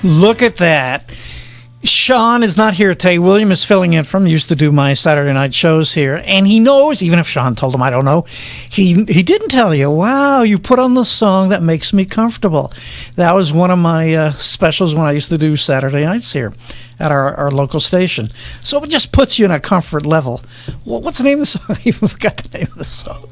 Look at that. Sean is not here today. William is filling in from, used to do my Saturday night shows here. And he knows, even if Sean told him, I don't know, he didn't tell you, wow, you put on the song that makes me comfortable. That was one of my specials when I used to do Saturday nights here at our local station. So it just puts you in a comfort level. Well, what's the name of the song? I even forgot the name of the song.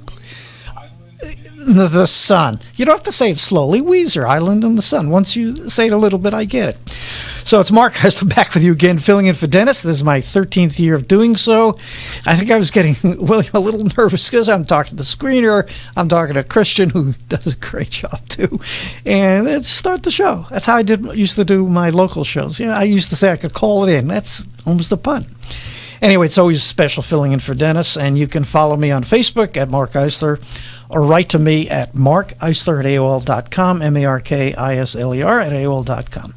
The Sun. You don't have to say it slowly. Weezer, Island in the Sun. Once you say it a little bit, I get it. So it's Mark Heisler back with you again, filling in for Dennis. This is my 13th year of doing so. I think I was getting William a little nervous because I'm talking to the screener. I'm talking to Christian, who does a great job too. And let's start the show. That's how I used to do my local shows. Yeah, I used to say I could call it in. That's almost a pun. Anyway, it's always a special filling in for Dennis, and you can follow me on Facebook at Mark Eisler, or write to me at markeisler@aol.com, MARKISLER at AOL.com.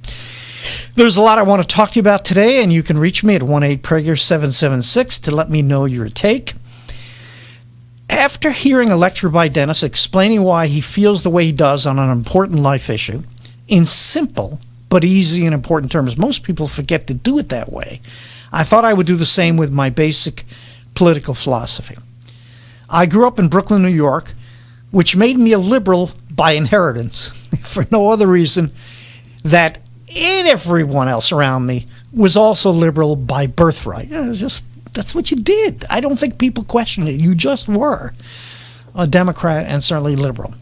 There's a lot I want to talk to you about today, and you can reach me at 1-8-PRAGER-776 to let me know your take. After hearing a lecture by Dennis explaining why he feels the way he does on an important life issue, in simple but easy and important terms, most people forget to do it that way, I thought I would do the same with my basic political philosophy. I grew up in Brooklyn, New York, which made me a liberal by inheritance, for no other reason that everyone else around me was also liberal by birthright. It was just, that's what you did. I don't think people questioned it. You just were a Democrat and certainly liberal.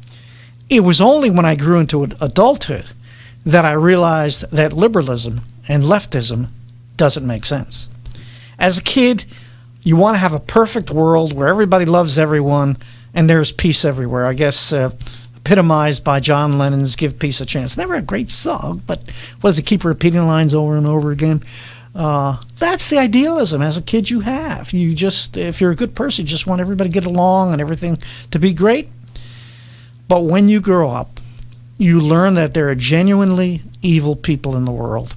It was only when I grew into adulthood that I realized that liberalism and leftism doesn't make sense. As a kid, you want to have a perfect world where everybody loves everyone and there's peace everywhere. I guess epitomized by John Lennon's Give Peace a Chance. Never a great song, but what does it keep repeating lines over and over again? That's the idealism as a kid you have. You just, if you're a good person, you just want everybody to get along and everything to be great. But when you grow up, you learn that there are genuinely evil people in the world,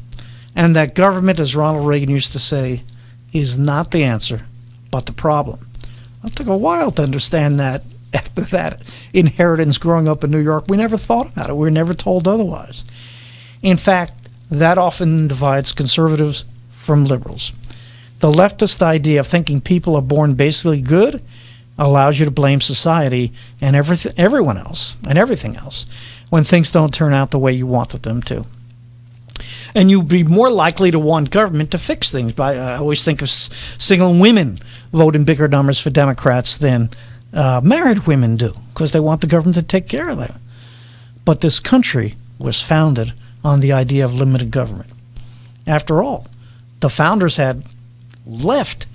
and that government, as Ronald Reagan used to say, is not the answer, but the problem. It took a while to understand that. After that inheritance growing up in New York, we never thought about it. We were never told otherwise. In fact, that often divides conservatives from liberals. The leftist idea of thinking people are born basically good allows you to blame society and everyone else and everything else when things don't turn out the way you wanted them to. And you'd be more likely to want government to fix things. I always think of single women vote in bigger numbers for Democrats than married women do, because they want the government to take care of them. But this country was founded on the idea of limited government. After all, the founders had left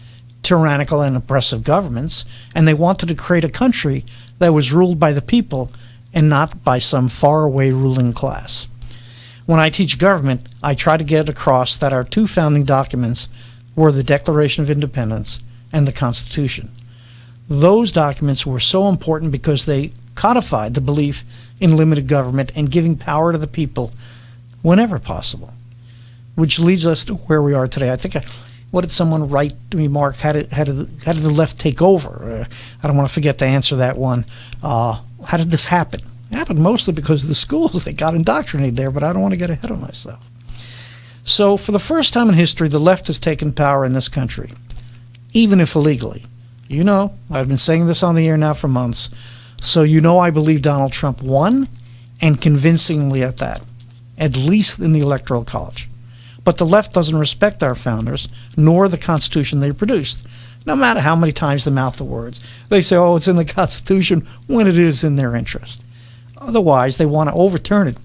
tyrannical and oppressive governments, and they wanted to create a country that was ruled by the people and not by some faraway ruling class. When I teach government, I try to get across that our two founding documents were the Declaration of Independence and the Constitution. Those documents were so important because they codified the belief in limited government and giving power to the people whenever possible, which leads us to where we are today. I think, what did someone write to me, Mark? How did the left take over? I don't want to forget to answer that one. How did this happen? It happened mostly because of the schools. They got indoctrinated there, but I don't want to get ahead of myself. So for the first time in history, the left has taken power in this country, even if illegally. You know, I've been saying this on the air now for months, so you know I believe Donald Trump won, and convincingly at least in the Electoral College. But the left doesn't respect our founders, nor the Constitution they produced, no matter how many times they mouth the words. They say, oh, it's in the Constitution, when it is in their interest. Otherwise, they want to overturn it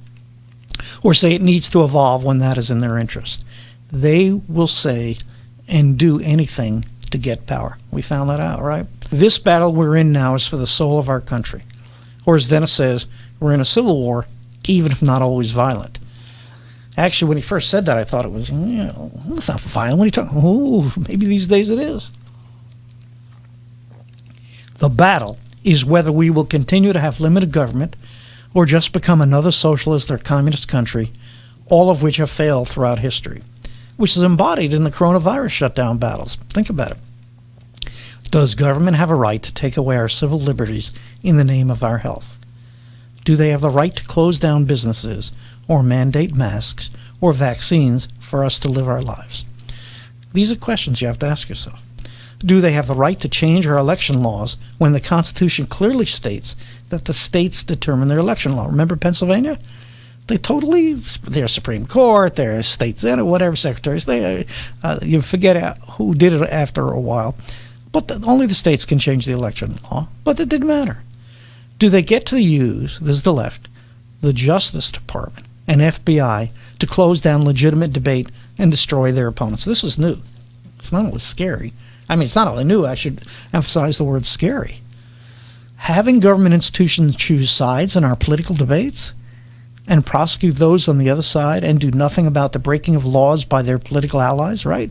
or say it needs to evolve when that is in their interest. They will say and do anything to get power. We found that out, right? This battle we're in now is for the soul of our country. Or as Dennis says, we're in a civil war, even if not always violent. Actually, when he first said that, I thought it was, it's not violent. What are you talking? Oh, maybe these days it is. The battle is whether we will continue to have limited government or just become another socialist or communist country, all of which have failed throughout history, which is embodied in the coronavirus shutdown battles. Think about it. Does government have a right to take away our civil liberties in the name of our health? Do they have the right to close down businesses or mandate masks or vaccines for us to live our lives? These are questions you have to ask yourself. Do they have the right to change our election laws when the Constitution clearly states that the states determine their election law? Remember Pennsylvania? Their Supreme Court, their state senate, whatever secretaries, you forget who did it after a while. But only the states can change the election law. But it didn't matter. Do they get to use, this is the left, the Justice Department and FBI to close down legitimate debate and destroy their opponents? This is new. It's not only scary. I mean, it's not only new. I should emphasize the word scary. Having government institutions choose sides in our political debates and prosecute those on the other side and do nothing about the breaking of laws by their political allies, right?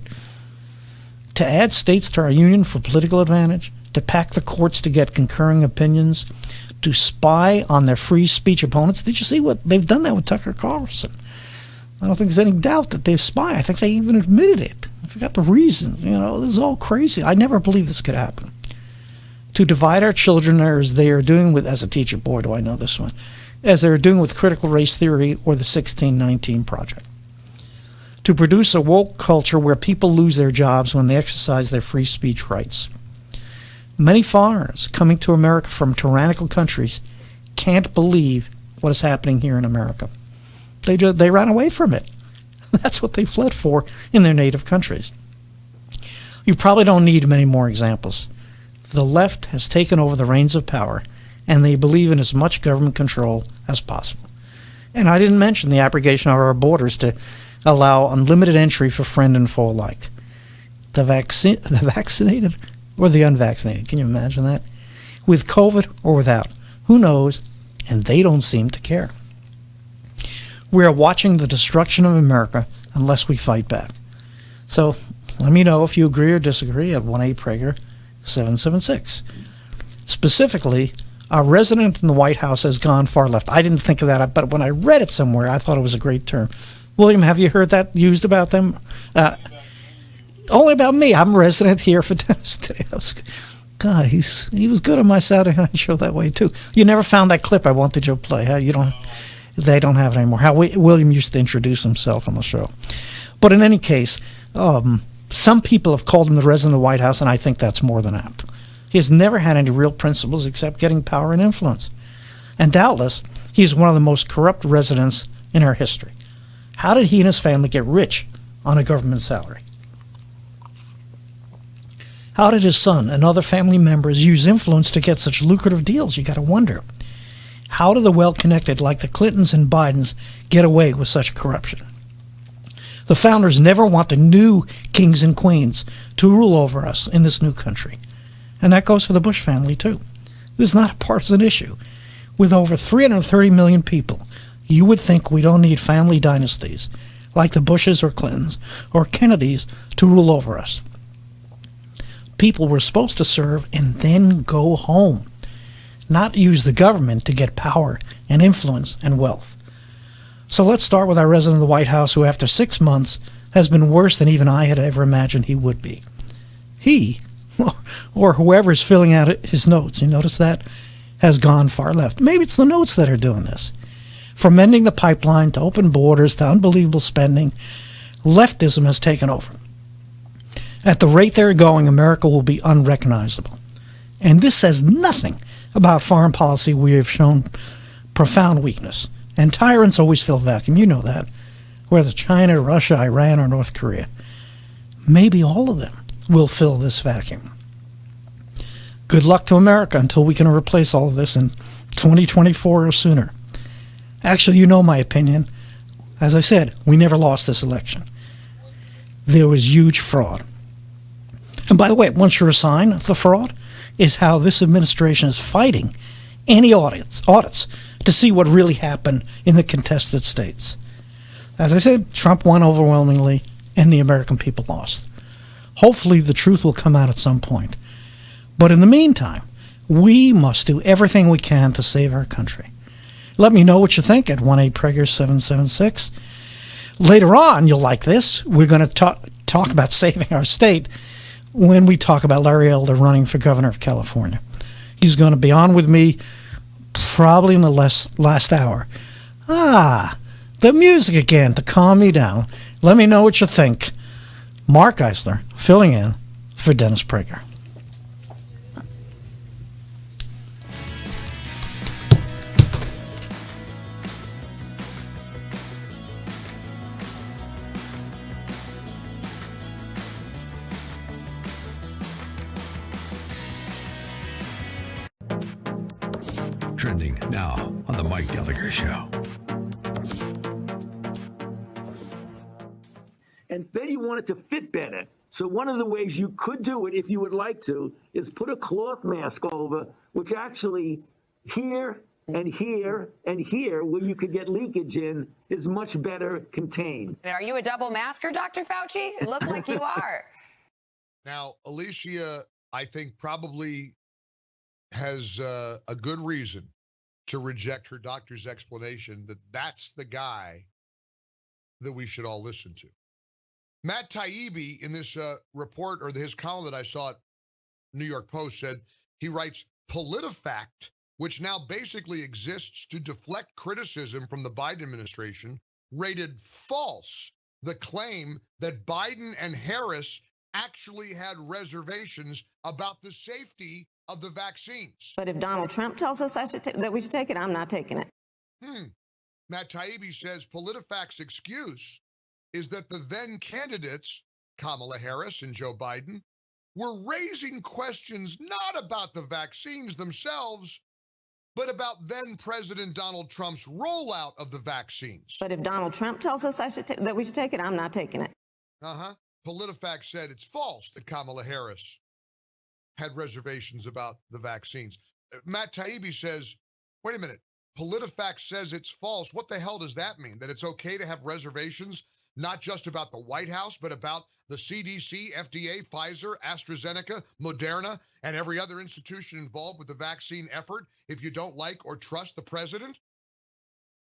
To add states to our union for political advantage, to pack the courts to get concurring opinions, to spy on their free speech opponents. Did you see what they've done that with Tucker Carlson? I don't think there's any doubt that they spy. I think they even admitted it. I forgot the reason. This is all crazy. I never believed this could happen. To divide our children as they are doing with, as a teacher, boy, do I know this one, as they're doing with critical race theory or the 1619 Project. To produce a woke culture where people lose their jobs when they exercise their free speech rights. Many foreigners coming to America from tyrannical countries can't believe what is happening here in America. They ran away from it. That's what they fled for in their native countries. You probably don't need many more examples. The left has taken over the reins of power, and they believe in as much government control as possible. And I didn't mention the abrogation of our borders to allow unlimited entry for friend and foe alike. The vaccinated or the unvaccinated, can you imagine that? With COVID or without, who knows? And they don't seem to care. We are watching the destruction of America unless we fight back. So let me know if you agree or disagree at 1-8 Prager-776. Specifically, our resident in the White House has gone far left. I didn't think of that, but when I read it somewhere, I thought it was a great term. William, have you heard that used about them? Only about me. I'm a resident here for Dennis today. God, he was good on my Saturday night show that way too. You never found that clip I wanted you to play, huh? They don't have it anymore. How William used to introduce himself on the show. But in any case, some people have called him the resident of the White House, and I think that's more than apt. He has never had any real principles except getting power and influence. And doubtless, he's one of the most corrupt residents in our history. How did he and his family get rich on a government salary? How did his son and other family members use influence to get such lucrative deals? You got to wonder. How do the well-connected, like the Clintons and Bidens, get away with such corruption? The founders never want the new kings and queens to rule over us in this new country. And that goes for the Bush family, too. This is not a partisan issue. With over 330 million people, you would think we don't need family dynasties like the Bushes or Clintons or Kennedys to rule over us. People were supposed to serve and then go home, not use the government to get power and influence and wealth. So let's start with our resident of the White House, who after 6 months has been worse than even I had ever imagined he would be. He, or whoever is filling out his notes, you notice that, has gone far left. Maybe it's the notes that are doing this. From mending the pipeline to open borders to unbelievable spending, leftism has taken over. At the rate they're going, America will be unrecognizable. And this says nothing about foreign policy. We have shown profound weakness. And tyrants always fill a vacuum. You know that. Whether China, Russia, Iran, or North Korea. Maybe all of them will fill this vacuum. Good luck to America until we can replace all of this in 2024 or sooner. Actually, you know my opinion. As I said, we never lost this election. There was huge fraud. And by the way, one sure sign of the fraud is how this administration is fighting any audits to see what really happened in the contested states. As I said, Trump won overwhelmingly, and the American people lost. Hopefully, the truth will come out at some point. But in the meantime, we must do everything we can to save our country. Let me know what you think at 1-8 Prager-776. Later on, you'll like this. We're going to talk about saving our state when we talk about Larry Elder running for governor of California. He's going to be on with me probably in the last hour. the music again to calm me down. Let me know what you think. Mark Eisler, filling in for Dennis Prager. Trending now on the Mike Gallagher Show. And then you want it to fit better. So one of the ways you could do it, if you would like to, is put a cloth mask over, which actually here and here and here, where you could get leakage in, is much better contained. Are you a double masker, Dr. Fauci? It looked like you are. Now, Alicia, I think probably has a good reason to reject her doctor's explanation that that's the guy that we should all listen to. Matt Taibbi, in this report or his column that I saw at New York Post, said he writes PolitiFact, which now basically exists to deflect criticism from the Biden administration, rated false the claim that Biden and Harris actually had reservations about the safety of the vaccines. But if Donald Trump tells us that we should take it, I'm not taking it. Matt Taibbi says PolitiFact's excuse is that the then candidates, Kamala Harris and Joe Biden, were raising questions not about the vaccines themselves, but about then President Donald Trump's rollout of the vaccines. But if Donald Trump tells us that we should take it, I'm not taking it. PolitiFact said it's false that Kamala Harris had reservations about the vaccines. Matt Taibbi says, wait a minute, PolitiFact says it's false. What the hell does that mean? That it's okay to have reservations, not just about the White House, but about the CDC, FDA, Pfizer, AstraZeneca, Moderna, and every other institution involved with the vaccine effort if you don't like or trust the president?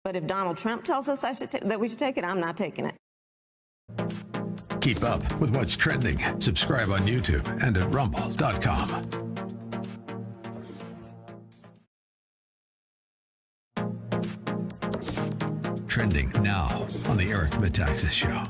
But if Donald Trump tells us that we should take it, I'm not taking it. Keep up with what's trending. Subscribe on YouTube and at rumble.com. Trending now on the Eric Metaxas Show.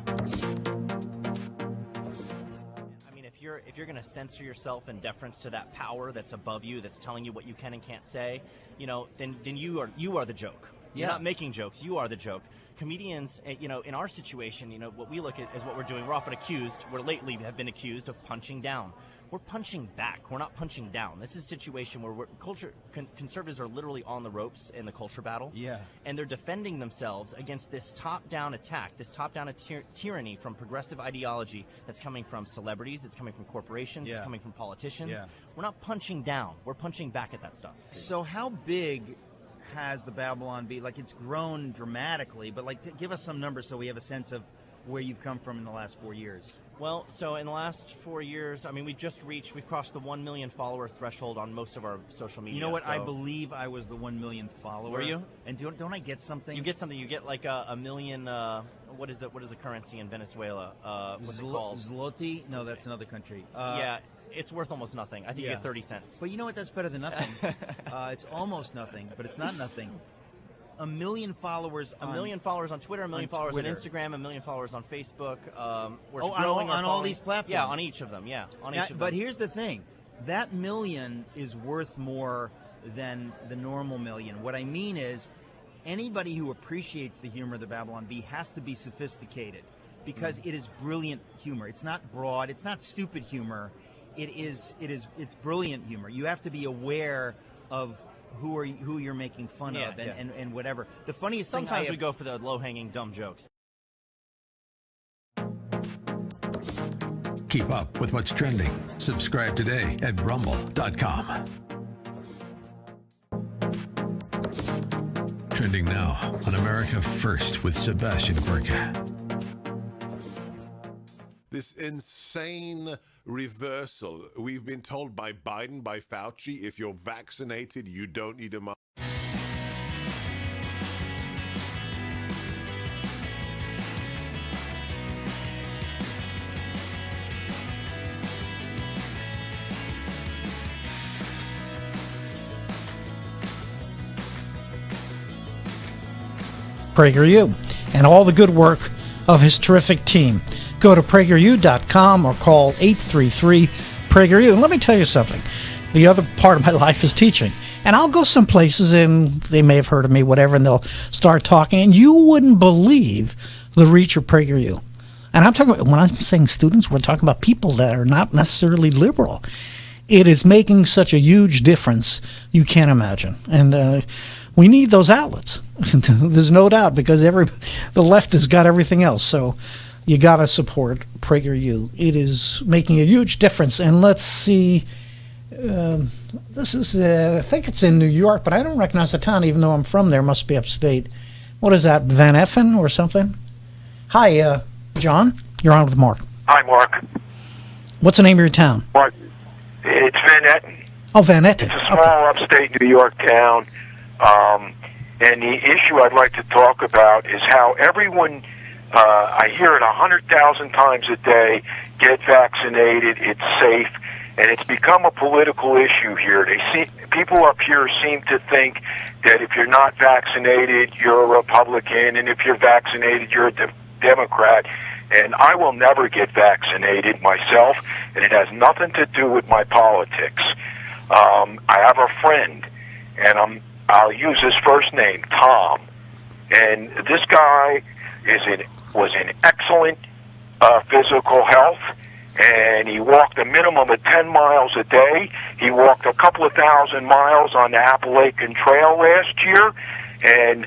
I mean, if you're going to censor yourself in deference to that power that's above you, that's telling you what you can and can't say, then you are the joke. You're not making jokes. You are the joke. Comedians, in our situation, what we look at is what we're doing. We're often accused, we're lately have been accused of punching down. We're punching back. We're not punching down. This is a situation where conservatives are literally on the ropes in the culture battle. Yeah. And they're defending themselves against this top-down attack, this top-down tyranny from progressive ideology that's coming from celebrities, it's coming from corporations, it's coming from politicians. Yeah. We're not punching down. We're punching back at that stuff. So how big has the Babylon Bee, it's grown dramatically, but give us some numbers so we have a sense of where you've come from in the last 4 years. Well, so in the last 4 years, we've crossed the 1 million follower threshold on most of our social media. You know what? So I believe I was the 1 million follower. Were you? And don't I get something? You get something. You get like a million. What is the currency in Venezuela? What's it called? Zloty? No, that's another country. Yeah. It's worth almost nothing. I think you get 30 cents. But you know what? That's better than nothing. It's almost nothing, but it's not nothing. 1 million followers on Twitter, 1 million followers on Instagram, 1 million followers on Facebook. We're on all these platforms? Yeah, on each of them. Yeah, on each of them. But here's the thing. That million is worth more than the normal million. What I mean is anybody who appreciates the humor of the Babylon Bee has to be sophisticated because it is brilliant humor. It's not broad. It's not stupid humor. It's brilliant humor. You have to be aware of who you're making fun of and whatever. The funniest thing sometimes we go for the low-hanging dumb jokes. Keep up with what's trending. Subscribe today at rumble.com. Trending now on America First with Sebastian Gorka. This insane reversal. We've been told by Biden, by Fauci, if you're vaccinated, you don't need a mask. PragerU. and all the good work of his terrific team. Go to PragerU.com or call 833-PragerU. And let me tell you something. The other part of my life is teaching. And I'll go some places and they may have heard of me, whatever, and they'll start talking. And you wouldn't believe the reach of PragerU. And I'm talking about, when I'm saying students, we're talking about people that are not necessarily liberal. It is making such a huge difference you can't imagine. And we need those outlets. There's no doubt, because the left has got everything else. So you got to support PragerU. It is making a huge difference. And let's see. This is, I think it's in New York, but I don't recognize the town, even though I'm from there. Must be upstate. What is that, Van Effen or something? Hi, John. You're on with Mark. Hi, Mark. What's the name of your town? Mark, it's Van Etten. Oh, Van Etten. It's a small upstate New York town. And the issue I'd like to talk about is how everyone, I hear it 100,000 times a day, get vaccinated, it's safe, and it's become a political issue here. People up here seem to think that if you're not vaccinated, you're a Republican, and if you're vaccinated, you're a Democrat. And I will never get vaccinated myself, and it has nothing to do with my politics. I have a friend, and I'll use his first name, Tom. And this guy was in excellent physical health, and he walked a minimum of 10 miles a day. He walked a couple of thousand miles on the Appalachian Trail last year, and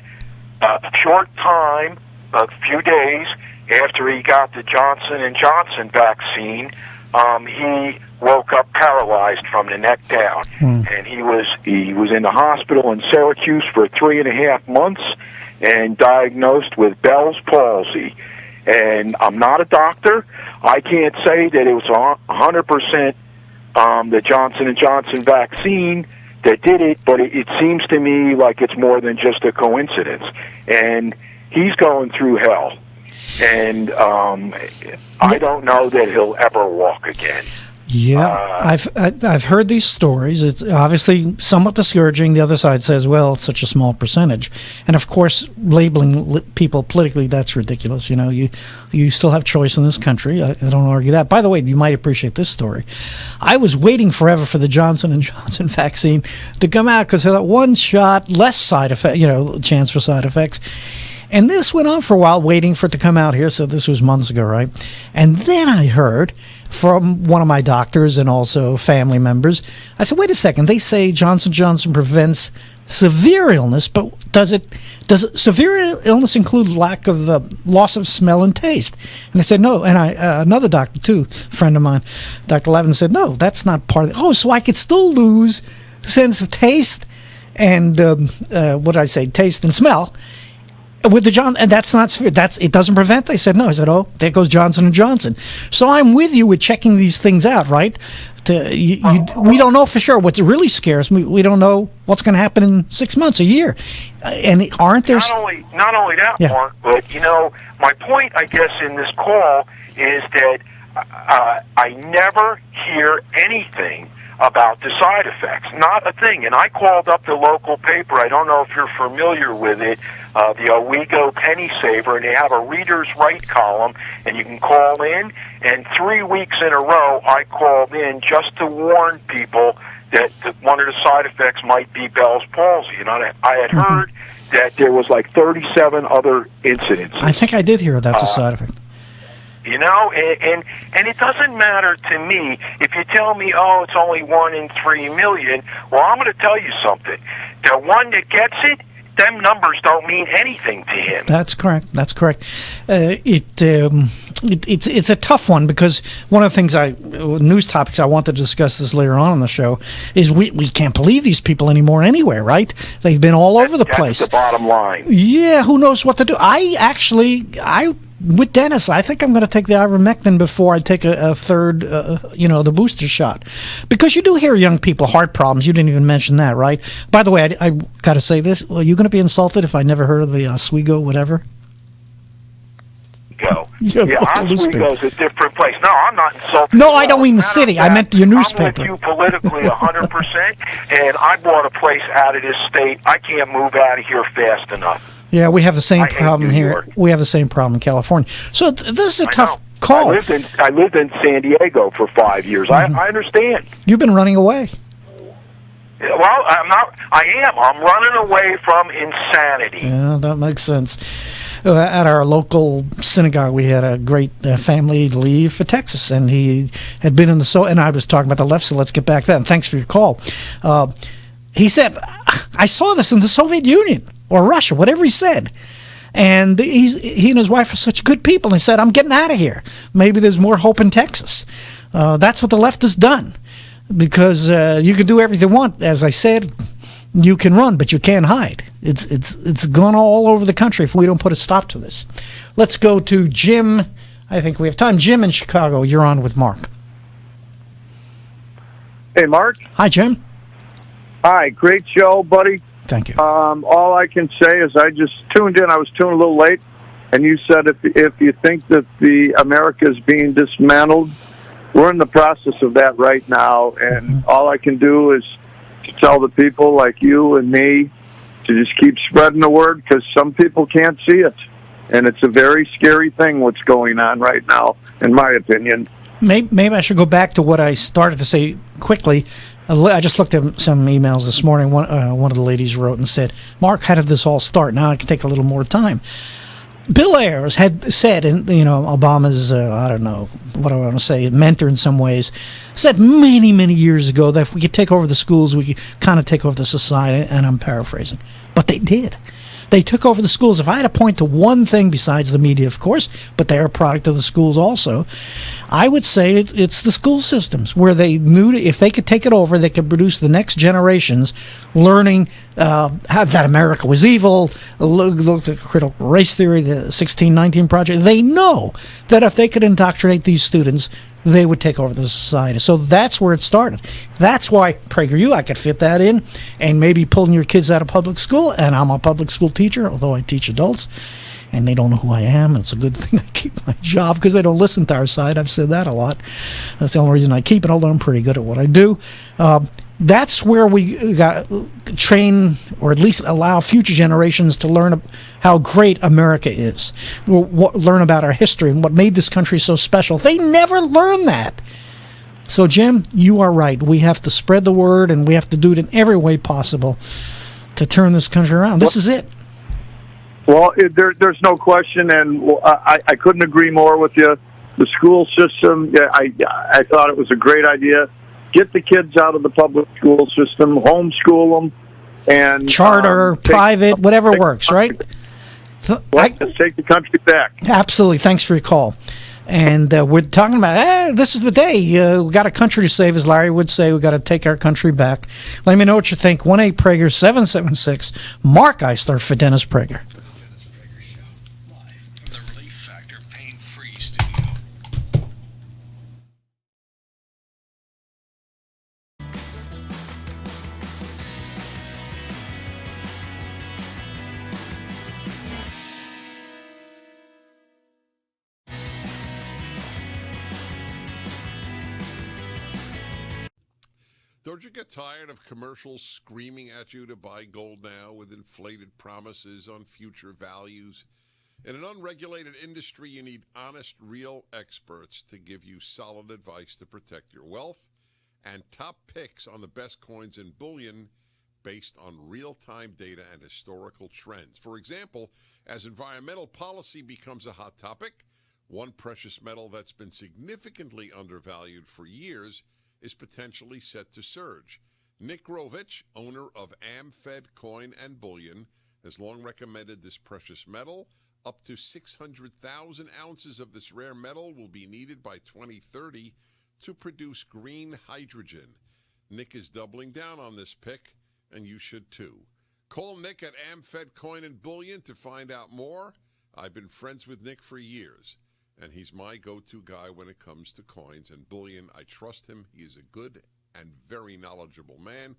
a short time, a few days after he got the Johnson & Johnson vaccine, he woke up paralyzed from the neck down. And he was in the hospital in Syracuse for 3.5 months and diagnosed with Bell's palsy. And I'm not a doctor. I can't say that it was 100% the Johnson & Johnson vaccine that did it, but it seems to me like it's more than just a coincidence. And he's going through hell. And I don't know that he'll ever walk again. Yeah, I've heard these stories. It's obviously somewhat discouraging. The other side says, well, it's such a small percentage. And, of course, labeling people politically, that's ridiculous. You know, you still have choice in this country. I don't argue that. By the way, you might appreciate this story. I was waiting forever for the Johnson & Johnson vaccine to come out because of that one shot, less side effect, chance for side effects. And this went on for a while, waiting for it to come out here. So this was months ago, right? And then I heard from one of my doctors and also family members, I said, wait a second. They say Johnson & Johnson prevents severe illness, but does severe illness include lack of loss of smell and taste? And they said no. And another doctor too, a friend of mine, Dr. Levin, said no, that's not part of it. Oh, so I could still lose sense of taste and taste and smell with the and that's not severe. It doesn't prevent. They said no. I said, oh, there goes Johnson & Johnson. So I'm with you with checking these things out, right? We don't know for sure. What really scares me, we don't know what's going to happen in 6 months, a year, and aren't there? Not only that, yeah. Mark, but my point, I guess, in this call is that I never hear anything about the side effects. Not a thing. And I called up the local paper. I don't know if you're familiar with it, the Owego Penny Saver, and they have a reader's right column, and you can call in. And 3 weeks in a row, I called in just to warn people that one of the side effects might be Bell's palsy. I had heard that there was like 37 other incidents. I think I did hear that's a side effect. And it doesn't matter to me if you tell me, oh, it's only 1 in 3 million. Well, I'm going to tell you something. The one that gets it, them numbers don't mean anything to him. That's correct. It's a tough one because one of the things news topics I wanted to discuss this later on in the show is we can't believe these people anymore anywhere, right? They've been all over the place. That's the bottom line. Yeah, who knows what to do? With Dennis, I think I'm going to take the ivermectin before I take a third, the booster shot. Because you do hear young people, heart problems. You didn't even mention that, right? By the way, I got to say this. Are you going to be insulted if I never heard of the Oswego, whatever? Oswego. Your Yeah, local newspaper. Oswego's a different place. No, I'm not insulting. No, you I don't all. mean the Matter city. of I fact, meant your newspaper. I'm with you politically 100%, and I bought a place out of this state. I can't move out of here fast enough. Yeah, we have the same I hate problem New here. York. We have the same problem in California. So this is a I tough know. call. I lived in San Diego for 5 years. Mm-hmm. I understand. You've been running away. Well, I'm not. I am. I'm running away from insanity. Yeah, that makes sense. At our local synagogue, we had a great family leave for Texas, and he had been in the and I was talking about the left, so let's get back to that. And thanks for your call. He said, I saw this in the Soviet Union or Russia, whatever he said. And he and his wife are such good people. And he said, I'm getting out of here. Maybe there's more hope in Texas. That's what the left has done. Because you can do everything you want. As I said, you can run, but you can't hide. It's gone all over the country if we don't put a stop to this. Let's go to Jim. I think we have time. Jim in Chicago, you're on with Mark. Hey, Mark. Hi, Jim. Hi, great show, buddy. Thank you. All I can say is I just tuned in. I was tuned a little late, and you said if you think that the America is being dismantled, we're in the process of that right now, and all I can do is to tell the people like you and me to just keep spreading the word, because some people can't see it, and it's a very scary thing what's going on right now, in my opinion. Maybe I should go back to what I started to say quickly. I just looked at some emails this morning. One of the ladies wrote and said, Mark, how did this all start? Now it can take a little more time. Bill Ayers had said, and Obama's, I don't know, what do I want to say, mentor in some ways, said many, many years ago that if we could take over the schools, we could kind of take over the society, and I'm paraphrasing. But they did. They took over the schools. If I had to point to one thing besides the media, of course, but they're a product of the schools also, I would say it's the school systems where they knew if they could take it over, they could produce the next generations learning that America was evil, look at critical race theory, the 1619 Project. They know that if they could indoctrinate these students, they would take over the society. So that's where it started. That's why, PragerU, I could fit that in, and maybe pulling your kids out of public school, and I'm a public school teacher, although I teach adults, and they don't know who I am, and it's a good thing I keep my job, because they don't listen to our side. I've said that a lot. That's the only reason I keep it, although I'm pretty good at what I do. That's where we got train, or at least allow future generations to learn how great America is. Learn about our history and what made this country so special. They never learn that. So, Jim, you are right. We have to spread the word, and we have to do it in every way possible to turn this country around. This is it. Well, there's no question, and I couldn't agree more with you. The school system, I thought it was a great idea. Get the kids out of the public school system, homeschool them, and charter, private, whatever works, right? Let's take the country back. Absolutely. Thanks for your call. And we're talking about, this is the day. We got a country to save, as Larry would say. We got to take our country back. Let me know what you think. 1-8-PRAGER-776. Mark Eisler for Dennis Prager. Don't you get tired of commercials screaming at you to buy gold now with inflated promises on future values? In an unregulated industry, you need honest, real experts to give you solid advice to protect your wealth and top picks on the best coins and bullion based on real-time data and historical trends. For example, as environmental policy becomes a hot topic, one precious metal that's been significantly undervalued for years is potentially set to surge. Nick Rovich, owner of AmFed Coin and Bullion, has long recommended this precious metal. Up to 600,000 ounces of this rare metal will be needed by 2030 to produce green hydrogen. Nick is doubling down on this pick, and you should too. Call Nick at AmFed Coin and Bullion to find out more. I've been friends with Nick for years, and he's my go-to guy when it comes to coins and bullion. I trust him. He is a good and very knowledgeable man.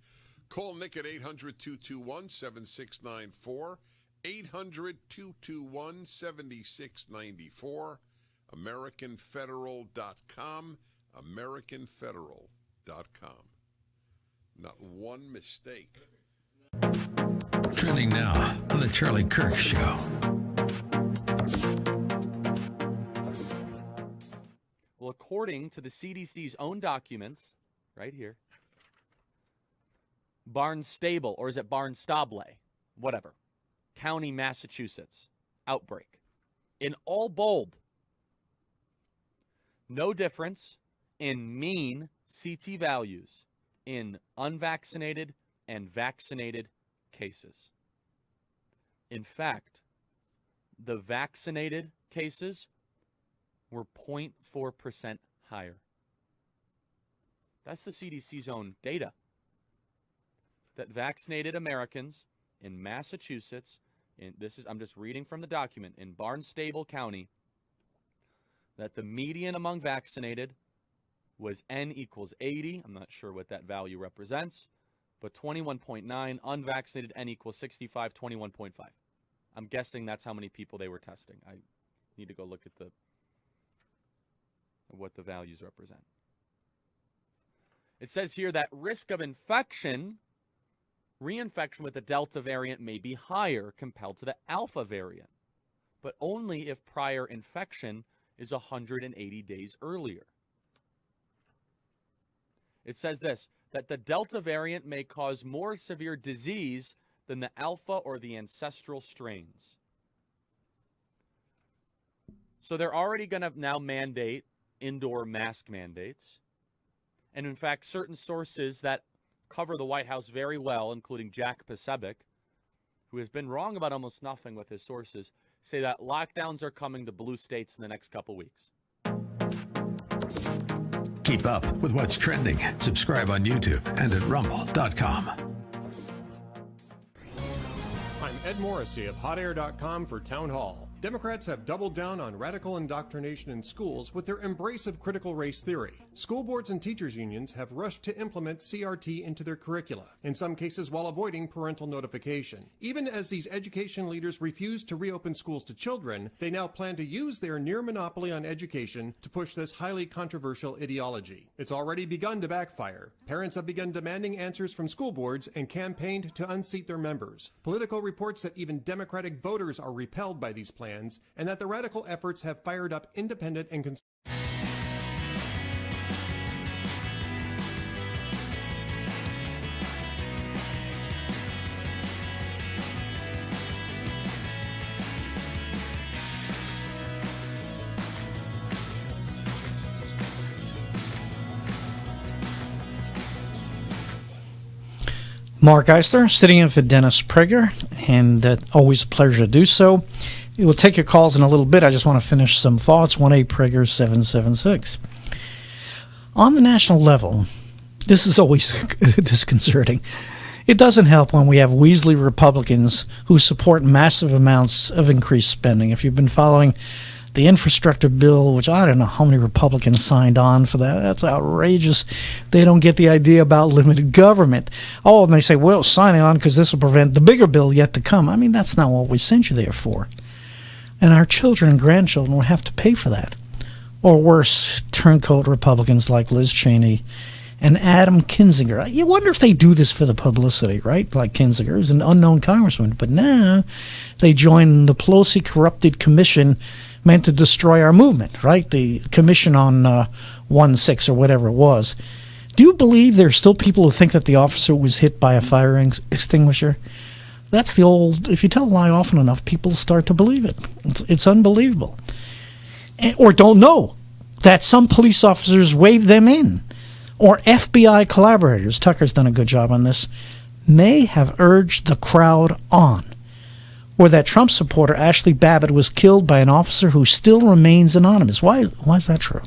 Call Nick at 800-221-7694, 800-221-7694. AmericanFederal.com. AmericanFederal.com. Not one mistake. Trending now on The Charlie Kirk Show. Well, according to the CDC's own documents, right here, Barnstable, or is it Barnstable? Whatever. County, Massachusetts. Outbreak. In all bold. No difference in mean CT values in unvaccinated and vaccinated cases. In fact, the vaccinated cases were 0.4% higher. That's the CDC's own data. That vaccinated Americans in Massachusetts, I'm just reading from the document, in Barnstable County, that the median among vaccinated was N equals 80. I'm not sure what that value represents, but 21.9. Unvaccinated, N equals 65, 21.5. I'm guessing that's how many people they were testing. I need to go look at what the values represent. It says here that risk of infection, reinfection with the Delta variant may be higher compared to the Alpha variant, but only if prior infection is 180 days earlier. It says this, that the Delta variant may cause more severe disease than the Alpha or the ancestral strains. So they're already going to now mandate indoor mask mandates. And in fact, certain sources that cover the White House very well, including Jack Posobiec, who has been wrong about almost nothing with his sources, say that lockdowns are coming to blue states in the next couple weeks. Keep up with what's trending. Subscribe on YouTube and at rumble.com. I'm Ed Morrissey of HotAir.com for Town Hall. Democrats have doubled down on radical indoctrination in schools with their embrace of critical race theory. School boards and teachers unions have rushed to implement CRT into their curricula, in some cases while avoiding parental notification. Even as these education leaders refuse to reopen schools to children, they now plan to use their near monopoly on education to push this highly controversial ideology. It's already begun to backfire. Parents have begun demanding answers from school boards and campaigned to unseat their members. Politico reports that even Democratic voters are repelled by these plans, and that the radical efforts have fired up independent and conservative. Mark Eisler, sitting in for Dennis Prager, and always a pleasure to do so. We'll take your calls in a little bit. I just want to finish some thoughts. 1-8-Prager-776. On the national level, this is always disconcerting. It doesn't help when we have Weasley Republicans who support massive amounts of increased spending. If you've been following the infrastructure bill, which I don't know how many Republicans signed on for that. That's outrageous. They don't get the idea about limited government. Oh, and they say, well, sign on because this will prevent the bigger bill yet to come. I mean, that's not what we sent you there for. And our children and grandchildren will have to pay for that. Or worse, turncoat Republicans like Liz Cheney and Adam Kinzinger. You wonder if they do this for the publicity, right? Like Kinzinger is an unknown congressman. But now they join the Pelosi corrupted commission meant to destroy our movement, right? The commission on 1-6 or whatever it was. Do you believe there are still people who think that the officer was hit by a fire extinguisher? That's the old, if you tell a lie often enough, people start to believe it. It's unbelievable. Or don't know that some police officers waved them in. Or FBI collaborators, Tucker's done a good job on this, may have urged the crowd on. Or that Trump supporter Ashley Babbitt was killed by an officer who still remains anonymous. Why is that true?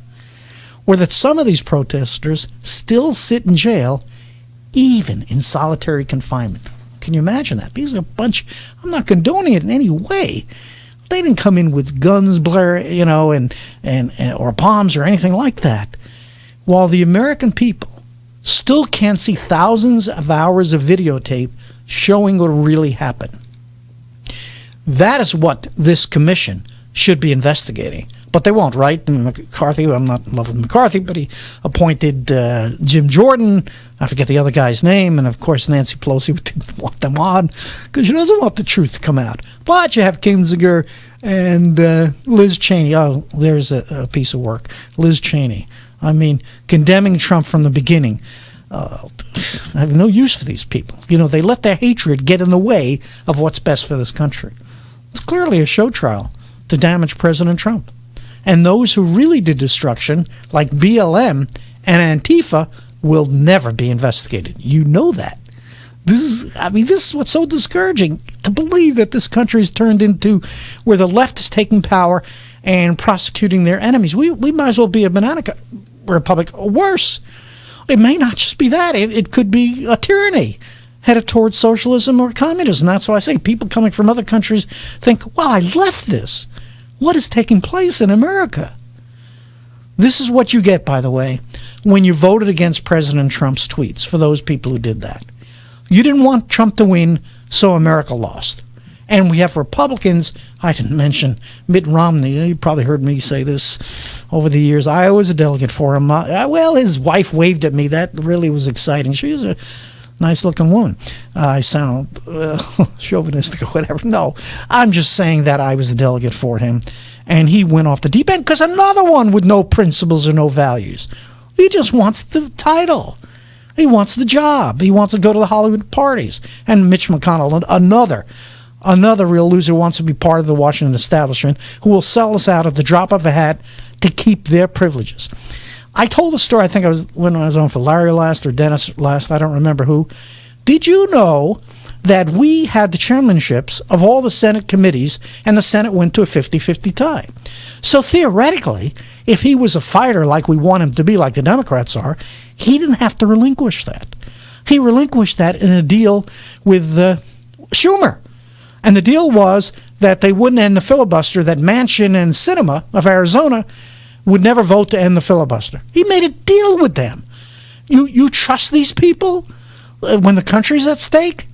Or that some of these protesters still sit in jail, even in solitary confinement. Can you imagine that? These are a bunch, I'm not condoning it in any way. They didn't come in with guns, and or bombs or anything like that. While the American people still can't see thousands of hours of videotape showing what really happened. That is what this commission should be investigating. But they won't, right? McCarthy, I'm not in love with McCarthy, but he appointed Jim Jordan. I forget the other guy's name. And, of course, Nancy Pelosi didn't want them on because she doesn't want the truth to come out. But you have Kinzinger and Liz Cheney. Oh, there's a piece of work. Liz Cheney. I mean, condemning Trump from the beginning. I have no use for these people. You know, they let their hatred get in the way of what's best for this country. It's clearly a show trial to damage President Trump. And those who really did destruction, like BLM and Antifa, will never be investigated. You know that. This is what's so discouraging, to believe that this country is turned into where the left is taking power and prosecuting their enemies. We might as well be a banana republic, or worse. It may not just be that. It could be a tyranny headed towards socialism or communism. That's why I say people coming from other countries think, well, I left this. What is taking place in America? This is what you get, by the way, when you voted against President Trump's tweets, for those people who did that. You didn't want Trump to win, so America lost. And we have Republicans. I didn't mention Mitt Romney. You probably heard me say this over the years. I was a delegate for him. Well, his wife waved at me. That really was exciting. She was a nice-looking woman. I sound chauvinistic or whatever. No, I'm just saying that I was a delegate for him, and he went off the deep end because another one with no principles or no values. He just wants the title. He wants the job. He wants to go to the Hollywood parties. And Mitch McConnell, another real loser, wants to be part of the Washington establishment who will sell us out at the drop of a hat to keep their privileges. I told a story, I think when I was on for Larry last or Dennis last, I don't remember who. Did you know that we had the chairmanships of all the Senate committees and the Senate went to a 50-50 tie? So theoretically, if he was a fighter like we want him to be, like the Democrats are, he didn't have to relinquish that. He relinquished that in a deal with Schumer. And the deal was that they wouldn't end the filibuster, that Manchin and Sinema of Arizona would never vote to end the filibuster. He made a deal with them. You trust these people when the country's at stake?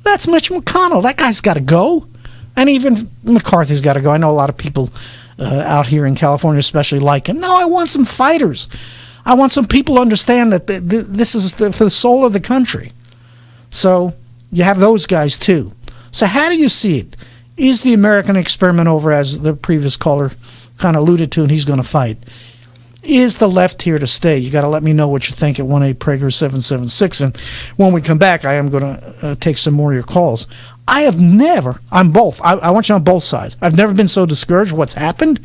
That's Mitch McConnell. That guy's got to go. And even McCarthy's got to go. I know a lot of people out here in California especially like him. No, I want some fighters. I want some people to understand that this is for the soul of the country. So you have those guys too. So how do you see it? Is the American experiment over, as the previous caller kind of alluded to, and he's going to fight? Is the left here to stay? You got to let me know what you think at 1-800-Prager-776. And when we come back, I am going to take some more of your calls. I have never, I'm both. I want you on both sides. I've never been so discouraged with what's happened,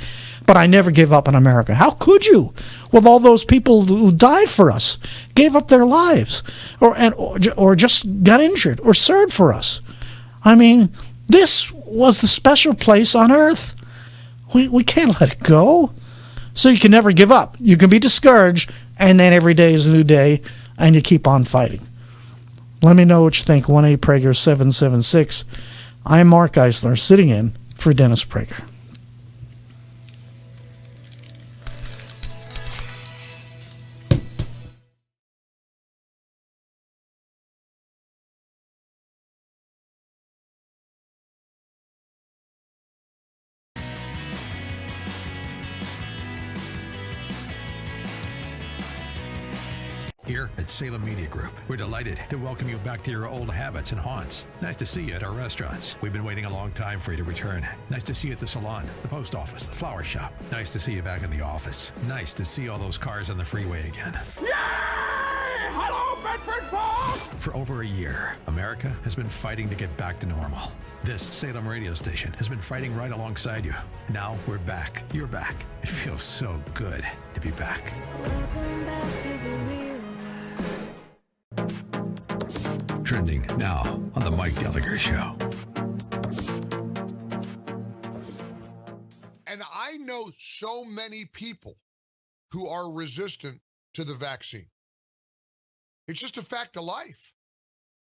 but I never give up on America. How could you? With all those people who died for us, gave up their lives, or just got injured, or served for us. I mean, this was the special place on earth. We can't let it go. So you can never give up. You can be discouraged, and then every day is a new day, and you keep on fighting. Let me know what you think. 1-800-Prager-776. I'm Mark Eisler, sitting in for Dennis Prager. Here at Salem Media Group, we're delighted to welcome you back to your old habits and haunts. Nice to see you at our restaurants. We've been waiting a long time for you to return. Nice to see you at the salon, the post office, the flower shop. Nice to see you back in the office. Nice to see all those cars on the freeway again. Yay! Hello, Bedford Falls! For over a year, America has been fighting to get back to normal. This Salem radio station has been fighting right alongside you. Now we're back. You're back. It feels so good to be back. Welcome back to the real. Trending now on the Mike Gallagher Show. And I know so many people who are resistant to the vaccine. It's just a fact of life.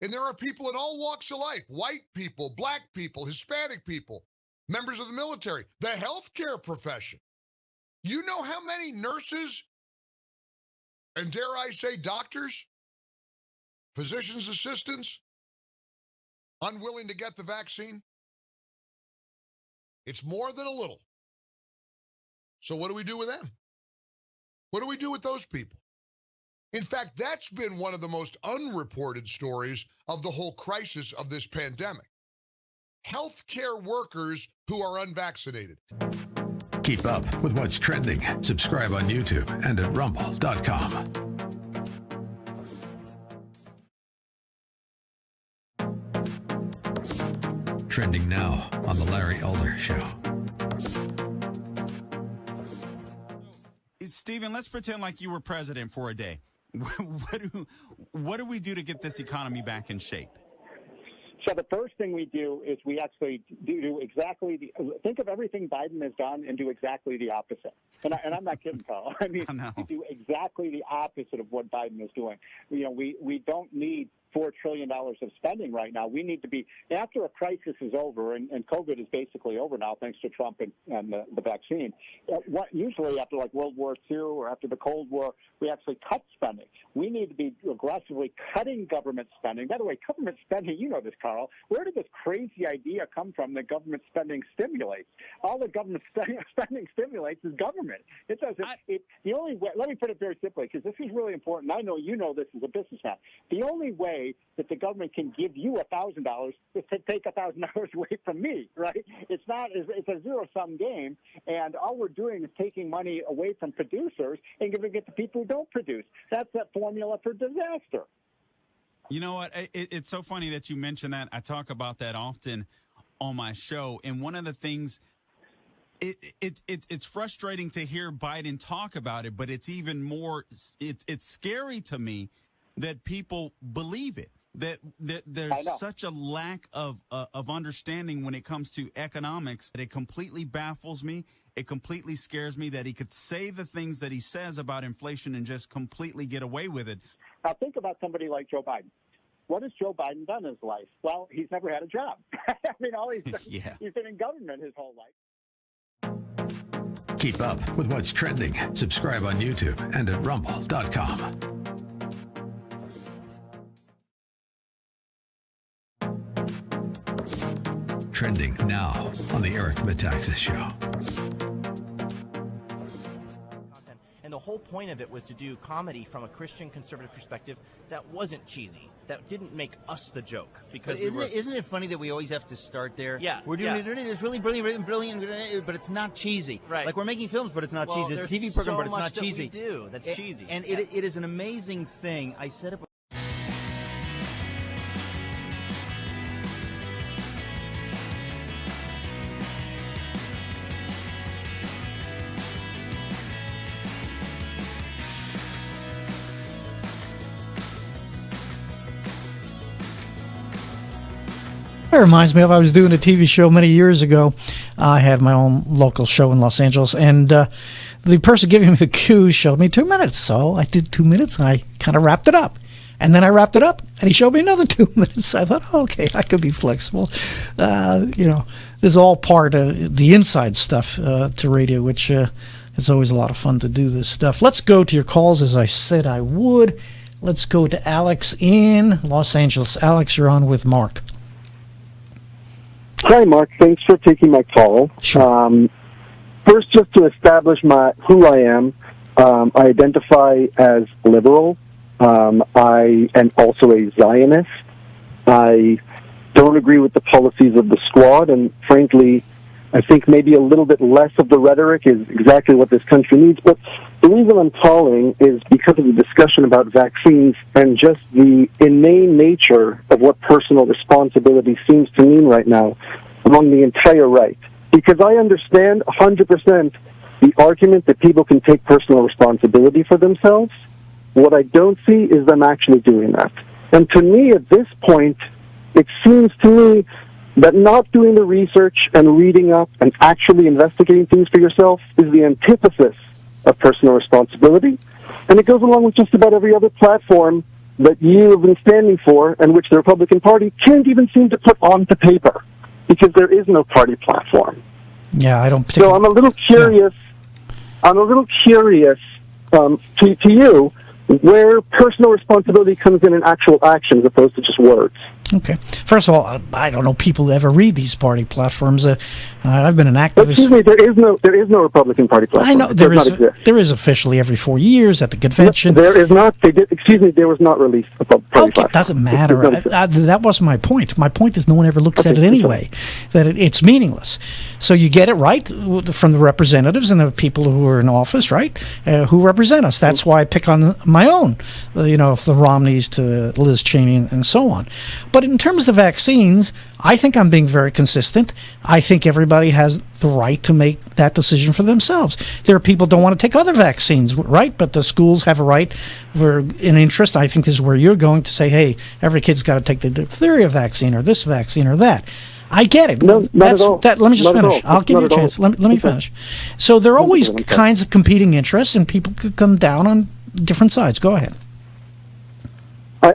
And there are people in all walks of life, white people, black people, Hispanic people, members of the military, the healthcare profession. You know how many nurses, and dare I say doctors, physician's assistants, unwilling to get the vaccine? It's more than a little. So what do we do with them? What do we do with those people? In fact, that's been one of the most unreported stories of the whole crisis of this pandemic. Healthcare workers who are unvaccinated. Keep up with what's trending. Subscribe on YouTube and at rumble.com. Trending now on The Larry Elder Show. Stephen, let's pretend like you were president for a day. What do we do to get this economy back in shape? So the first thing we do is we actually do exactly think of everything Biden has done and do exactly the opposite. And I'm not kidding, Carl. I mean, we do exactly the opposite of what Biden is doing. You know, we don't need $4 trillion of spending right now. We need to be, after a crisis is over, and COVID is basically over now thanks to Trump and the vaccine, usually after like World War II or after the Cold War, we actually cut spending. We need to be aggressively cutting government spending. By the way, government spending, you know this, Carl, where did this crazy idea come from that government spending stimulates? All the government spending stimulates is government. It doesn't. The only way, let me put it very simply, because this is really important. I know you know this as a businessman. The only way that the government can give you $1,000 is to take $1,000 away from me, right? It's a zero-sum game, and all we're doing is taking money away from producers and giving it to people who don't produce. That's that formula for disaster. You know what? It's so funny that you mention that. I talk about that often on my show, and one of the things, it's frustrating to hear Biden talk about it, but it's even more, it's scary to me that people believe it, that there's such a lack of understanding when it comes to economics that it completely baffles me. It completely scares me that he could say the things that he says about inflation and just completely get away with it. Now think about somebody like Joe Biden. What has Joe Biden done in his life? Well, he's never had a job. I mean, all he's done, he's been in government his whole life. Keep up with what's trending. Subscribe on YouTube and at rumble.com. Trending now on the Eric Metaxas Show. And the whole point of it was to do comedy from a Christian conservative perspective that wasn't cheesy, that didn't make us the joke. Because isn't it funny that we always have to start there? Yeah, we're doing it. It's really brilliant, but it's not cheesy. Right. Like we're making films, but it's not cheesy. It's a TV program, but it's not cheesy. That we do that's cheesy. And it is an amazing thing. I said it. It reminds me of, I was doing a TV show many years ago. I had my own local show in Los Angeles, and the person giving me the cue showed me 2 minutes. So I did 2 minutes, and I kind of wrapped it up. And then I wrapped it up, and he showed me another 2 minutes. I thought, okay, I could be flexible. This is all part of the inside stuff to radio, which it's always a lot of fun to do this stuff. Let's go to your calls, as I said I would. Let's go to Alex in Los Angeles. Alex, you're on with Mark. Hi, Mark. Thanks for taking my call. Sure. First, just to establish who I am, I identify as liberal. I am also a Zionist. I don't agree with the policies of the Squad, and frankly, I think maybe a little bit less of the rhetoric is exactly what this country needs. But the reason I'm calling is because of the discussion about vaccines and just the inane nature of what personal responsibility seems to mean right now among the entire right. Because I understand 100% the argument that people can take personal responsibility for themselves. What I don't see is them actually doing that. And to me, at this point, it seems to me that not doing the research and reading up and actually investigating things for yourself is the antithesis of personal responsibility. And it goes along with just about every other platform that you have been standing for and which the Republican Party can't even seem to put onto paper because there is no party platform. Yeah, I don't So I'm a little curious. I'm a little curious to you where personal responsibility comes in actual action as opposed to just words. Okay. First of all, I don't know people who ever read these party platforms. I've been an activist. Excuse me, there is no Republican Party platform. I know there is officially every 4 years at the convention. No, there is not. There was not released a party platform. It doesn't matter. That wasn't my point. My point is no one ever looks at it anyway. That it's meaningless. So you get it right from the representatives and the people who are in office, right? Who represent us. That's why I pick on my own. If the Romneys to Liz Cheney and so on. But in terms of vaccines, I think I'm being very consistent. I think everybody has the right to make that decision for themselves. There are people who don't want to take other vaccines, right? But the schools have a right for an interest. I think this is where you're going to say, hey, every kid's got to take the diphtheria vaccine or this vaccine or that. I get it. No, not at all. Let me just finish. I'll give you a chance. Let me Okay. finish. So there are always kinds of competing interests, and people could come down on different sides. Go ahead.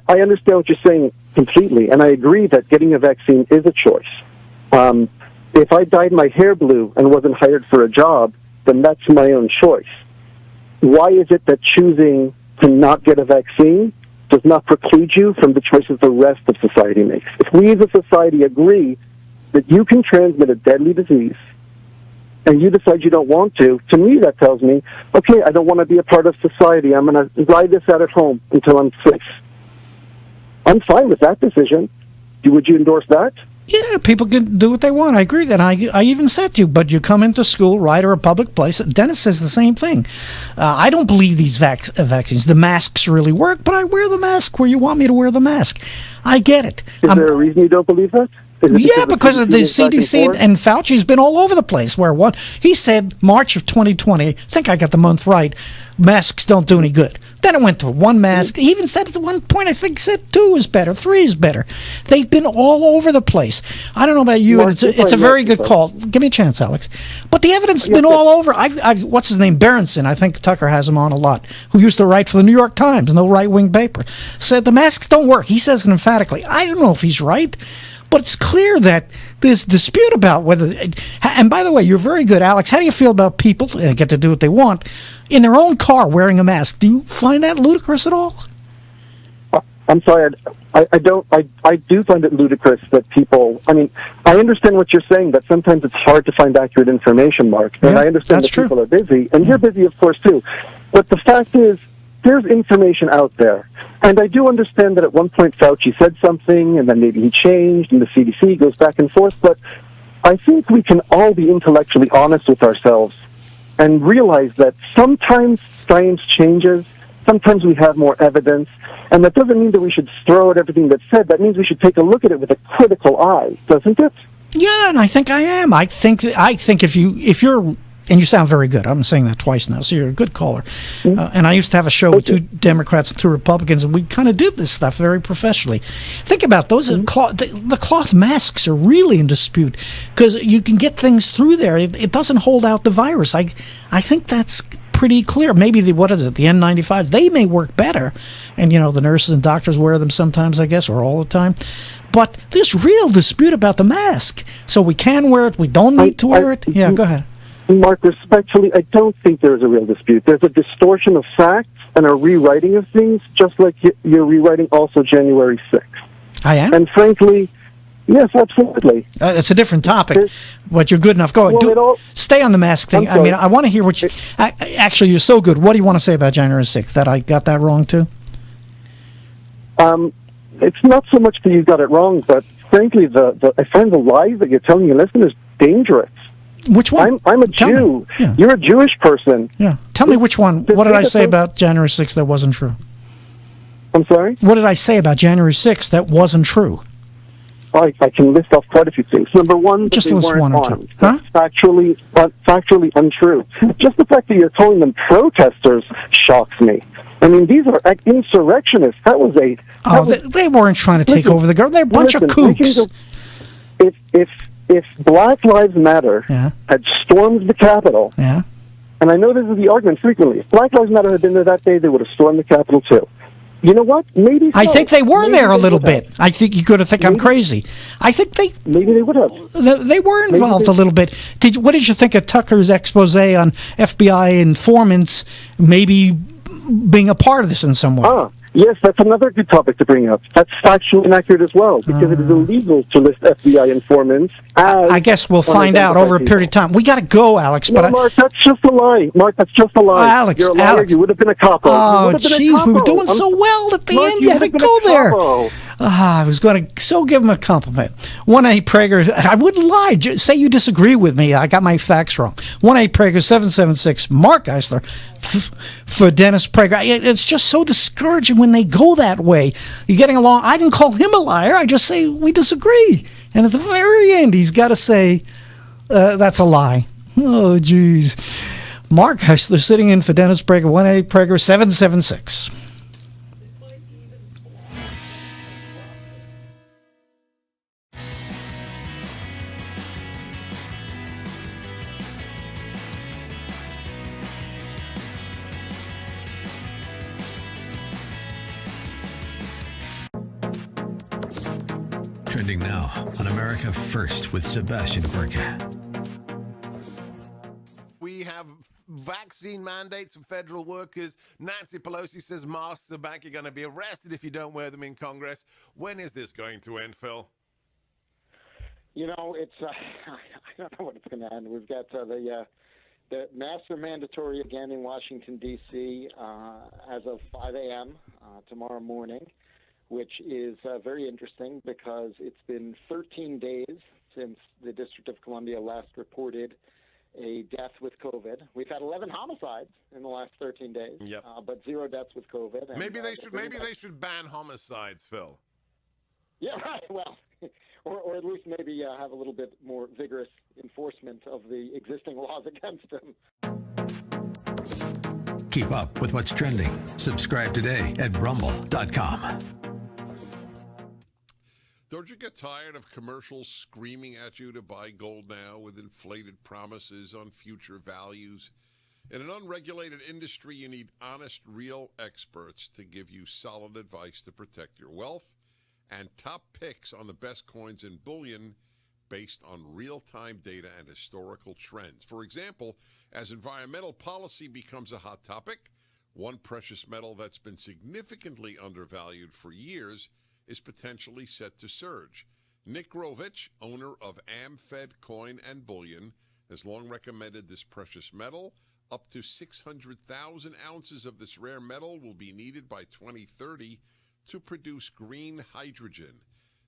I understand what you're saying completely, and I agree that getting a vaccine is a choice. If I dyed my hair blue and wasn't hired for a job, then that's my own choice. Why is it that choosing to not get a vaccine does not preclude you from the choices the rest of society makes? If we as a society agree that you can transmit a deadly disease and you decide you don't want to me that tells me, okay, I don't want to be a part of society. I'm going to ride this out at home until I'm safe. I'm fine with that decision. Would you endorse that? Yeah, people can do what they want. I agree that. I even said to you, but you come into school, right, or a public place. Dennis says the same thing. I don't believe these vaccines. The masks really work, but I wear the mask where you want me to wear the mask. I get it. Is there a reason you don't believe that? Yeah, because of the CDC and Fauci's been all over the place. He said March of 2020, I think I got the month right, masks don't do any good. Then it went to one mask. He even said at one point, I think, said 2 is better, 3 is better. They've been all over the place. I don't know about you, and it's a very good call. Give me a chance, Alex. But the evidence has been all over. What's his name? Berenson, I think Tucker has him on a lot, who used to write for the New York Times, no right-wing paper, said the masks don't work. He says it emphatically. I don't know if he's right. But it's clear that there's dispute about whether... And by the way, you're very good, Alex. How do you feel about people, and get to do what they want, in their own car wearing a mask? Do you find that ludicrous at all? I'm sorry, I don't. I do find it ludicrous that people... I mean, I understand what you're saying, that sometimes it's hard to find accurate information, Mark. And I understand that people are busy, and you're busy, of course, too. But the fact is, there's information out there. And I do understand that at one point Fauci said something, and then maybe he changed, and the CDC goes back and forth. But I think we can all be intellectually honest with ourselves and realize that sometimes science changes, sometimes we have more evidence, and that doesn't mean that we should throw out everything that's said. That means we should take a look at it with a critical eye, doesn't it? Yeah, and I think I am. I think if you're... And you sound very good. I'm saying that twice now, so you're a good caller. And I used to have a show with 2 Democrats and 2 Republicans, and we kind of did this stuff very professionally. Think about those. The cloth masks are really in dispute because you can get things through there. It doesn't hold out the virus. I think that's pretty clear. Maybe the N95s, they may work better. And, the nurses and doctors wear them sometimes, I guess, or all the time. But there's real dispute about the mask. So we can wear it. We don't need to wear it. Yeah, go ahead. Mark, respectfully, I don't think there's a real dispute. There's a distortion of facts and a rewriting of things, just like you're rewriting also January 6th. I am? And frankly, yes, absolutely. It's a different topic, but you're good enough. Go ahead. Stay on the mask thing. I mean, I want to hear what you... Actually, you're so good. What do you want to say about January 6th? That I got that wrong, too? It's not so much that you got it wrong, but frankly, I find the lies that you're telling your listeners dangerous. Which one? I'm a Jew. Yeah. You're a Jewish person. Yeah. Tell me which one. What did I say about January 6th that wasn't true? I'm sorry? What did I say about January 6th that wasn't true? I can list off quite a few things. Number one, just list one or two. That's factually untrue. Just the fact that you're calling them protesters shocks me. I mean, these are insurrectionists. That was a... they weren't trying to take over the government. They're a bunch of kooks. If Black Lives Matter had stormed the Capitol, and I know this is the argument frequently, if Black Lives Matter had been there that day, they would have stormed the Capitol too. You know what? Maybe so. I think they were there a little bit. I think you're going to think I'm crazy. I think maybe they would have. They were involved a little bit. What did you think of Tucker's expose on FBI informants maybe being a part of this in some way? Yes, that's another good topic to bring up. That's factually inaccurate as well, because it is illegal to list FBI informants as I guess we'll find out over a period of time. We got to go, Alex. No, But Mark, that's just a lie. Mark, that's just a lie. Alex, You're a liar. Alex. You would have been a capo. Oh, jeez, we were doing so well at the Mark, end. You had to would have been go a there. capo. I was going to so give him a compliment. 1A Prager, I wouldn't lie. Say you disagree with me. I got my facts wrong. 1A Prager 776, Mark Eisler for Dennis Prager. It's just so discouraging when they go that way. You're getting along. I didn't call him a liar. I just say we disagree. And at the very end, he's got to say that's a lie. Oh, geez. Mark Eisler sitting in for Dennis Prager, 1A Prager 776. Trending now on America First with Sebastian Gorka. We have vaccine mandates for federal workers. Nancy Pelosi says masks are back. You're going to be arrested if you don't wear them in Congress. When is this going to end, Phil? You know, it's I don't know when it's going to end. We've got the masks are mandatory again in Washington, D.C. As of 5 a.m. Tomorrow morning, which is very interesting because it's been 13 days since the District of Columbia last reported a death with COVID. We've had 11 homicides in the last 13 days, Yep. but 0 deaths with COVID. And, Maybe they should ban homicides, Phil. Yeah, right. Well, or at least maybe have a little bit more vigorous enforcement of the existing laws against them. Keep up with what's trending. Subscribe today at rumble.com. Don't you get tired of commercials screaming at you to buy gold now with inflated promises on future values? In an unregulated industry, you need honest, real experts to give you solid advice to protect your wealth and top picks on the best coins and bullion based on real-time data and historical trends. For example, as environmental policy becomes a hot topic, one precious metal that's been significantly undervalued for years is potentially set to surge. Nick Grovich, owner of AmFed Coin and Bullion, has long recommended this precious metal. Up to 600,000 ounces of this rare metal will be needed by 2030 to produce green hydrogen.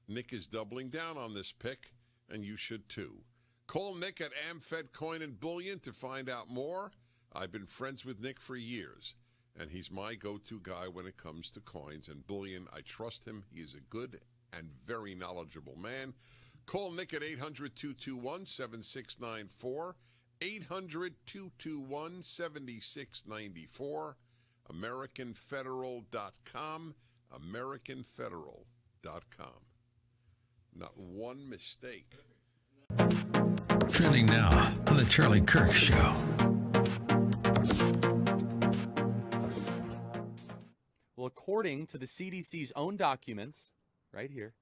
Nick is doubling down on this pick, and you should too. Call Nick at AmFed Coin and Bullion to find out more. I've been friends with Nick for years, and he's my go-to guy when it comes to coins and bullion. I trust him. He is a good and very knowledgeable man. Call Nick at 800-221-7694, 800-221-7694, AmericanFederal.com, AmericanFederal.com. Not one mistake. Trending now on the Charlie Kirk Show. Well, according to the CDC's own documents, right here,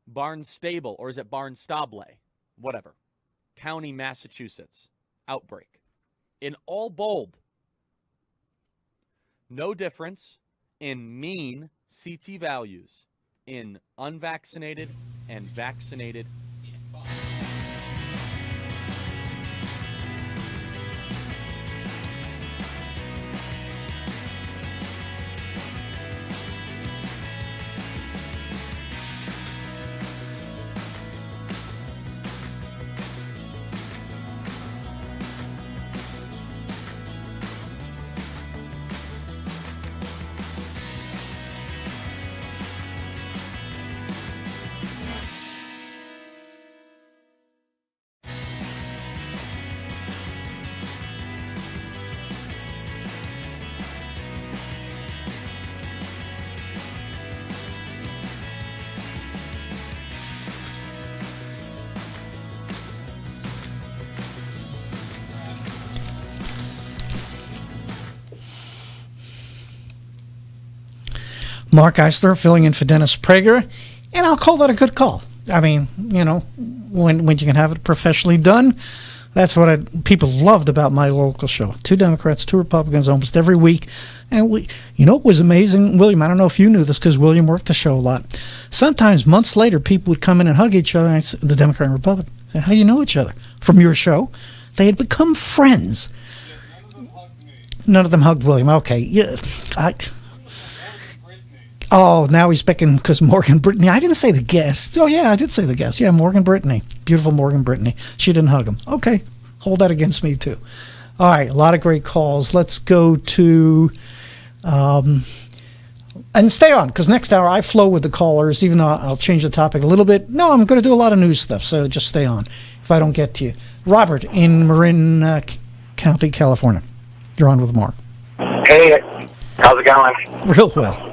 Barnstable, or is it Barnstable? Whatever. County, Massachusetts. Outbreak. In all bold. No difference in mean CT values in unvaccinated and vaccinated. Mark Eisler filling in for Dennis Prager, and I'll call that a good call. I mean, you know, when you can have it professionally done, That's what people loved about my local show. 2 Democrats, 2 Republicans almost every week. And what was amazing, William, I don't know if you knew this because William worked the show a lot. Sometimes months later, people would come in and hug each other, and the Democrat and Republican. I said, how do you know each other? From your show. They had become friends. None of them hugged William. Okay. Yeah. Now he's picking because Morgan Brittany. I didn't say the guest. Oh, yeah, I did say the guest. Yeah, Morgan Brittany. Beautiful Morgan Brittany. She didn't hug him. Okay. Hold that against me, too. All right. A lot of great calls. Let's go to... and stay on, because next hour I flow with the callers, even though I'll change the topic a little bit. No, I'm going to do a lot of news stuff, so just stay on if I don't get to you. Robert in Marin County, California. You're on with Mark. Hey, how's it going? Real well.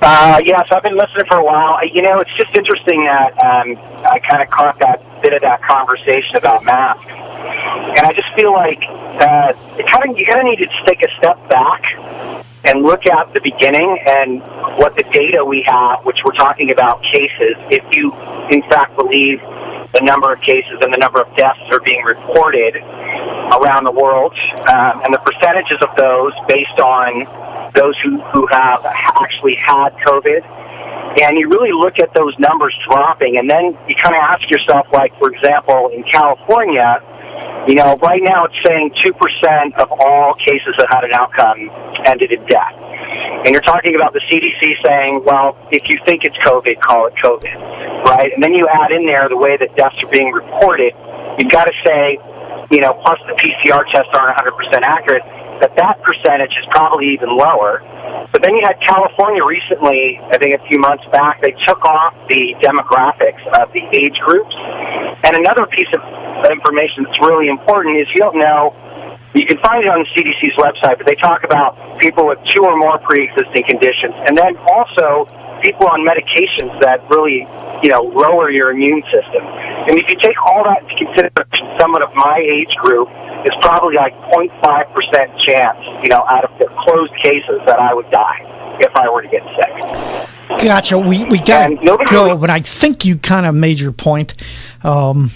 So I've been listening for a while. It's just interesting that I kind of caught that bit of that conversation about masks. And I just feel like you kind of need to take a step back and look at the beginning and what the data we have, which we're talking about cases, if you in fact believe the number of cases and the number of deaths are being reported around the world, and the percentages of those based on those who have actually had COVID. And you really look at those numbers dropping, and then you kind of ask yourself, like, for example, in California, right now it's saying 2% of all cases that had an outcome ended in death. And you're talking about the CDC saying, well, if you think it's COVID, call it COVID, right? And then you add in there the way that deaths are being reported. You've got to say, plus the PCR tests aren't 100% accurate, that percentage is probably even lower. But then you had California recently, I think a few months back, they took off the demographics of the age groups. And another piece of information that's really important is you don't know, you can find it on the CDC's website, but they talk about people with 2 or more pre-existing conditions. And then also people on medications that really, lower your immune system. And if you take all that into consideration, someone of my age group is probably like 0.5% chance, out of the closed cases that I would die if I were to get sick. Gotcha. We got to go, but I think you kind of made your point. The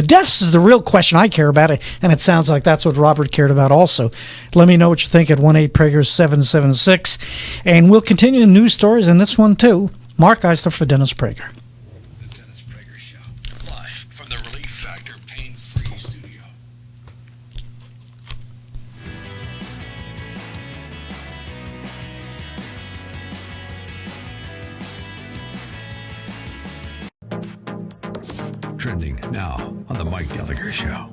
deaths is the real question I care about, and it sounds like that's what Robert cared about also. Let me know what you think at 1-8-PRAGER-776, and we'll continue the news stories in this one too. Mark Eisler for Dennis Prager. The Dennis Prager Show, live from the Relief Factor Pain-Free Studio. Trending now on the Mike Gallagher Show.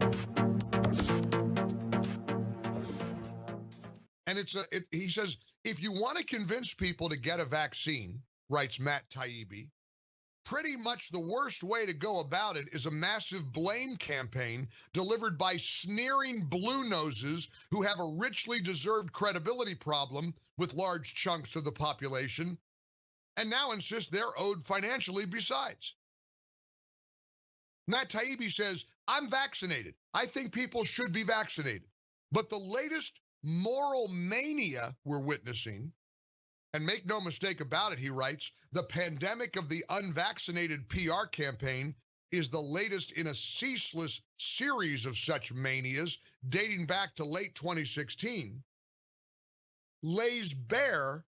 And he says, if you want to convince people to get a vaccine, writes Matt Taibbi, pretty much the worst way to go about it is a massive blame campaign delivered by sneering blue noses who have a richly deserved credibility problem with large chunks of the population and now insist they're owed financially besides. Matt Taibbi says, I'm vaccinated. I think people should be vaccinated. But the latest moral mania we're witnessing, and make no mistake about it, he writes, the pandemic of the unvaccinated PR campaign is the latest in a ceaseless series of such manias dating back to late 2016, lays bare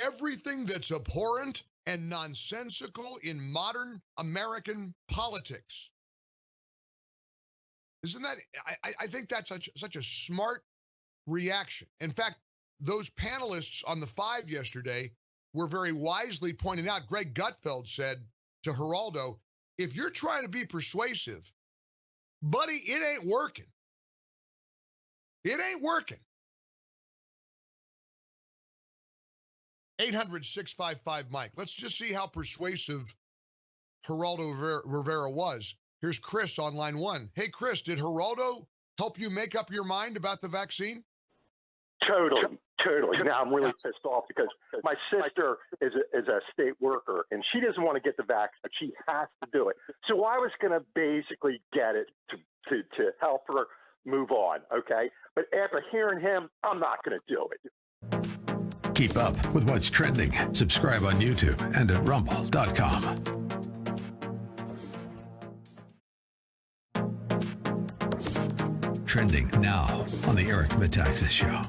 everything that's abhorrent and nonsensical in modern American politics. Isn't that, I think that's such a smart reaction. In fact, those panelists on the 5 yesterday were very wisely pointing out, Greg Gutfeld said to Geraldo, if you're trying to be persuasive, buddy, it ain't working. It ain't working. 800-655-Mike. Let's just see how persuasive Geraldo Rivera was. Here's Chris on line 1. Hey, Chris, did Geraldo help you make up your mind about the vaccine? Totally. Now I'm really pissed off because my sister is a state worker and she doesn't want to get the vaccine, but she has to do it. So I was going to basically get it to help her move on, okay? But after hearing him, I'm not going to do it. Keep up with what's trending. Subscribe on YouTube and at rumble.com. Trending now on the Eric Metaxas Show.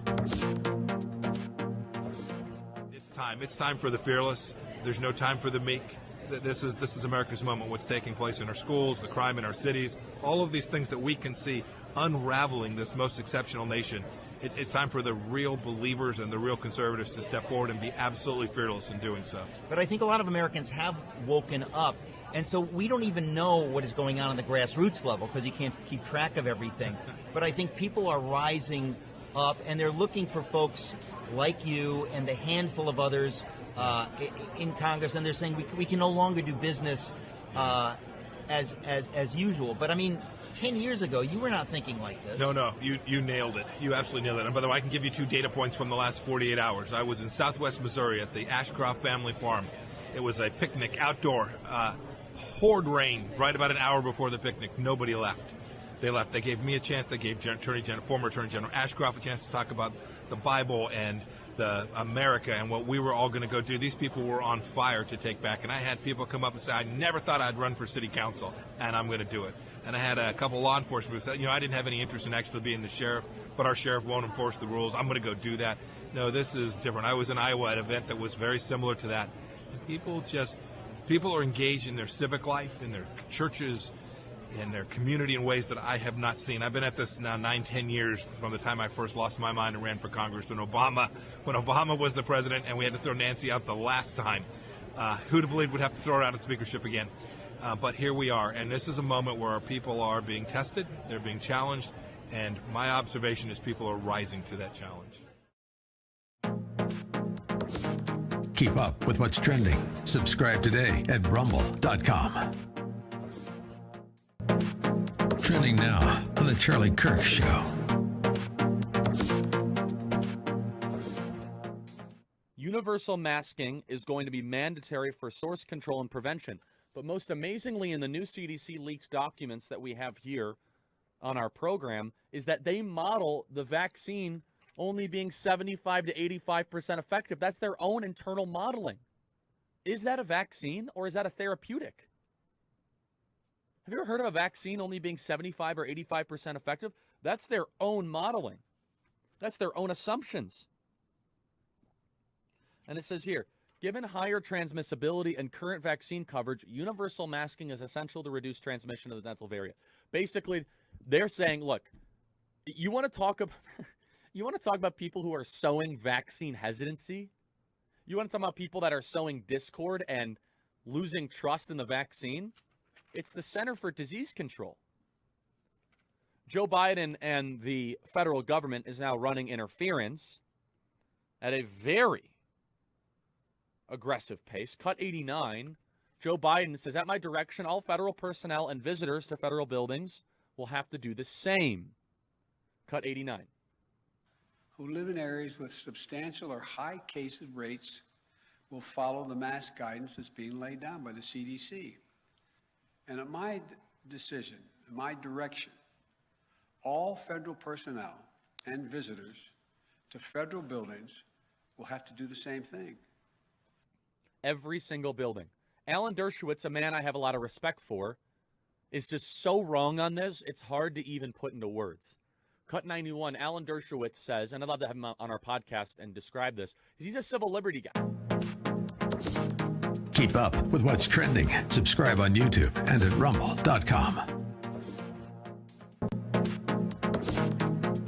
It's time for the fearless. There's no time for the meek. This is America's moment. What's taking place in our schools, the crime in our cities, all of these things that we can see unraveling this most exceptional nation. It's time for the real believers and the real conservatives to step forward and be absolutely fearless in doing so. But I think a lot of Americans have woken up, and so we don't even know what is going on the grassroots level because you can't keep track of everything. But I think people are rising up, and they're looking for folks like you and the handful of others in Congress, and they're saying we can no longer do business as usual. But I mean, 10 years ago, you were not thinking like this. No, you nailed it. You absolutely nailed it. And by the way, I can give you 2 data points from the last 48 hours. I was in southwest Missouri at the Ashcroft family farm. It was a picnic outdoor, poured rain right about an hour before the picnic. Nobody left. They left. They gave me a chance. They gave former Attorney General Ashcroft a chance to talk about the Bible and the America and what we were all going to go do. These people were on fire to take back. And I had people come up and say, I never thought I'd run for city council, and I'm going to do it. And I had a couple law enforcement who said, I didn't have any interest in actually being the sheriff, but our sheriff won't enforce the rules. I'm going to go do that. No, this is different. I was in Iowa at an event that was very similar to that. And people are engaged in their civic life, in their churches, in their community in ways that I have not seen. I've been at this now 9-10 years from the time I first lost my mind and ran for Congress when Obama was the president and we had to throw Nancy out the last time. Who'd have believed we'd have to throw her out of speakership again? But here we are, and this is a moment where our people are being tested, they're being challenged, and my observation is people are rising to that challenge. Keep up with what's trending. Subscribe today at rumble.com. Trending now on the Charlie Kirk Show. Universal masking is going to be mandatory for source control and prevention. But most amazingly, in the new CDC leaked documents that we have here on our program, is that they model the vaccine only being 75 to 85% effective. That's their own internal modeling. Is that a vaccine or is that a therapeutic? Have you ever heard of a vaccine only being 75 or 85% effective? That's their own modeling. That's their own assumptions. And it says here, given higher transmissibility and current vaccine coverage, universal masking is essential to reduce transmission of the dental variant. Basically, they're saying, look, you want to talk about people who are sowing vaccine hesitancy? You want to talk about people that are sowing discord and losing trust in the vaccine? It's the Center for Disease Control. Joe Biden and the federal government is now running interference at a very aggressive pace. Cut 89. Joe Biden says, at my direction, all federal personnel and visitors to federal buildings will have to do the same. Cut 89. Who live in areas with substantial or high case rates will follow the mask guidance that's being laid down by the CDC. And at my decision, my direction, all federal personnel and visitors to federal buildings will have to do the same thing. Every single building. Alan Dershowitz, a man I have a lot of respect for, is just so wrong on this, it's hard to even put into words. Cut 91, Alan Dershowitz says, and I'd love to have him on our podcast and describe this, he's a civil liberty guy. Keep up with what's trending. Subscribe on YouTube and at rumble.com.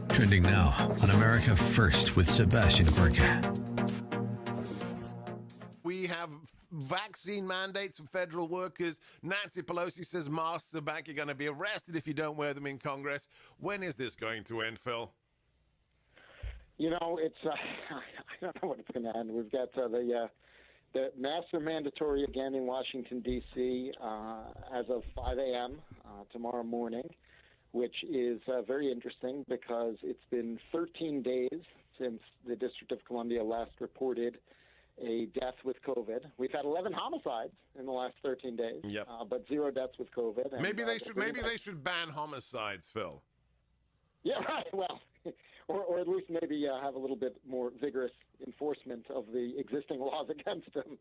Trending now on America First with Sebastian Gorka. We have vaccine mandates for federal workers. Nancy Pelosi says masks are back. You're going to be arrested if you don't wear them in Congress. When is this going to end, Phil? You know, it's I don't know when it's going to end. We've got the masks are mandatory again in Washington, D.C. As of 5 a.m. Tomorrow morning, which is very interesting because it's been 13 days since the District of Columbia last reported a death with COVID. We've had 11 homicides in the last 13 days, but 0 deaths with COVID. And, maybe they should ban homicides, Phil. Yeah, right. Well, or at least maybe have a little bit more vigorous enforcement of the existing laws against them.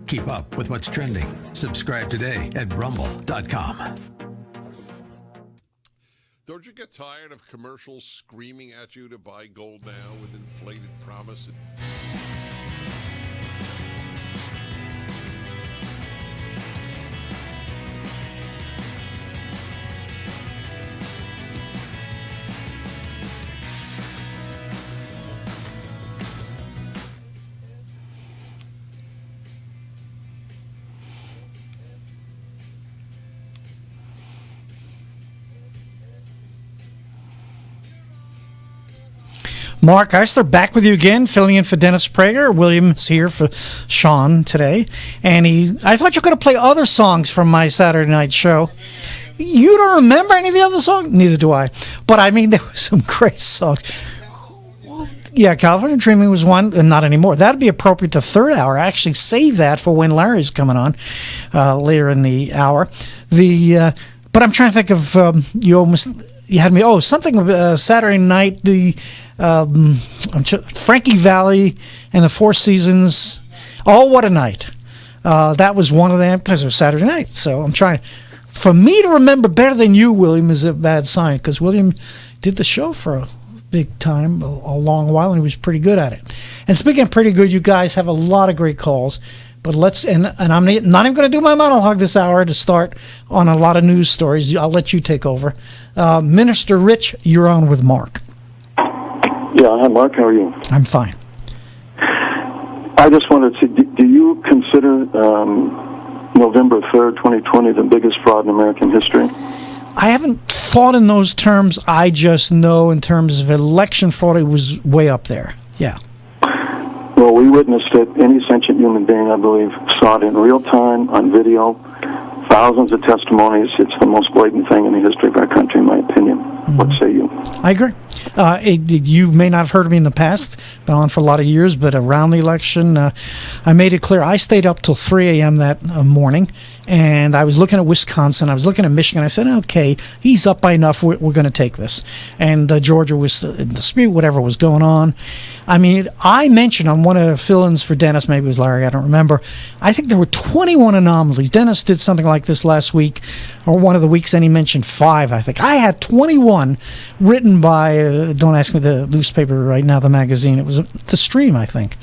Keep up with what's trending. Subscribe today at rumble.com. Don't you get tired of commercials screaming at you to buy gold now with inflated promises? Mark Eisler back with you again, filling in for Dennis Prager. William's here for Sean today. And I thought you were going to play other songs from my Saturday night show. You don't remember any of the other songs? Neither do I. But, I mean, there were some great songs. Yeah, California Dreaming was one, and not anymore. That would be appropriate the third hour. I actually saved that for when Larry's coming on later in the hour. But I'm trying to think of, you had me, something Saturday night, Frankie Valli and the Four Seasons. Oh, what a night. That was one of them because it was Saturday night. So I'm trying, for me to remember better than you, William, is a bad sign because William did the show for a big time, a long while, and he was pretty good at it. And speaking of pretty good, you guys have a lot of great calls. But and I'm not even going to do my monologue this hour to start on a lot of news stories. I'll let you take over. Minister Rich, you're on with Mark. Yeah, hi, Mark. How are you? I'm fine. I just wanted to do you consider November 3rd, 2020, the biggest fraud in American history? I haven't thought in those terms. I just know in terms of election fraud, it was way up there. Yeah. Well, we witnessed it. Any sentient human being, I believe, saw it in real time on video. Thousands of testimonies. It's the most blatant thing in the history of our country, in my opinion. Mm-hmm. What say you? I agree. You may not have heard of me in the past. Been on for a lot of years, but around the election, I made it clear. I stayed up till 3 a.m. that morning, and I was looking at Wisconsin. I was looking at Michigan. I said, okay, he's up by enough. We're going to take this. And Georgia was in dispute, whatever was going on. I mean, I mentioned on one of fill-ins for Dennis, maybe it was Larry, I don't remember, I think there were 21 anomalies. Dennis did something like this last week, or one of the weeks, and he mentioned 5, I think. I had 21 written by, don't ask me the newspaper right now, the magazine. It was the Stream, I think.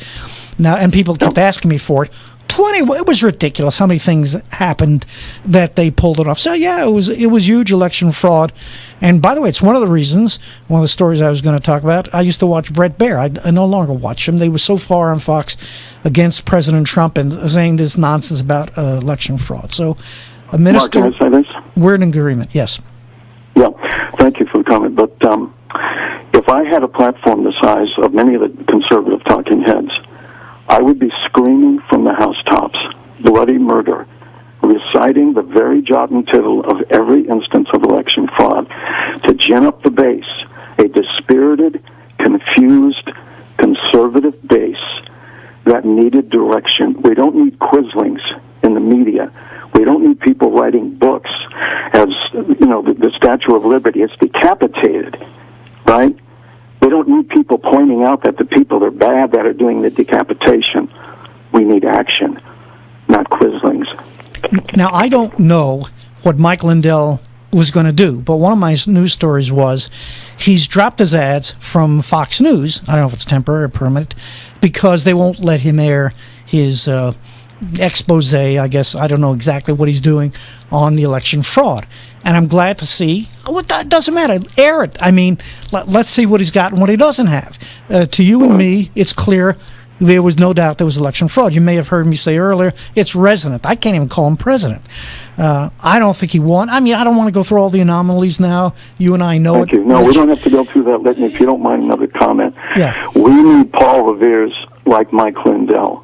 Now, and people kept asking me for it. 20, it was ridiculous how many things happened that they pulled it off. So, yeah, it was huge election fraud. And, by the way, it's one of the reasons, one of the stories I was going to talk about, I used to watch Bret Baier. I no longer watch him. They were so far on Fox against President Trump and saying this nonsense about election fraud. So, a minister, Mark, can I say this? We're in agreement, yes. Yeah, thank you for the comment. But if I had a platform the size of many of the conservative talking heads, I would be screaming from the housetops, bloody murder, reciting the very jot and tittle of every instance of election fraud to gin up the base, a dispirited, confused, conservative base that needed direction. We don't need quislings in the media. We don't need people writing books as, the Statue of Liberty is decapitated, right? We don't need people pointing out that the people are bad that are doing the decapitation. We need action, not quislings. Now, I don't know what Mike Lindell was going to do, but one of my news stories was he's dropped his ads from Fox News. I don't know if it's temporary or permanent, because they won't let him air his expose, I guess. I don't know exactly what he's doing on the election fraud. And I'm glad to see, it doesn't matter, air it. I mean, let's see what he's got and what he doesn't have. To you and me, it's clear there was no doubt there was election fraud. You may have heard me say earlier, it's resonant. I can't even call him president. I don't think he won. I mean, I don't want to go through all the anomalies now. You and I know Thank you. No, we don't have to go through that litany. If you don't mind another comment. Yeah. We need Paul Revere's like Mike Lindell,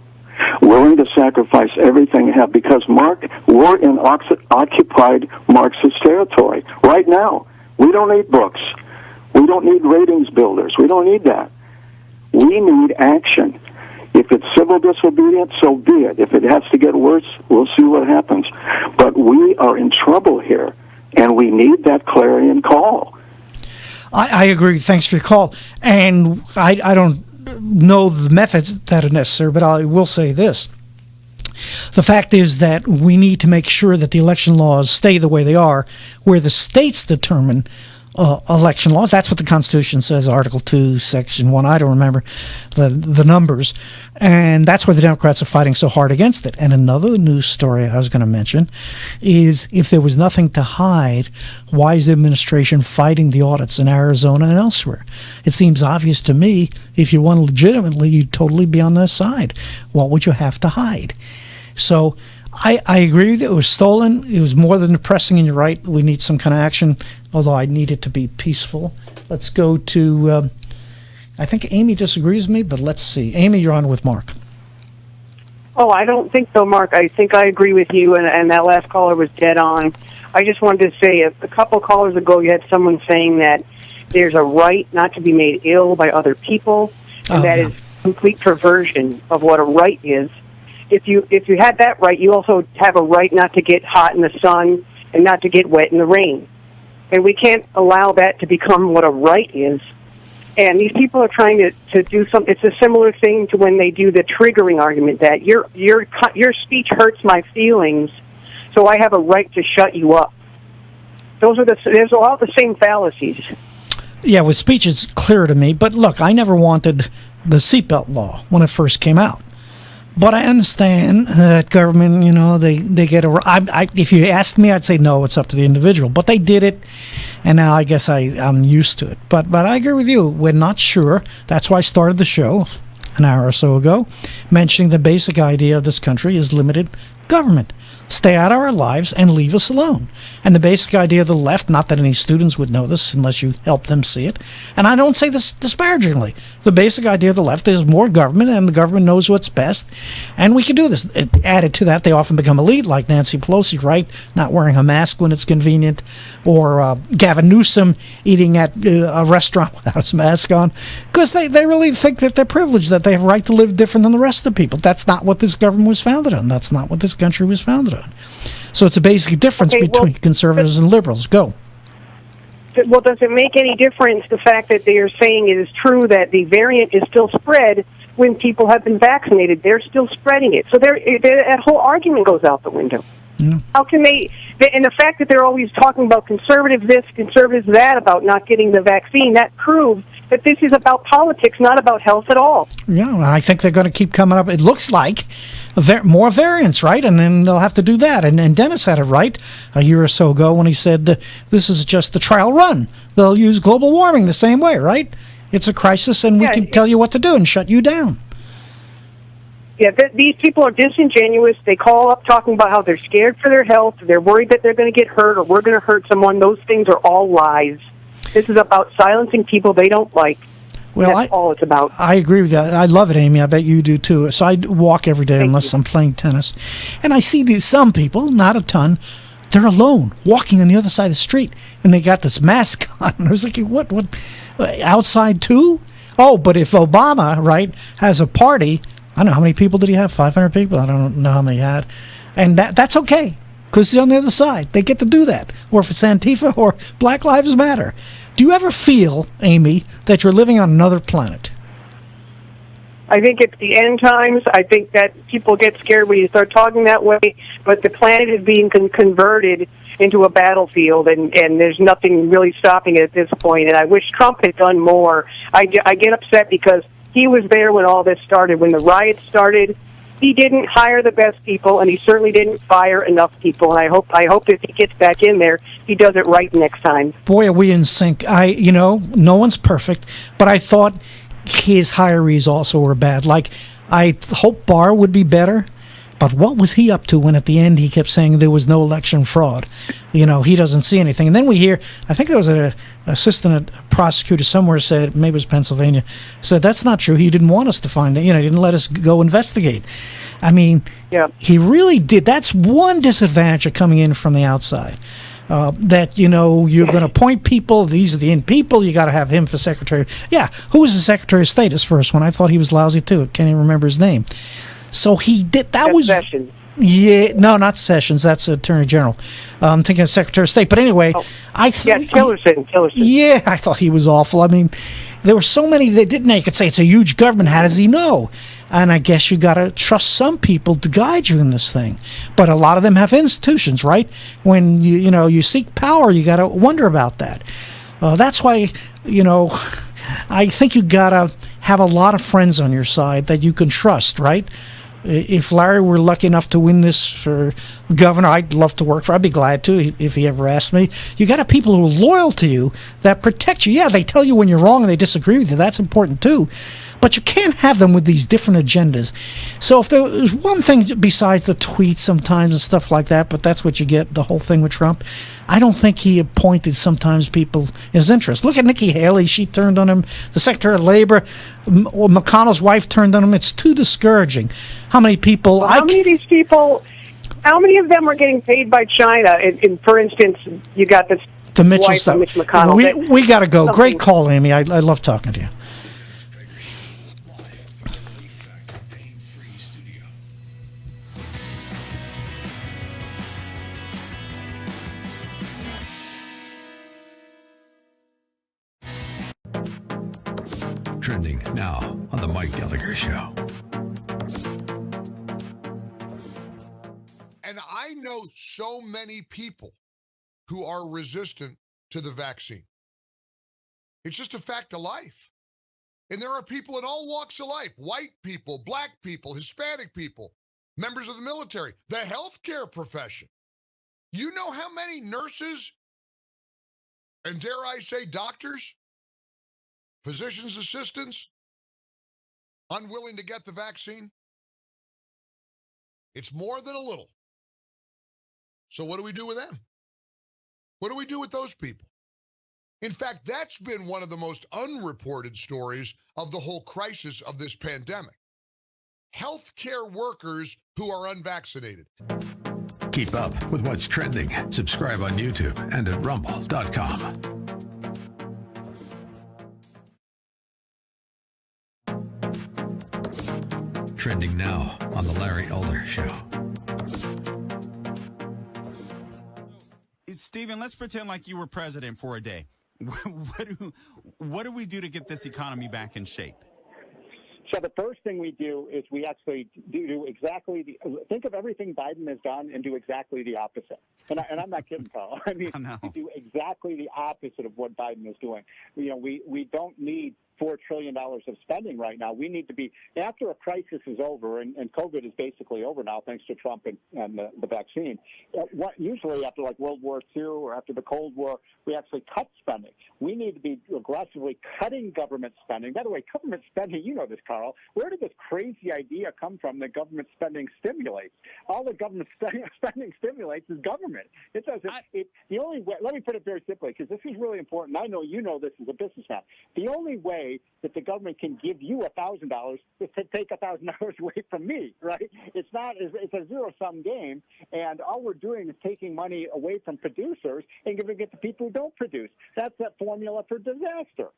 willing to sacrifice everything they have, because, Mark, we're in occupied Marxist territory right now. We don't need books. We don't need ratings builders. We don't need that. We need action. If it's civil disobedience, so be it. If it has to get worse, we'll see what happens. But we are in trouble here, and we need that clarion call. I agree. Thanks for your call. And I don't know the methods that are necessary, but I will say this. The fact is that we need to make sure that the election laws stay the way they are, where the states determine election laws. That's what the Constitution says, Article 2, Section 1. I don't remember the numbers. And that's why the Democrats are fighting so hard against it. And another news story I was going to mention is, if there was nothing to hide, why is the administration fighting the audits in Arizona and elsewhere? It seems obvious to me, if you won legitimately, you'd totally be on their side. What would you have to hide? So I agree with you. It was stolen. It was more than depressing, and you're right. We need some kind of action, although I need it to be peaceful. Let's go to, I think Amy disagrees with me, but let's see. Amy, you're on with Mark. Oh, I don't think so, Mark. I think I agree with you, and that last caller was dead on. I just wanted to say, a couple callers ago, you had someone saying that there's a right not to be made ill by other people, and that is complete perversion of what a right is. If you had that right, you also have a right not to get hot in the sun and not to get wet in the rain. And we can't allow that to become what a right is. And these people are trying to do something. It's a similar thing to when they do the triggering argument that your speech hurts my feelings, so I have a right to shut you up. There's all the same fallacies. Yeah, with speech it's clear to me. But look, I never wanted the seatbelt law when it first came out. But I understand that government, they get if you asked me, I'd say no, it's up to the individual. But they did it, and now I guess I'm used to it. But I agree with you. We're not sure. That's why I started the show an hour or so ago, mentioning the basic idea of this country is limited government. Stay out of our lives and leave us alone. And the basic idea of the left, not that any students would know this unless you help them see it, and I don't say this disparagingly, the basic idea of the left is more government, and the government knows what's best, and we can do this. Added to that, they often become elite, like Nancy Pelosi, right? Not wearing a mask when it's convenient, or Gavin Newsom eating at a restaurant without his mask on, because they really think that they're privileged, that they have a right to live different than the rest of the people. That's not what this government was founded on. That's not what this country was founded on. So it's a basic difference between conservatives and liberals. Go. Well, does it make any difference, the fact that they are saying it is true that the variant is still spread when people have been vaccinated? They're still spreading it. So that whole argument goes out the window. Yeah. How can and the fact that they're always talking about conservative this, conservative that, about not getting the vaccine, that proves that this is about politics, not about health at all. Yeah, and I think they're going to keep coming up. It looks like more variants, right? And then they'll have to do that. And Dennis had it right a year or so ago when he said this is just the trial run. They'll use global warming the same way, right? It's a crisis, and we can tell you what to do and shut you down. Yeah, these people are disingenuous. They call up talking about how they're scared for their health, they're worried that they're going to get hurt, or we're going to hurt someone. Those things are all lies. This is about silencing people they don't like. Well, that's all it's about. I agree with that. I love it, Amy. I bet you do too. So I walk every day unless I'm playing tennis. And I see some people, not a ton, they're alone, walking on the other side of the street, and they got this mask on. I was like, what, outside too? Oh, but if Obama, right, has a party, I don't know, how many people did he have? 500 people? I don't know how many he had. And that's okay, because he's on the other side. They get to do that. Or if it's Antifa or Black Lives Matter. Do you ever feel, Amy, that you're living on another planet? I think it's the end times. I think that people get scared when you start talking that way, but the planet is being converted into a battlefield, and there's nothing really stopping it at this point. And I wish Trump had done more. I get upset because he was there when all this started. When the riots started, he didn't hire the best people, and he certainly didn't fire enough people. And I hope if he gets back in there, he does it right next time. Boy, are we in sync. No one's perfect, but I thought his hirees also were bad. Like, I hope Barr would be better, but what was he up to when at the end he kept saying there was no election fraud? He doesn't see anything. And then we hear, I think there was an assistant prosecutor somewhere said, maybe it was Pennsylvania, said that's not true. He didn't want us to find it. He didn't let us go investigate. I mean, he really did. That's one disadvantage of coming in from the outside. That, you're going to appoint people. These are the in people. You got to have him for secretary. Yeah, who was the Secretary of State, his first one? I thought he was lousy, too. Can't even remember his name. So he did. That's Sessions. Yeah, no, not Sessions. That's Attorney General. I'm thinking of Secretary of State. But anyway, Tillerson. Yeah, I thought he was awful. I mean, there were so many that didn't. You could say it's a huge government. How does he know? And I guess you got to trust some people to guide you in this thing. But a lot of them have institutions, right? When you seek power, you got to wonder about that. That's why, I think you got to have a lot of friends on your side that you can trust, right? If Larry were lucky enough to win this for governor, I'd love to work for. I'd be glad to if he ever asked me. You got to people who are loyal to you that protect you. Yeah, they tell you when you're wrong and they disagree with you. That's important too. But you can't have them with these different agendas. So if there was one thing besides the tweets sometimes and stuff like that, but that's what you get, the whole thing with Trump, I don't think he appointed sometimes people in his interest. Look at Nikki Haley. She turned on him. The Secretary of Labor, McConnell's wife turned on him. It's too discouraging. How many people... Well, how many of these people... How many of them are getting paid by China? And for instance, you got this the Mitchell wife stuff. of Mitch McConnell. We got to go. Great call, Amy. I love talking to you. Trending now on the Mike Gallagher Show. And I know so many people who are resistant to the vaccine. It's just a fact of life. And there are people in all walks of life, white people, black people, Hispanic people, members of the military, the healthcare profession. You know how many nurses, and dare I say doctors, physician's assistants, unwilling to get the vaccine? It's more than a little. So what do we do with them? What do we do with those people? In fact, that's been one of the most unreported stories of the whole crisis of this pandemic. Healthcare workers who are unvaccinated. Keep up with what's trending. Subscribe on YouTube and at rumble.com. Trending now on the Larry Elder Show. Stephen, let's pretend like you were president for a day. What do we do to get this economy back in shape? So the first thing we do is we actually do exactly think of everything Biden has done and do exactly the opposite. And I'm not kidding, Paul. I mean, we do exactly the opposite of what Biden is doing. We don't need $4 trillion of spending right now. We need to be, after a crisis is over, and COVID is basically over now thanks to Trump and the vaccine, usually after like World War II or after the Cold War, we actually cut spending. We need to be aggressively cutting government spending. By the way, government spending, you know this, Carl, where did this crazy idea come from that government spending stimulates? All the government spending stimulates is government. It doesn't. The only way, let me put it very simply, because this is really important. I know you know this as a businessman. The only way that the government can give you $1,000 is to take $1,000 away from me, right? It's a zero-sum game, and all we're doing is taking money away from producers and giving it to people who don't produce. That's that formula for disaster.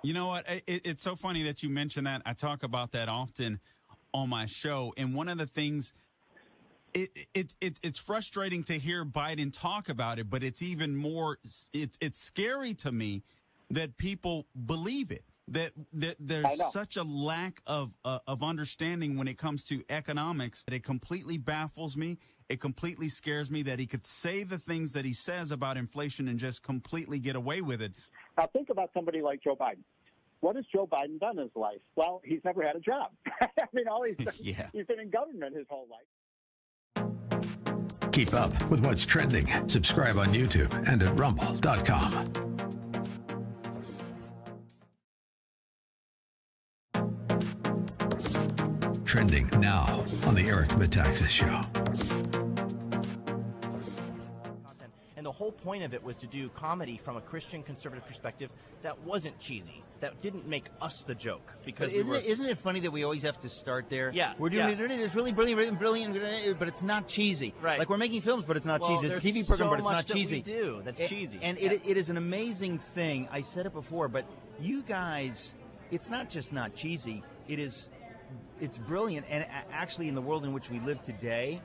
You know what? It's so funny that you mention that. I talk about that often on my show, and one of the things it's frustrating to hear Biden talk about it, but it's even more it's scary to me that people believe it. That there's such a lack of understanding when it comes to economics that it completely baffles me. It completely scares me that he could say the things that he says about inflation and just completely get away with it. Now think about somebody like Joe Biden. What has Joe Biden done in his life? Well, he's never had a job. I mean, all he's done, he's been in government his whole life. Keep up with what's trending. Subscribe on YouTube and at rumble.com. Trending now on the Eric Metaxas Show. And the whole point of it was to do comedy from a Christian conservative perspective that wasn't cheesy, that didn't make us the joke. Because isn't it funny that we always have to start there? Yeah, we're doing it's really brilliant, but it's not cheesy. Right. Like we're making films, but it's not cheesy. It's a TV program, but it's not cheesy. We do. That's cheesy. And it is an amazing thing. I said it before, but you guys, it's not just not cheesy. It's brilliant, and actually, in the world in which we live today,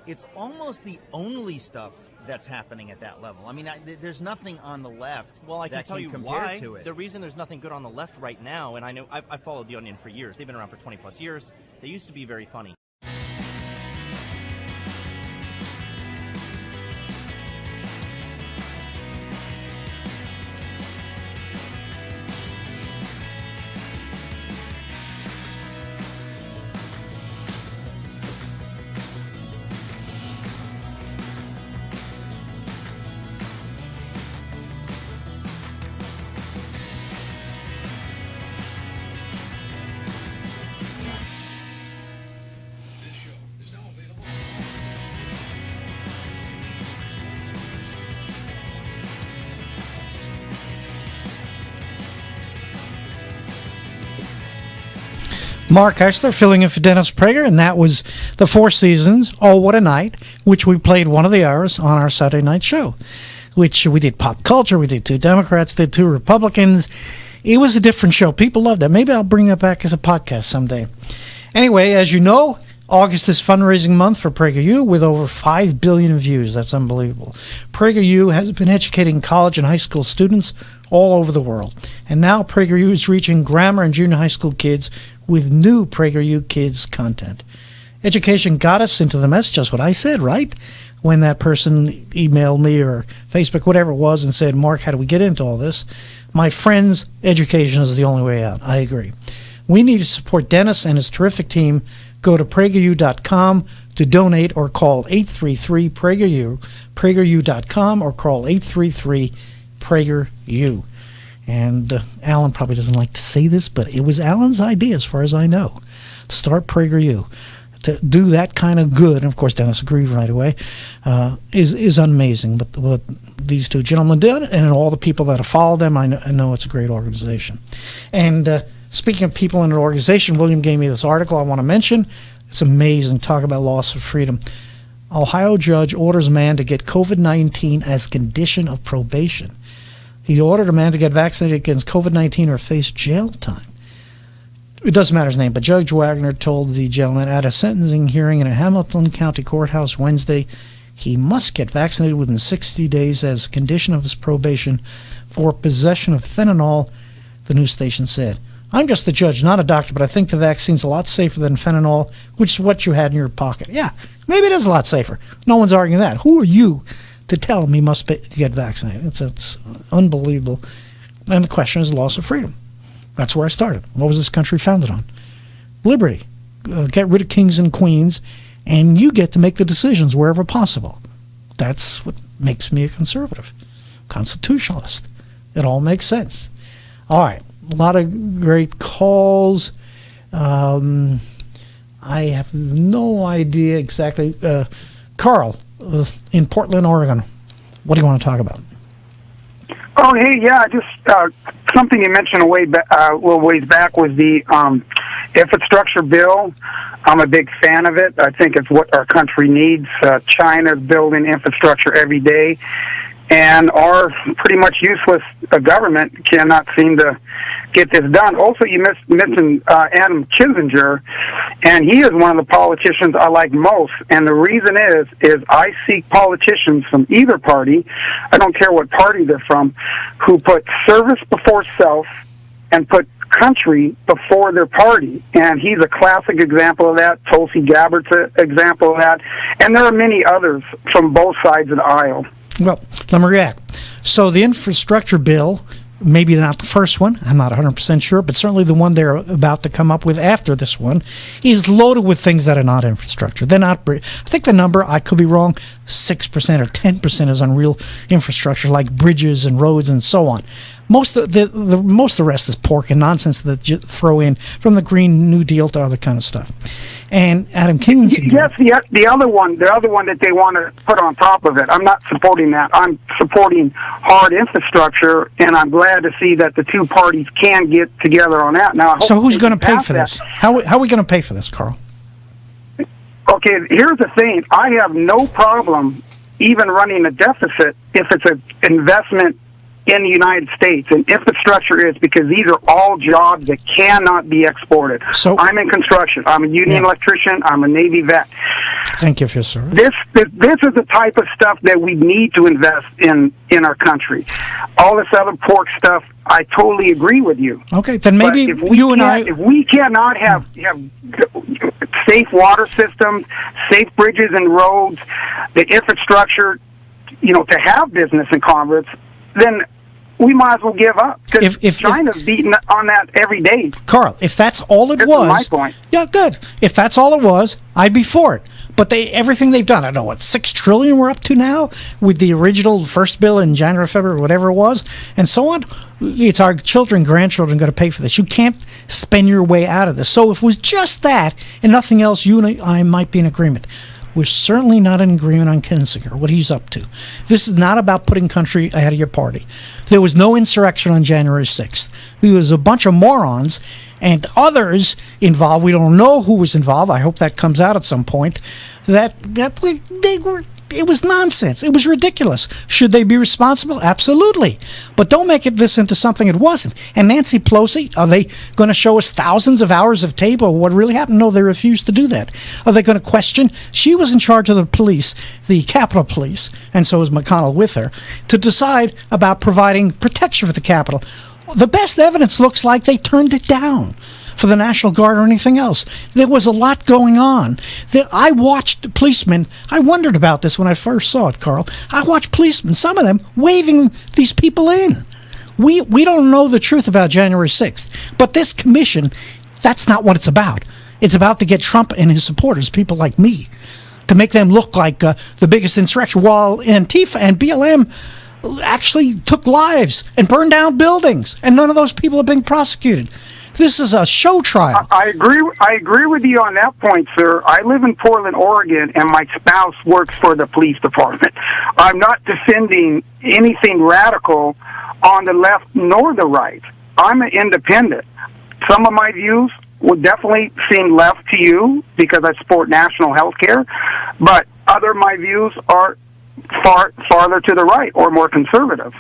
it's almost the only stuff that's happening at that level. I mean, there's nothing on the left. Well, I can tell you why. To it. The reason there's nothing good on the left right now, and I know I've followed The Onion for years. They've been around for 20 plus years. They used to be very funny. Mark Eisler filling in for Dennis Prager, and that was the Four Seasons, Oh What a Night, which we played one of the hours on our Saturday night show, which we did pop culture, we did 2 Democrats, did 2 Republicans. It was a different show. People loved that. Maybe I'll bring that back as a podcast someday. Anyway, as you know, August is fundraising month for PragerU with over 5 billion views. That's unbelievable. PragerU has been educating college and high school students all over the world. And now PragerU is reaching grammar and junior high school kids with new PragerU Kids content. Education got us into the mess, just what I said, right? When that person emailed me or Facebook, whatever it was, and said, Mark, how do we get into all this? My friends, education is the only way out. I agree. We need to support Dennis and his terrific team. Go to PragerU.com to donate or call 833-PragerU, PragerU.com, or call 833-PragerU. And Alan probably doesn't like to say this, but it was Alan's idea, as far as I know, to start PragerU. To do that kind of good, and of course Dennis agreed right away, is amazing. But what these 2 gentlemen did, and all the people that have followed them, I know it's a great organization. And speaking of people in an organization, William gave me this article I want to mention. It's amazing. Talk about loss of freedom. Ohio judge orders man to get COVID-19 as condition of probation. He ordered a man to get vaccinated against COVID-19 or face jail time. It doesn't matter his name, but Judge Wagner told the gentleman at a sentencing hearing in a Hamilton County courthouse Wednesday he must get vaccinated within 60 days as a condition of his probation for possession of fentanyl, the news station said. I'm just the judge, not a doctor, but I think the vaccine's a lot safer than fentanyl, which is what you had in your pocket. Yeah, maybe it is a lot safer. No one's arguing that. Who are you to tell him he must get vaccinated? It's unbelievable. And the question is loss of freedom. That's where I started. What was this country founded on? Liberty. Get rid of kings and queens, and you get to make the decisions wherever possible. That's what makes me a conservative, constitutionalist. It all makes sense. All right. A lot of great calls. I have no idea exactly. Carl, in Portland, Oregon, what do you want to talk about? Oh, hey, yeah, just something you mentioned a little ways back was the infrastructure bill. I'm a big fan of it. I think it's what our country needs. China's building infrastructure every day, and our pretty much useless government cannot seem to get this done. Also, you mentioned Adam Kinzinger, and he is one of the politicians I like most. And the reason is I seek politicians from either party, I don't care what party they're from, who put service before self and put country before their party. And he's a classic example of that. Tulsi Gabbard's an example of that. And there are many others from both sides of the aisle. Well, let me react. So the infrastructure bill, maybe not the first one, I'm not 100% sure, but certainly the one they're about to come up with after this one is loaded with things that are not infrastructure. They're not, I think the number, I could be wrong, 6% or 10% is on real infrastructure like bridges and roads and so on. Most of the rest is pork and nonsense that you throw in, from the Green New Deal to other kind of stuff. And Adam Kinzinger. Yes, the other one that they want to put on top of it. I'm not supporting that. I'm supporting hard infrastructure, and I'm glad to see that the two parties can get together on that. Now, so who's going to pay for this? How are we going to pay for this, Carl? Okay, here's the thing. I have no problem even running a deficit if it's an investment in the United States, and infrastructure is, because these are all jobs that cannot be exported. So I'm in construction. I'm a union electrician. I'm a Navy vet. Thank you for your service. This is the type of stuff that we need to invest in our country. All this other pork stuff, I totally agree with you. Okay, then maybe if we cannot have safe water systems, safe bridges and roads, the infrastructure, to have business and commerce, then we might as well give up. If China's beating on that every day. Carl, if that's all it was, my point. Yeah, good. If that's all it was, I'd be for it. But everything they've done, I don't know what, $6 trillion we're up to now with the original first bill in January, February, whatever it was, and so on. It's our children, grandchildren going to pay for this. You can't spend your way out of this. So if it was just that and nothing else, you and I might be in agreement. We're certainly not in agreement on Kinzinger, what he's up to. This is not about putting country ahead of your party. There was no insurrection on January 6th. There was a bunch of morons and others involved. We don't know who was involved. I hope that comes out at some point. It was nonsense. It was ridiculous. Should they be responsible? Absolutely. But don't make this into something it wasn't. And Nancy Pelosi, are they going to show us thousands of hours of tape of what really happened? No, they refused to do that. Are they going to question? She was in charge of the police, the Capitol Police, and so was McConnell with her, to decide about providing protection for the Capitol. The best evidence looks like they turned it down for the National Guard or anything else. There was a lot going on. I watched policemen. I wondered about this when I first saw it, Carl. I watched policemen, some of them, waving these people in. We don't know the truth about January 6th. But this commission, that's not what it's about. It's about to get Trump and his supporters, people like me, to make them look like the biggest insurrection, while Antifa and BLM actually took lives and burned down buildings, and none of those people are being prosecuted. This is a show trial. I agree with you on that point, sir. I live in Portland, Oregon, and my spouse works for the police department. I'm not defending anything radical on the left nor the right. I'm an independent. Some of my views would definitely seem left to you because I support national health care, but other of my views are farther to the right or more conservative.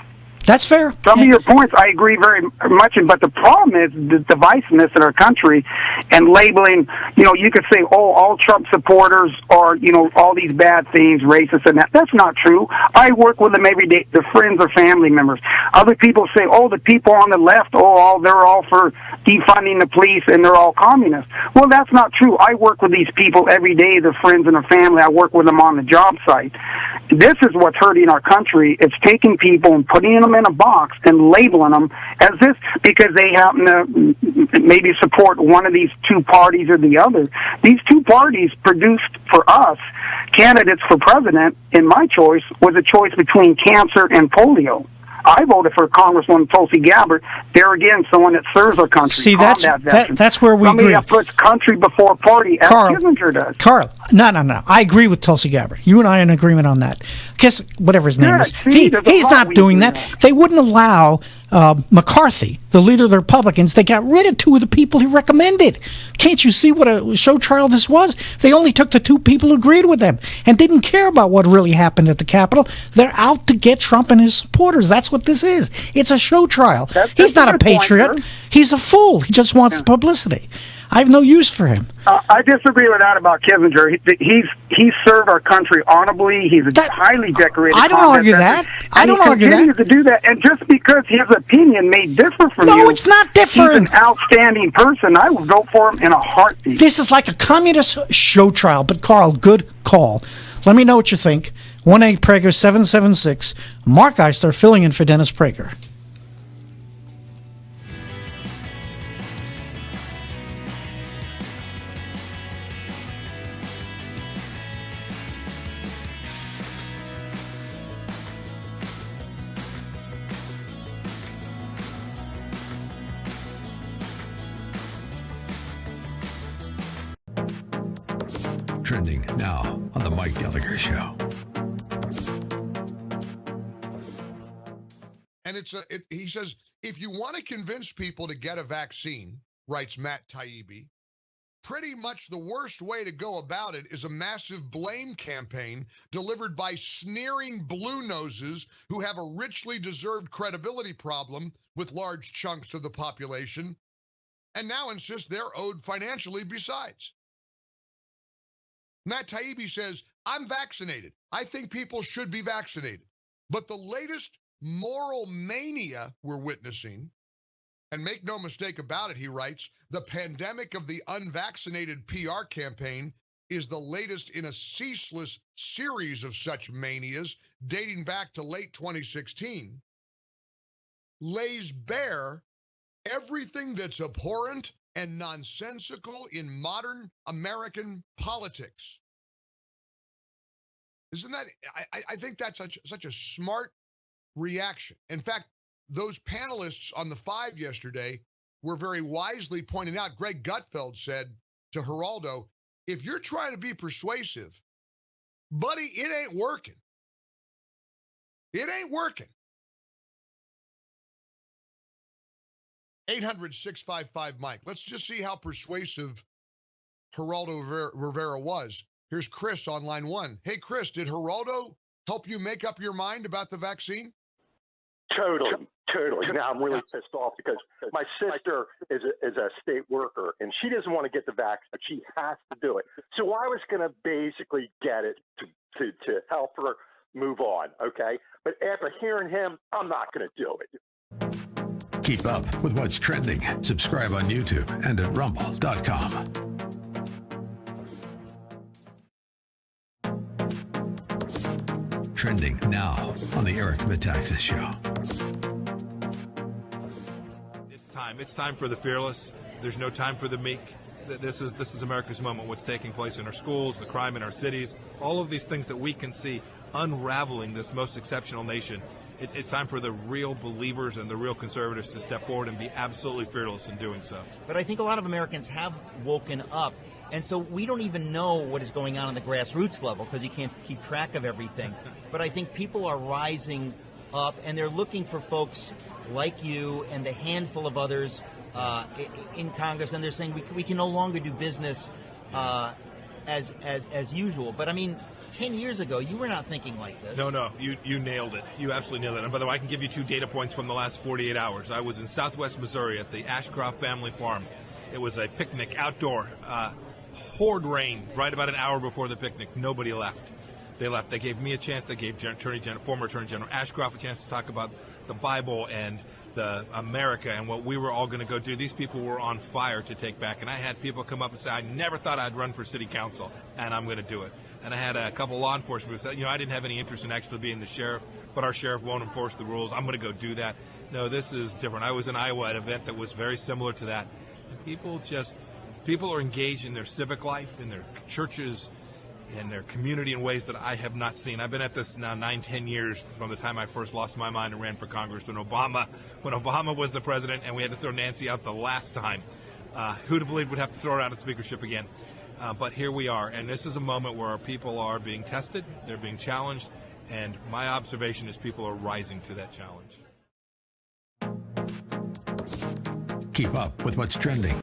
That's fair. Some of your points I agree very much in, but the problem is the divisiveness in our country and labeling, you could say, all Trump supporters are, all these bad things, racist and that. That's not true. I work with them every day, they're friends or family members. Other people say, the people on the left, they're all for defunding the police and they're all communists. Well, that's not true. I work with these people every day, they're friends and their family. I work with them on the job site. This is what's hurting our country. It's taking people and putting them in a box and labeling them as this because they happen to maybe support one of these two parties or the other. These two parties produced for us candidates for president, and my choice was a choice between cancer and polio. I voted for Congresswoman Tulsi Gabbard. There again, someone that serves our country. See, that's where we Somebody agree. that puts country before party, as Kissinger does. Carl, no. I agree with Tulsi Gabbard. You and I are in agreement on that. Guess whatever his name is. He's not doing that. They wouldn't allow McCarthy, the leader of the Republicans. They got rid of two of the people he recommended. Can't you see what a show trial this was? They only took the two people who agreed with them and didn't care about what really happened at the Capitol. They're out to get Trump and his supporters. That's what this is. It's a show trial. He's not a patriot. He's a fool. He just wants the publicity. I have no use for him. I disagree with that about Kissinger. He's served our country honorably. He's a highly decorated. I don't argue that. I don't argue that. He continues to do that. And just because his opinion may differ from you, no, it's not different. He's an outstanding person. I would vote for him in a heartbeat. This is like a communist show trial. But Carl, good call. Let me know what you think. 1-8 776. Mark Eisler filling in for Dennis Prager. Trending now on the Mike Gallagher Show. And he says, if you want to convince people to get a vaccine, writes Matt Taibbi, pretty much the worst way to go about it is a massive blame campaign delivered by sneering blue noses who have a richly deserved credibility problem with large chunks of the population and now insist they're owed financially besides. Matt Taibbi says, I'm vaccinated. I think people should be vaccinated. But the latest moral mania we're witnessing, and make no mistake about it, he writes, the pandemic of the unvaccinated PR campaign is the latest in a ceaseless series of such manias dating back to late 2016, lays bare everything that's abhorrent and nonsensical in modern American politics. Isn't that, I think that's such a smart reaction. In fact, those panelists on the Five yesterday were very wisely pointing out, Greg Gutfeld said to Geraldo, if you're trying to be persuasive, buddy, it ain't working. It ain't working. 800-655-Mike. Let's just see how persuasive Geraldo Rivera was. Here's Chris on line 1. Hey, Chris, did Geraldo help you make up your mind about the vaccine? Totally. Now I'm really pissed off because my sister is a state worker and she doesn't want to get the vaccine, but she has to do it. So I was going to basically get it to help her move on, okay? But after hearing him, I'm not going to do it. Keep up with what's trending. Subscribe on YouTube and at rumble.com. Trending now on the Eric Metaxas Show. It's time for the fearless. There's no time for the meek. This is America's moment. What's taking place in our schools, the crime in our cities, all of these things that we can see unraveling this most exceptional nation. It's time for the real believers and the real conservatives to step forward and be absolutely fearless in doing so. But I think a lot of Americans have woken up, and so we don't even know what is going on the grassroots level because you can't keep track of everything. But I think people are rising up, and they're looking for folks like you and the handful of others in Congress, and they're saying we can no longer do business as usual. But I mean, 10 years ago, you were not thinking like this. No, you nailed it. You absolutely nailed it. And by the way, I can give you 2 data points from the last 48 hours. I was in southwest Missouri at the Ashcroft family farm. It was a picnic outdoor, poured rain right about an hour before the picnic. Nobody left. They left. They gave me a chance. They gave former Attorney General Ashcroft a chance to talk about the Bible and the America and what we were all going to go do. These people were on fire to take back. And I had people come up and say, I never thought I'd run for city council, and I'm going to do it. And I had a couple law enforcement who said, I didn't have any interest in actually being the sheriff, but our sheriff won't enforce the rules. I'm going to go do that. No, this is different. I was in Iowa at an event that was very similar to that. And people are engaged in their civic life, in their churches, in their community in ways that I have not seen. I've been at this now 9-10 years from the time I first lost my mind and ran for Congress when Obama was the president and we had to throw Nancy out the last time. Who'd have believed we'd have to throw her out of speakership again? But here we are, and this is a moment where our people are being tested, they're being challenged, and my observation is people are rising to that challenge. Keep up with what's trending.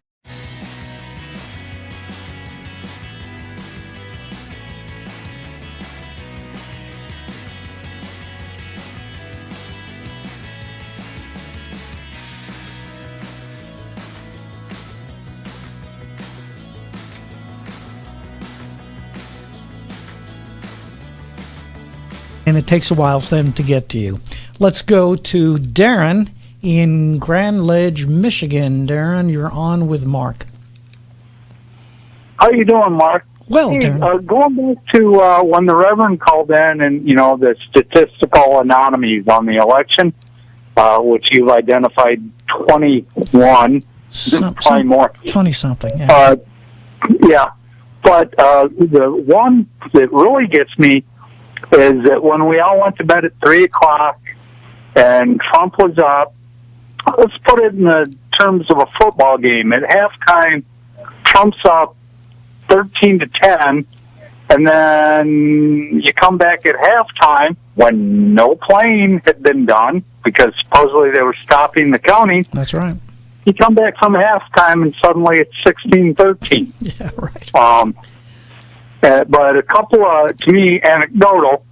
And it takes a while for them to get to you. Let's go to Darren in Grand Ledge, Michigan. Darren, you're on with Mark. How you doing, Mark? Well, Darren. Going back to when the Reverend called in and, the statistical anomalies on the election, which you've identified 21, probably more. 20-something, yeah. But the one that really gets me is that when we all went to bed at 3 o'clock and Trump was up, let's put it in the terms of a football game. At halftime, Trump's up 13-10, and then you come back at halftime when no playing had been done because supposedly they were stopping the counting. That's right. You come back from halftime and suddenly it's 16-13. Yeah, right. But a couple of, to me, anecdotal,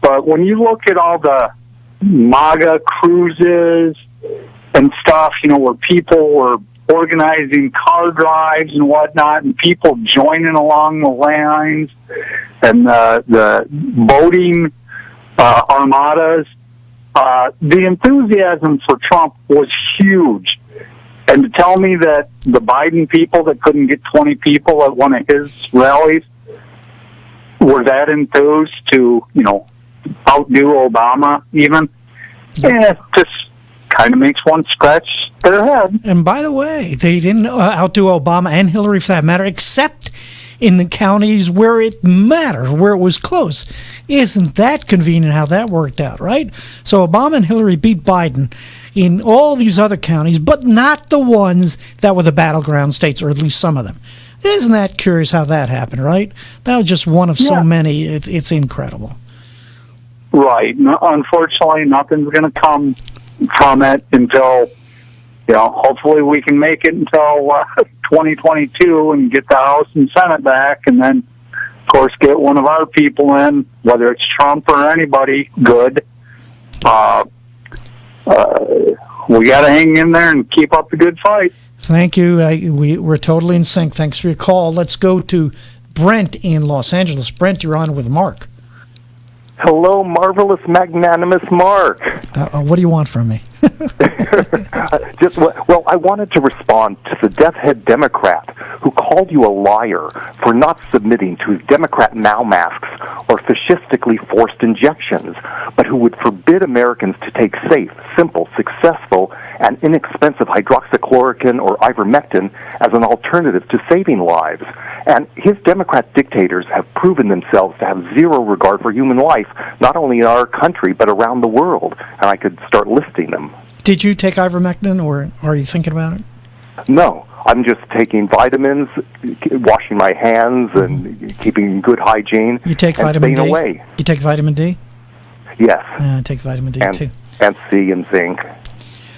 but when you look at all the MAGA cruises and stuff, where people were organizing car drives and whatnot, and people joining along the lines, and the voting armadas, the enthusiasm for Trump was huge. And to tell me that the Biden people that couldn't get 20 people at one of his rallies were that enthused to, outdo Obama even, just kind of makes one scratch their head. And by the way, they didn't outdo Obama and Hillary for that matter, except in the counties where it mattered, where it was close. Isn't that convenient how that worked out, right? So Obama and Hillary beat Biden in all these other counties, but not the ones that were the battleground states, or at least some of them. Isn't that curious how that happened, right? That was just one of so many. It's incredible. Right. No, unfortunately, nothing's going to come from it until, hopefully we can make it until 2022 and get the House and Senate back, and then, of course, get one of our people in, whether it's Trump or anybody good. We got to hang in there and keep up the good fight. Thank you. We're totally in sync. Thanks for your call. Let's go to Brent in Los Angeles. Brent, you're on with Mark. Hello, marvelous, magnanimous Mark. What do you want from me? I wanted to respond to the death-head Democrat who called you a liar for not submitting to his Democrat now masks or fascistically forced injections, but who would forbid Americans to take safe, simple, successful, and inexpensive hydroxychloroquine or ivermectin as an alternative to saving lives. And his Democrat dictators have proven themselves to have zero regard for human life, not only in our country, but around the world. And I could start listing them. Did you take ivermectin, or are you thinking about it? No. I'm just taking vitamins, washing my hands, and keeping good hygiene. You take and vitamin D? Away. You take vitamin D? Yes. I take vitamin D, too. And C and zinc.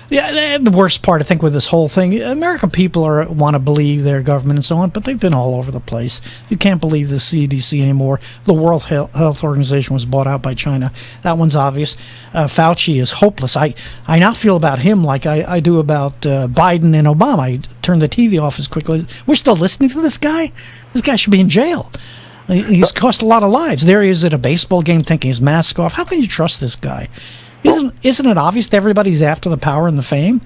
Yeah, the worst part, I think, with this whole thing, American people want to believe their government and so on, but they've been all over the place. You can't believe the CDC anymore. The World Health Organization was bought out by China. That one's obvious. Fauci is hopeless. I now feel about him like I do about Biden and Obama. I turn the TV off as quickly as... We're still listening to this guy? This guy should be in jail. He's cost a lot of lives. There he is at a baseball game taking his mask off. How can you trust this guy? Isn't it obvious to everybody he's after the power and the fame?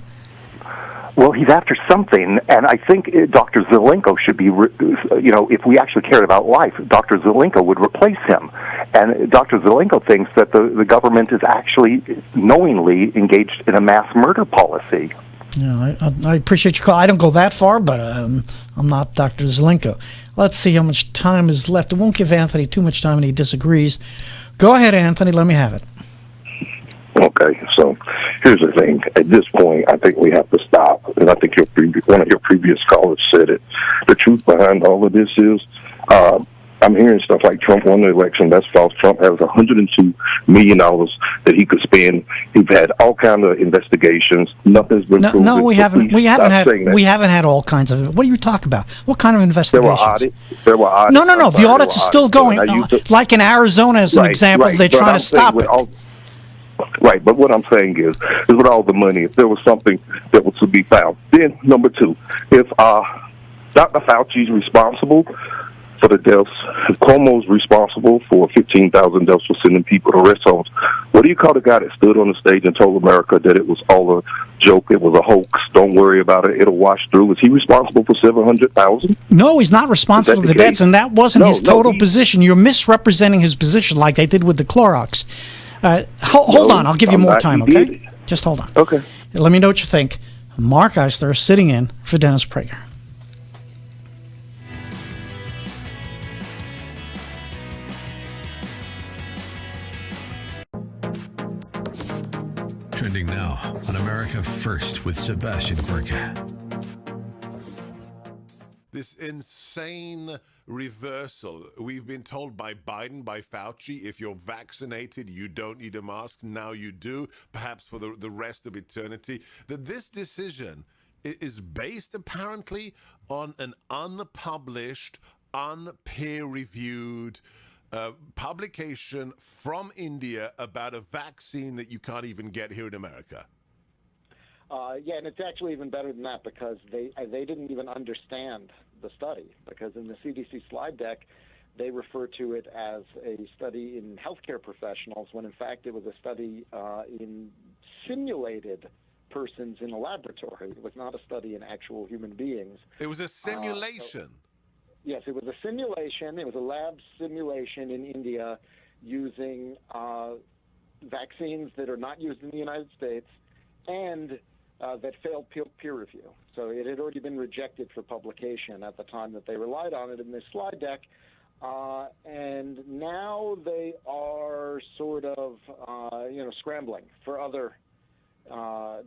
Well, he's after something, and I think Dr. Zelenko should be, if we actually cared about life, Dr. Zelenko would replace him. And Dr. Zelenko thinks that the government is actually knowingly engaged in a mass murder policy. Yeah, I appreciate your call. I don't go that far, but I'm not Dr. Zelenko. Let's see how much time is left. It won't give Anthony too much time, and he disagrees. Go ahead, Anthony. Let me have it. Okay, so here's the thing. At this point, I think we have to stop. And I think one of your previous callers said it. The truth behind all of this is I'm hearing stuff like Trump won the election. That's false. Trump has $102 million that he could spend. We've had all kinds of investigations. Nothing's been proven. No, we haven't. We haven't had all kinds of. What are you talking about? What kind of investigations? There were audits. No. The audits are still going. Like in Arizona, as an example, they're trying to stop it. Right, but what I'm saying is with all the money, if there was something that was to be found. Then, number two, if Dr. Fauci is responsible for the deaths, if Cuomo's responsible for 15,000 deaths for sending people to rest homes, what do you call the guy that stood on the stage and told America that it was all a joke, it was a hoax, don't worry about it, it'll wash through? Is he responsible for 700,000? No, he's not responsible for the deaths, and that wasn't his total position. You're misrepresenting his position like they did with the Clorox. Hold on. I'll give you more time, okay? Just hold on. Okay. Let me know what you think. Mark Eisler sitting in for Dennis Prager. Trending now on America First with Sebastian Gorka. This insane reversal. We've been told by Biden, by Fauci, if you're vaccinated, you don't need a mask. Now you do, perhaps for the rest of eternity. That this decision is based apparently on an unpublished, unpeer-reviewed publication from India about a vaccine that you can't even get here in America. Yeah, and it's actually even better than that because they didn't even understand the study, because in the CDC slide deck, they refer to it as a study in healthcare professionals when in fact it was a study in simulated persons in a laboratory. It was not a study in actual human beings. It was a simulation. Yes, it was a simulation. It was a lab simulation in India using vaccines that are not used in the United States and that failed peer review. So it had already been rejected for publication at the time that they relied on it in this slide deck. And now they are sort of, scrambling for other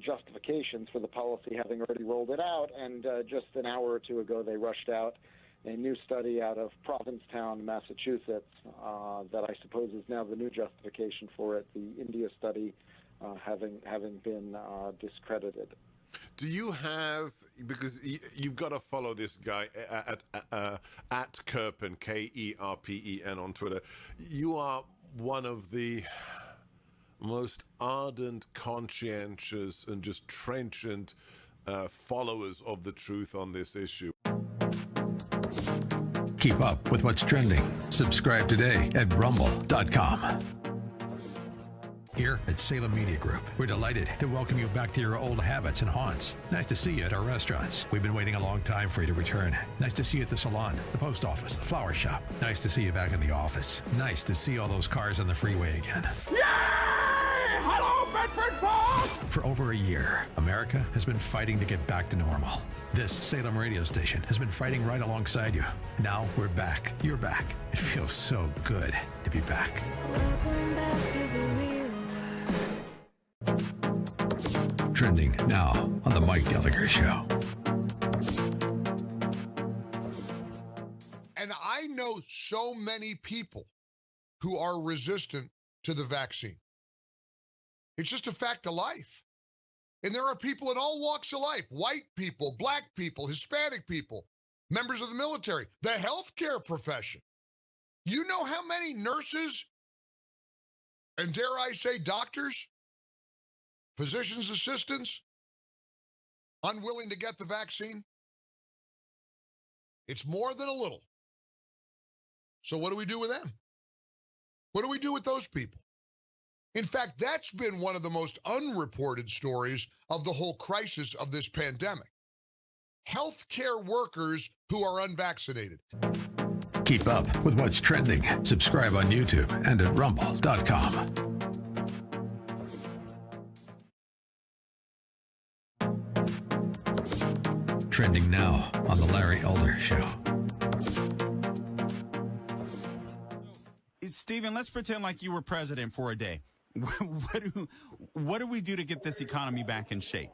justifications for the policy, having already rolled it out. And just an hour or two ago, they rushed out a new study out of Provincetown, Massachusetts, that I suppose is now the new justification for it, the India study having been discredited. Do you have, because you've got to follow this guy at Kerpen, Kerpen on Twitter. You are one of the most ardent, conscientious, and just trenchant followers of the truth on this issue. Keep up with what's trending. Subscribe today at rumble.com. Here at Salem Media Group, we're delighted to welcome you back to your old habits and haunts. Nice to see you at our restaurants. We've been waiting a long time for you to return. Nice to see you at the salon, the post office, the flower shop. Nice to see you back in the office. Nice to see all those cars on the freeway again. Yay! Hello, Bedford Falls! For over a year, America has been fighting to get back to normal. This Salem radio station has been fighting right alongside you. Now we're back. You're back. It feels so good to be back. Welcome back to the real Trending now on the Mike Gallagher Show. And I know so many people who are resistant to the vaccine. It's just a fact of life. And there are people in all walks of life, white people, black people, Hispanic people, members of the military, the healthcare profession. You know how many nurses, and dare I say doctors, physician's assistants, unwilling to get the vaccine? It's more than a little. So what do we do with them? What do we do with those people? In fact, that's been one of the most unreported stories of the whole crisis of this pandemic. Healthcare workers who are unvaccinated. Keep up with what's trending. Subscribe on YouTube and at rumble.com. Trending now on the Larry Elder Show. Stephen, let's pretend like you were president for a day. What do we do to get this economy back in shape?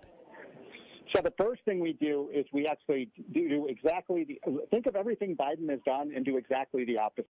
So the first thing we do is we actually do exactly think of everything Biden has done and do exactly the opposite.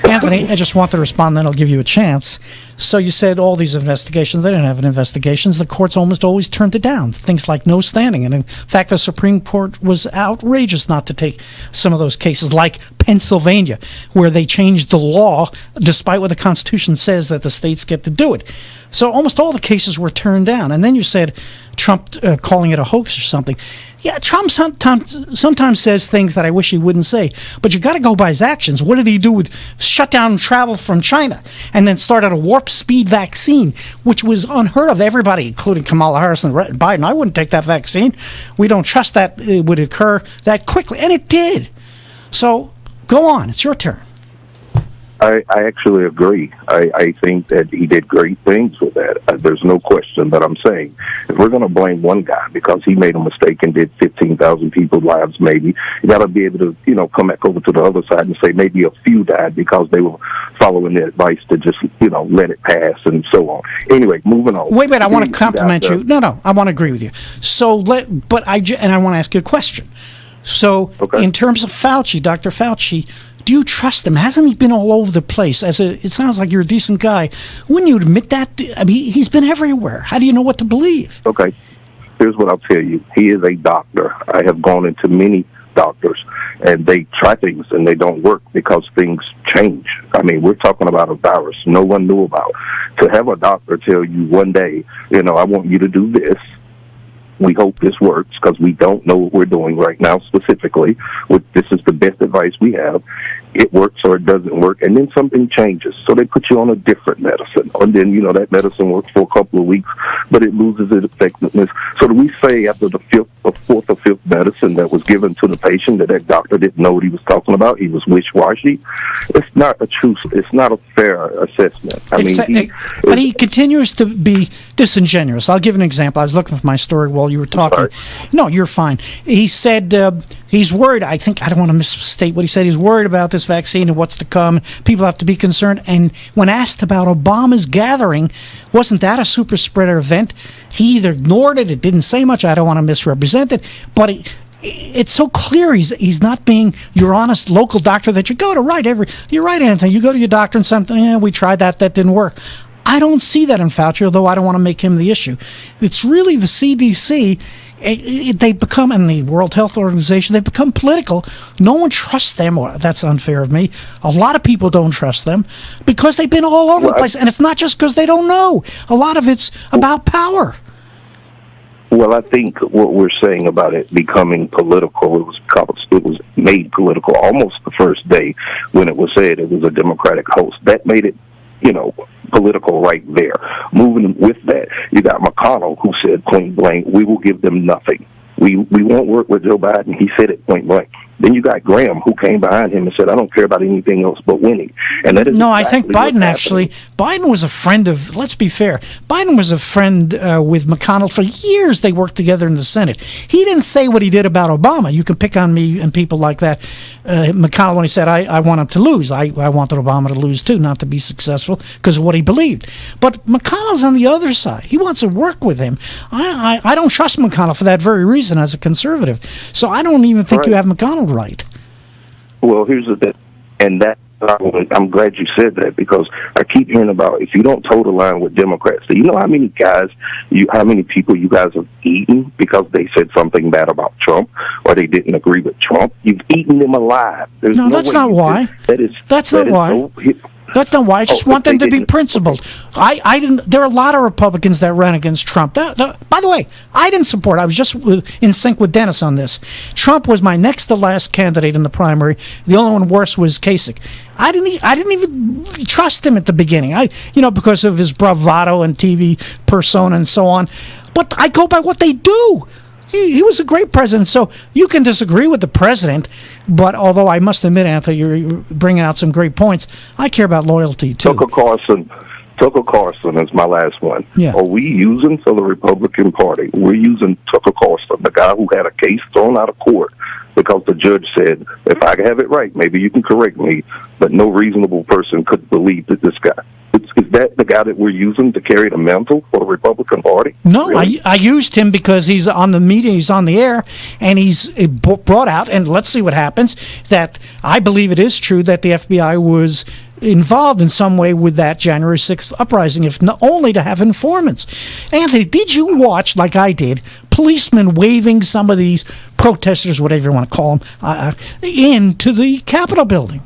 Anthony, I just want to respond, then I'll give you a chance. So you said all these investigations, they didn't have investigations. The courts almost always turned it down. Things like no standing. And in fact, the Supreme Court was outrageous not to take some of those cases, like Pennsylvania, where they changed the law despite what the Constitution says that the states get to do it. So almost all the cases were turned down. And then you said Trump calling it a hoax or something. Yeah, Trump sometimes says things that I wish he wouldn't say, but you got to go by his actions. What did he do with shut down travel from China and then started a warp speed vaccine, which was unheard of? Everybody, including Kamala Harris and Biden, I wouldn't take that vaccine. We don't trust that it would occur that quickly, and it did. So go on, it's your turn. I actually agree. I think that he did great things with that. There's no question. But I'm saying, if we're going to blame one guy because he made a mistake and did 15,000 people's lives, maybe, you got to be able to, come back over to the other side and say maybe a few died because they were following the advice to just, let it pass and so on. Anyway, moving on. Wait, I want to compliment you. No, I want to agree with you. So I want to ask you a question. So in terms of Fauci, Dr. Fauci, do you trust him? Hasn't he been all over the place? It sounds like you're a decent guy. Wouldn't you admit that? I mean, he's been everywhere. How do you know what to believe? Okay. Here's what I'll tell you. He is a doctor. I have gone into many doctors, and they try things, and they don't work because things change. I mean, we're talking about a virus no one knew about. To have a doctor tell you one day, I want you to do this. We hope this works because we don't know what we're doing right now specifically. This is the best advice we have. it works or it doesn't work, and then something changes. So they put you on a different medicine. And then, that medicine works for a couple of weeks, but it loses its effectiveness. So do we say after the fourth or fifth medicine that was given to the patient that doctor didn't know what he was talking about? He was wish-washy. It's not a fair assessment. But he continues to be disingenuous. I'll give an example. I was looking for my story while you were talking. No, you're fine. He said he's worried. I don't want to misstate what he said. He's worried about this vaccine and what's to come. People have to be concerned. And when asked about Obama's gathering, wasn't that a super spreader event? He either ignored it, it didn't say much. I don't want to misrepresent it, but it's so clear he's not being your honest local doctor that you go to. You're right, Anthony. You go to your doctor and something, we tried that didn't work. I don't see that in Fauci, although I don't want to make him the issue. It's really the CDC. They become, and the World Health Organization, they become political. No one trusts them. Or that's unfair of me. A lot of people don't trust them because they've been all over the place. And it's not just because they don't know. A lot of it's about power. Well, I think what we're saying about it becoming political, it was made political almost the first day when it was said it was a Democratic host. That made it, political right there. Moving with that, you got McConnell who said point blank, we will give them nothing. We won't work with Joe Biden. He said it point blank. Then you got Graham who came behind him and said, I don't care about anything else but winning. And that is I think Biden was a friend of, let's be fair, Biden was a friend with McConnell for years. They worked together in the Senate. He didn't say what he did about Obama. You can pick on me and people like that. McConnell, when he said, I want him to lose, I wanted Obama to lose too, not to be successful because of what he believed. But McConnell's on the other side. He wants to work with him. I don't trust McConnell for that very reason as a conservative. So I don't even think you have McConnell right. Well, here's the thing, and I'm glad you said that because I keep hearing about if you don't toe the line with Democrats. Do you know how many people you guys have eaten because they said something bad about Trump or they didn't agree with Trump? You've eaten them alive. That's not why. That's not why. That's not why. I just want them to be principled. I didn't. There are a lot of Republicans that ran against Trump. By the way, I didn't support. I was just in sync with Dennis on this. Trump was my next to last candidate in the primary. The only one worse was Kasich. I didn't even trust him at the beginning. Because of his bravado and TV persona and so on. But I go by what they do. He was a great president, so you can disagree with the president, but although I must admit, Anthony, you're bringing out some great points, I care about loyalty, too. Tucker Carlson is my last one. Yeah. Are we using for the Republican Party? We're using Tucker Carlson, the guy who had a case thrown out of court because the judge said, if I have it right, maybe you can correct me, but no reasonable person could believe that this guy. Is that the guy that we're using to carry the mantle for the Republican Party? No, really? I used him because he's on the meeting, he's on the air, and he's brought out, and let's see what happens, that I believe it is true that the FBI was involved in some way with that January 6th uprising, if not only to have informants. Anthony, did you watch, like I did, policemen waving some of these protesters, whatever you want to call them, into the Capitol building?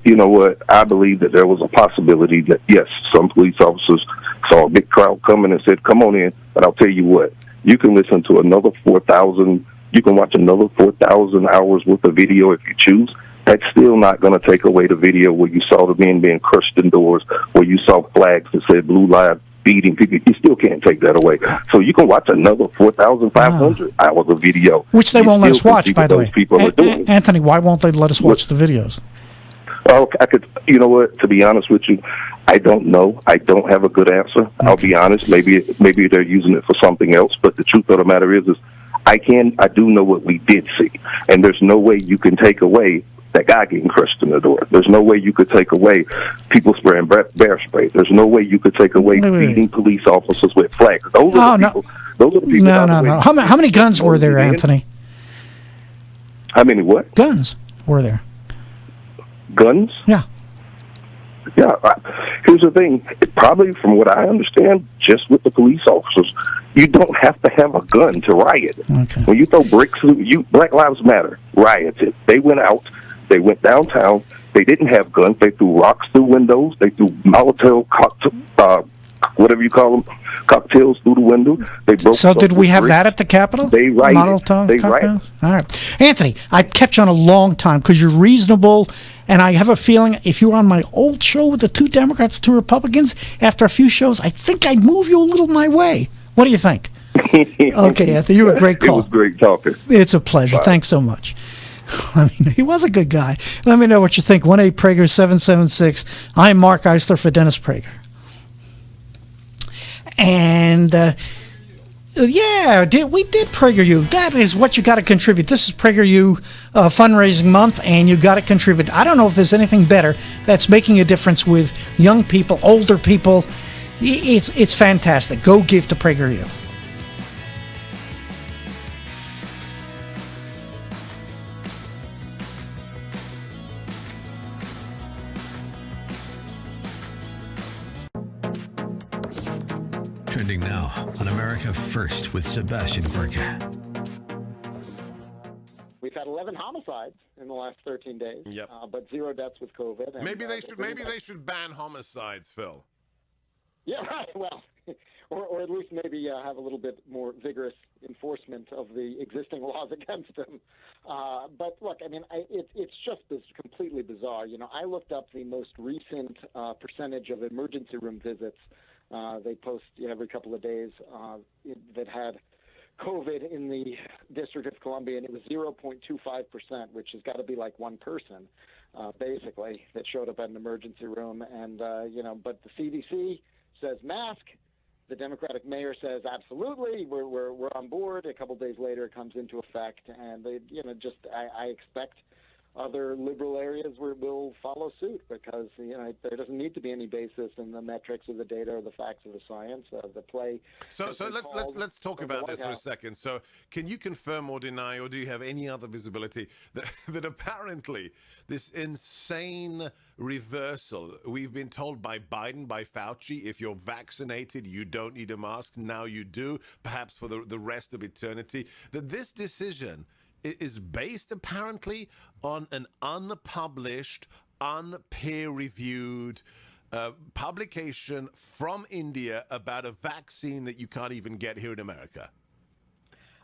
You know what? I believe that there was a possibility that, yes, some police officers saw a big crowd coming and said, come on in. But I'll tell you what, you can listen to another 4,000, you can watch another 4,000 hours worth of video if you choose. That's still not going to take away the video where you saw the men being crushed indoors, where you saw flags that said Blue Lives beating people. You still can't take that away. So you can watch another 4,500 hours of video. Which they won't let us watch, by the way. People are doing. Anthony, why won't they let us watch the videos? Well, you know what, to be honest with you, I don't know. I don't have a good answer. Okay. I'll be honest. Maybe they're using it for something else. But the truth of the matter is I do know what we did see. And there's no way you can take away that guy getting crushed in the door. There's no way you could take away people spraying bear spray. There's no way you could take away beating police officers with flags. Those are the people. No. How many guns were there, Anthony? How many what? Guns were there. Guns? Yeah. Yeah. Here's the thing. Probably from what I understand, just with the police officers, you don't have to have a gun to riot. Okay. When you throw bricks, Black Lives Matter rioted. They went out. They went downtown. They didn't have guns. They threw rocks through windows. They threw Molotov, whatever you call them, cocktails through the window. They broke. So did we have that at the Capitol? They right. Model tongue They cocktails? right. All right. Anthony, I kept you on a long time because you're reasonable, and I have a feeling if you were on my old show with the 2 Democrats, 2 Republicans, after a few shows, I think I'd move you a little my way. What do you think? Okay, Anthony, you were a great call. It was great talking. It's a pleasure. Bye. Thanks so much. I mean, he was a good guy. Let me know what you think. 1-8-Prager-776. I'm Mark Eisler for Dennis Prager. And, we did PragerU. That is what you got to contribute. This is PragerU fundraising month, and you got to contribute. I don't know if there's anything better that's making a difference with young people, older people. It's fantastic. Go give to PragerU. Trending now on America First with Sebastian Gorka. We've had 11 homicides in the last 13 days, yep. But 0 deaths with COVID. And, maybe they should ban homicides, Phil. Yeah, right. Well, or at least maybe have a little bit more vigorous enforcement of the existing laws against them. But look, I mean, it's just completely bizarre. You know, I looked up the most recent percentage of emergency room visits. They post every couple of days that had COVID in the District of Columbia, and it was 0.25%, which has got to be like one person, basically, that showed up at an emergency room. And, but the CDC says mask. The Democratic mayor says absolutely, we're on board. A couple of days later, it comes into effect, and they, I expect other liberal areas will follow suit because there doesn't need to be any basis in the metrics or the data or the facts of the science. The play. So let's talk about this for a second. So can you confirm or deny, or do you have any other visibility that apparently this insane reversal we've been told by Biden, by Fauci, if you're vaccinated, you don't need a mask. Now you do, perhaps for the rest of eternity. That this decision is based apparently on an unpublished, unpeer-reviewed publication from India about a vaccine that you can't even get here in America.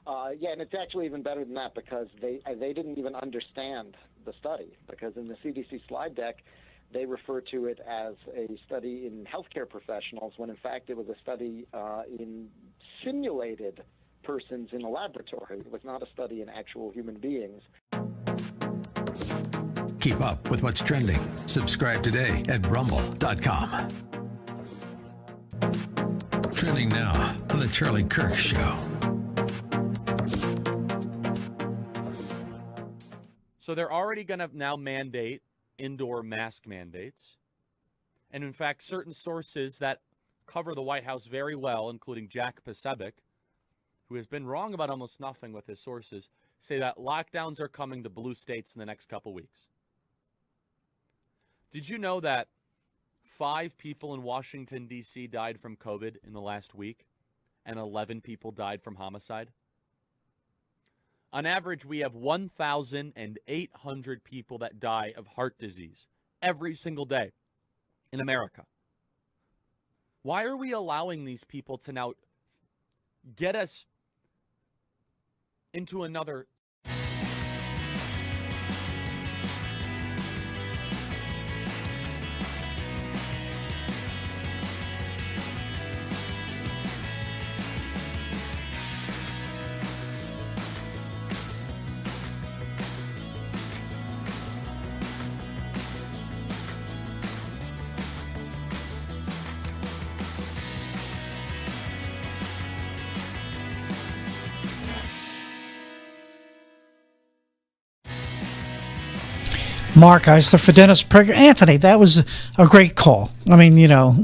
And it's actually even better than that because they didn't even understand the study, because in the CDC slide deck, they refer to it as a study in healthcare professionals when in fact it was a study in simulated persons in a laboratory. It was not a study in actual human beings. Keep up with what's trending. Subscribe today at rumble.com. Trending now on the Charlie Kirk Show. So they're already going to now mandate indoor mask mandates. And in fact, certain sources that cover the White House very well, including Jack Posobiec, who has been wrong about almost nothing with his sources, say that lockdowns are coming to blue states in the next couple weeks. Did you know that 5 people in Washington, D.C. died from COVID in the last week, and 11 people died from homicide? On average, we have 1,800 people that die of heart disease every single day in America. Why are we allowing these people to now get us into another? Mark Eisler for Dennis Prager. Anthony, that was a great call. I mean,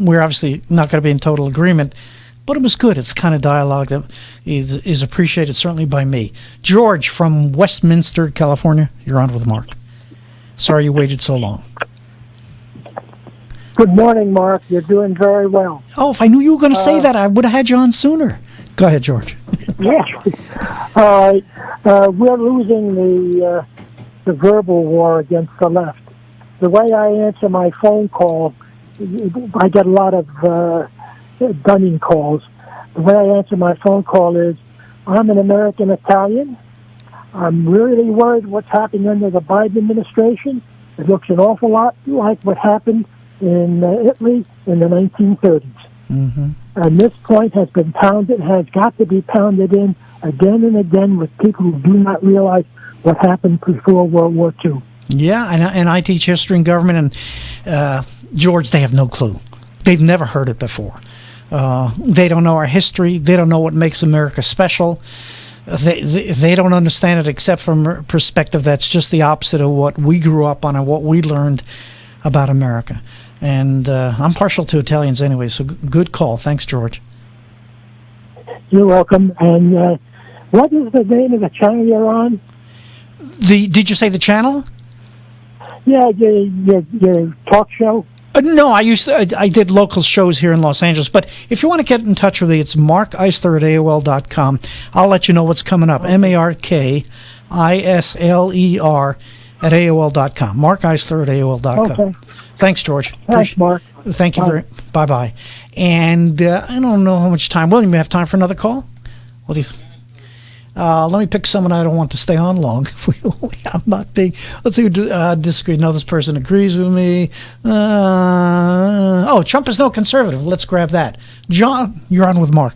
we're obviously not going to be in total agreement, but it was good. It's the kind of dialogue that is appreciated, certainly by me. George from Westminster, California. You're on with Mark. Sorry you waited so long. Good morning, Mark. You're doing very well. Oh, if I knew you were going to say that, I would have had you on sooner. Go ahead, George. Yeah. We're losing the verbal war against the left. The way I answer my phone call, I get a lot of dunning calls. The way I answer my phone call is, I'm an American Italian. I'm really worried what's happening under the Biden administration. It looks an awful lot like what happened in Italy in the 1930s. Mm-hmm. And this point has been pounded, has got to be pounded in again and again with people who do not realize what happened before World War II. Yeah, and I teach history and government, and George, they have no clue. They've never heard it before. They don't know our history. They don't know what makes America special. They don't understand it except from a perspective that's just the opposite of what we grew up on and what we learned about America. And I'm partial to Italians anyway, so good call. Thanks, George. You're welcome. And what is the name of the channel you're on? Did you say the channel? Yeah, your talk show. No, I did local shows here in Los Angeles. But if you want to get in touch with me, it's markeisler at AOL.com. I'll let you know what's coming up. MarkIsler at AOL.com. MarkIsler at AOL.com. Okay. Thanks, George. Thanks, Mark. Thank you very. Bye. And I don't know how much time. William, you have time for another call? What do you think? Let me pick someone I don't want to stay on long. I'm not being. Let's see who disagree. No, this person agrees with me. Trump is no conservative. Let's grab that. John, you're on with Mark.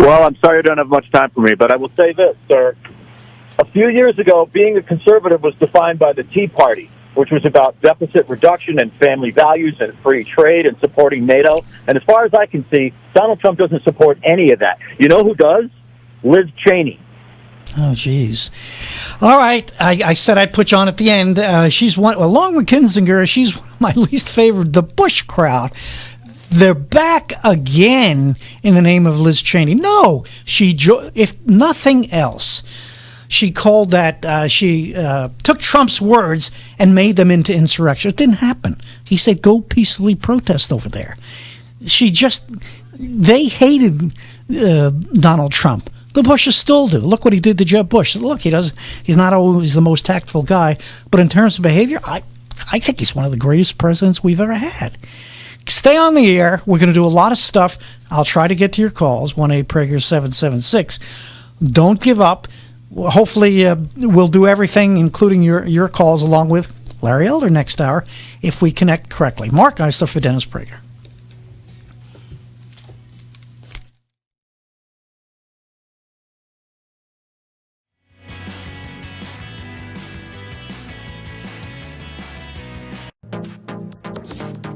Well, I'm sorry you don't have much time for me, but I will say this, sir. A few years ago, being a conservative was defined by the Tea Party, which was about deficit reduction and family values and free trade and supporting NATO. And as far as I can see, Donald Trump doesn't support any of that. You know who does? Liz Cheney. Oh, geez. All right. I said I'd put you on at the end. She's one, along with Kinzinger, she's one of my least favorite, the Bush crowd. They're back again in the name of Liz Cheney. No, if nothing else, she called that, she took Trump's words and made them into insurrection. It didn't happen. He said, go peacefully protest over there. They hated Donald Trump. The Bushes still do. Look what he did to Jeb Bush. Look, he's not always the most tactful guy, but in terms of behavior, I think he's one of the greatest presidents we've ever had. Stay on the air. We're going to do a lot of stuff. I'll try to get to your calls, 1-800-Prager-776. Don't give up. Hopefully, we'll do everything, including your calls, along with Larry Elder next hour, if we connect correctly. Mark Eisler for Dennis Prager.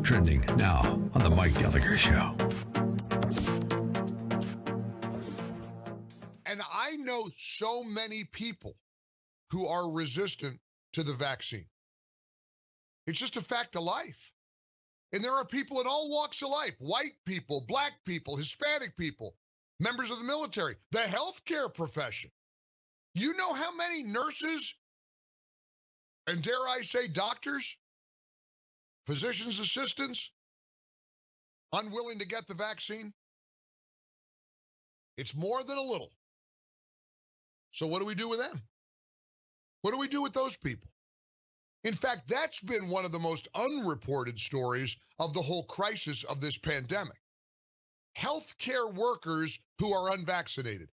Trending now on the Mike Gallagher Show. And I know so many people who are resistant to the vaccine. It's just a fact of life. And there are people in all walks of life, white people, black people, Hispanic people, members of the military, the healthcare profession. You know how many nurses, and dare I say doctors, physician's assistants, unwilling to get the vaccine? It's more than a little. So what do we do with them? What do we do with those people? In fact, that's been one of the most unreported stories of the whole crisis of this pandemic. Healthcare workers who are unvaccinated.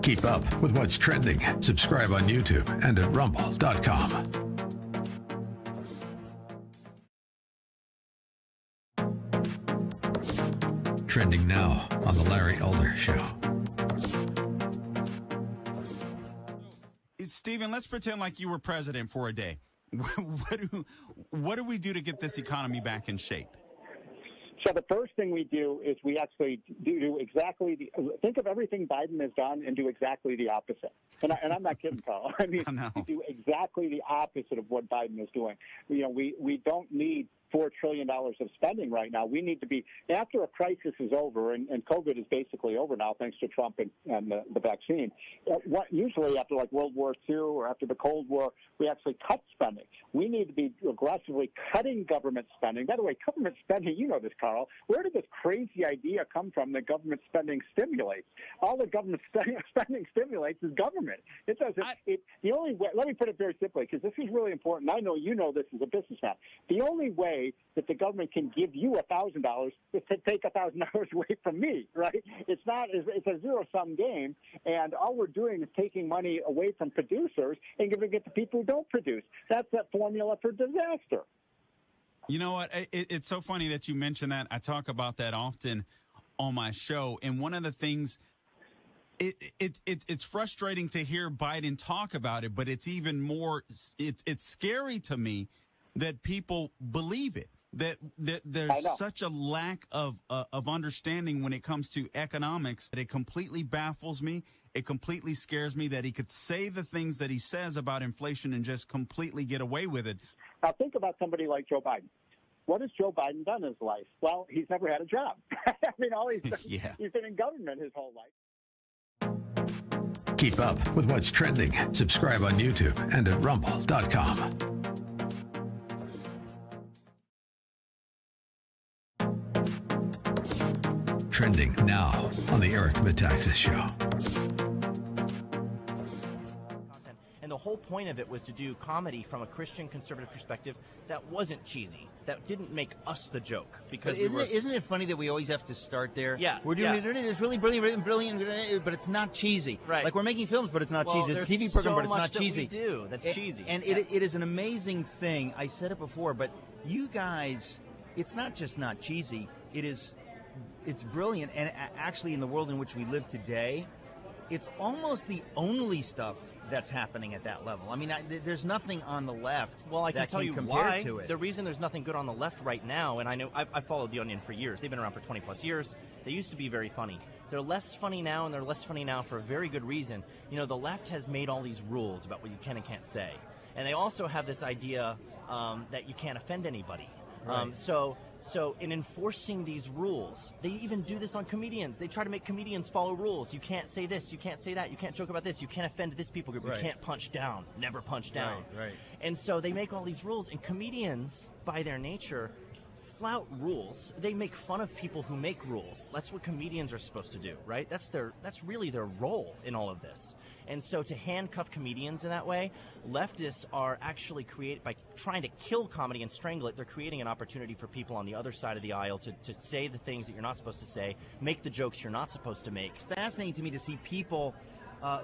Keep up with what's trending. Subscribe on YouTube and at rumble.com. Trending now on the Larry Elder Show. Stephen, let's pretend like you were president for a day. What do we do to get this economy back in shape? So the first thing we do is we actually do exactly think of everything Biden has done and do exactly the opposite. And I'm not kidding, Carl. I mean, we do exactly the opposite of what Biden is doing. You know, we don't need $4 trillion of spending right now. We need to be, after a crisis is over, and COVID is basically over now thanks to Trump and the vaccine, usually after like World War II or after the Cold War, we actually cut spending. We need to be aggressively cutting government spending. By the way, government spending, you know this, Carl, where did this crazy idea come from that government spending stimulates? All the government spending stimulates is government. It doesn't. The only way, let me put it very simply, because this is really important. I know you know this as a businessman. The only way way that the government can give you $1,000 to take $1,000 away from me, right? It's a zero-sum game, and all we're doing is taking money away from producers and giving it to people who don't produce. That's a formula for disaster. You know what? It's so funny that you mention that. I talk about that often on my show, and one of the things, it's frustrating to hear Biden talk about it, but it's even more, it's scary to me that people believe it. That there's such a lack of understanding when it comes to economics that it completely baffles me. It completely scares me that he could say the things that he says about inflation and just completely get away with it. Now think about somebody like Joe Biden. What has Joe Biden done in his life? Well, he's never had a job. I mean, all he's done, he's been in government his whole life. Keep up with what's trending. Subscribe on YouTube and at rumble.com. Trending now on the Eric Metaxas Show. And the whole point of it was to do comedy from a Christian conservative perspective that wasn't cheesy, that didn't make us the joke. Because isn't it funny that we always have to start there? Yeah, we're doing it. It's really brilliant, but it's not cheesy. Right. Like we're making films, but it's not cheesy. It's a TV program, but it's not cheesy. That we do that's cheesy. And it is an amazing thing. I said it before, but you guys, it's not just not cheesy. It's brilliant. And actually, in the world in which we live today, it's almost the only stuff that's happening at that level. I mean, there's nothing on the left I can that tell can you compare why. to it. The reason there's nothing good on the left right now, and I know I've followed The Onion for years. They've been around for 20 plus years. They used to be very funny. They're less funny now, and they're less funny now for a very good reason. You know, the left has made all these rules about what you can and can't say. And they also have this idea that you can't offend anybody. Right. So in enforcing these rules, they even do this on comedians. They try to make comedians follow rules. You can't say this, you can't say that, you can't joke about this, you can't offend this people group, Right. You can't punch down, never punch down. Right. And so they make all these rules, and comedians, by their nature, flout rules. They make fun of people who make rules. That's what comedians are supposed to do, right? That's really their role in all of this. And so to handcuff comedians in that way, leftists are actually by trying to kill comedy and strangle it, they're creating an opportunity for people on the other side of the aisle to say the things that you're not supposed to say, make the jokes you're not supposed to make. It's fascinating to me to see people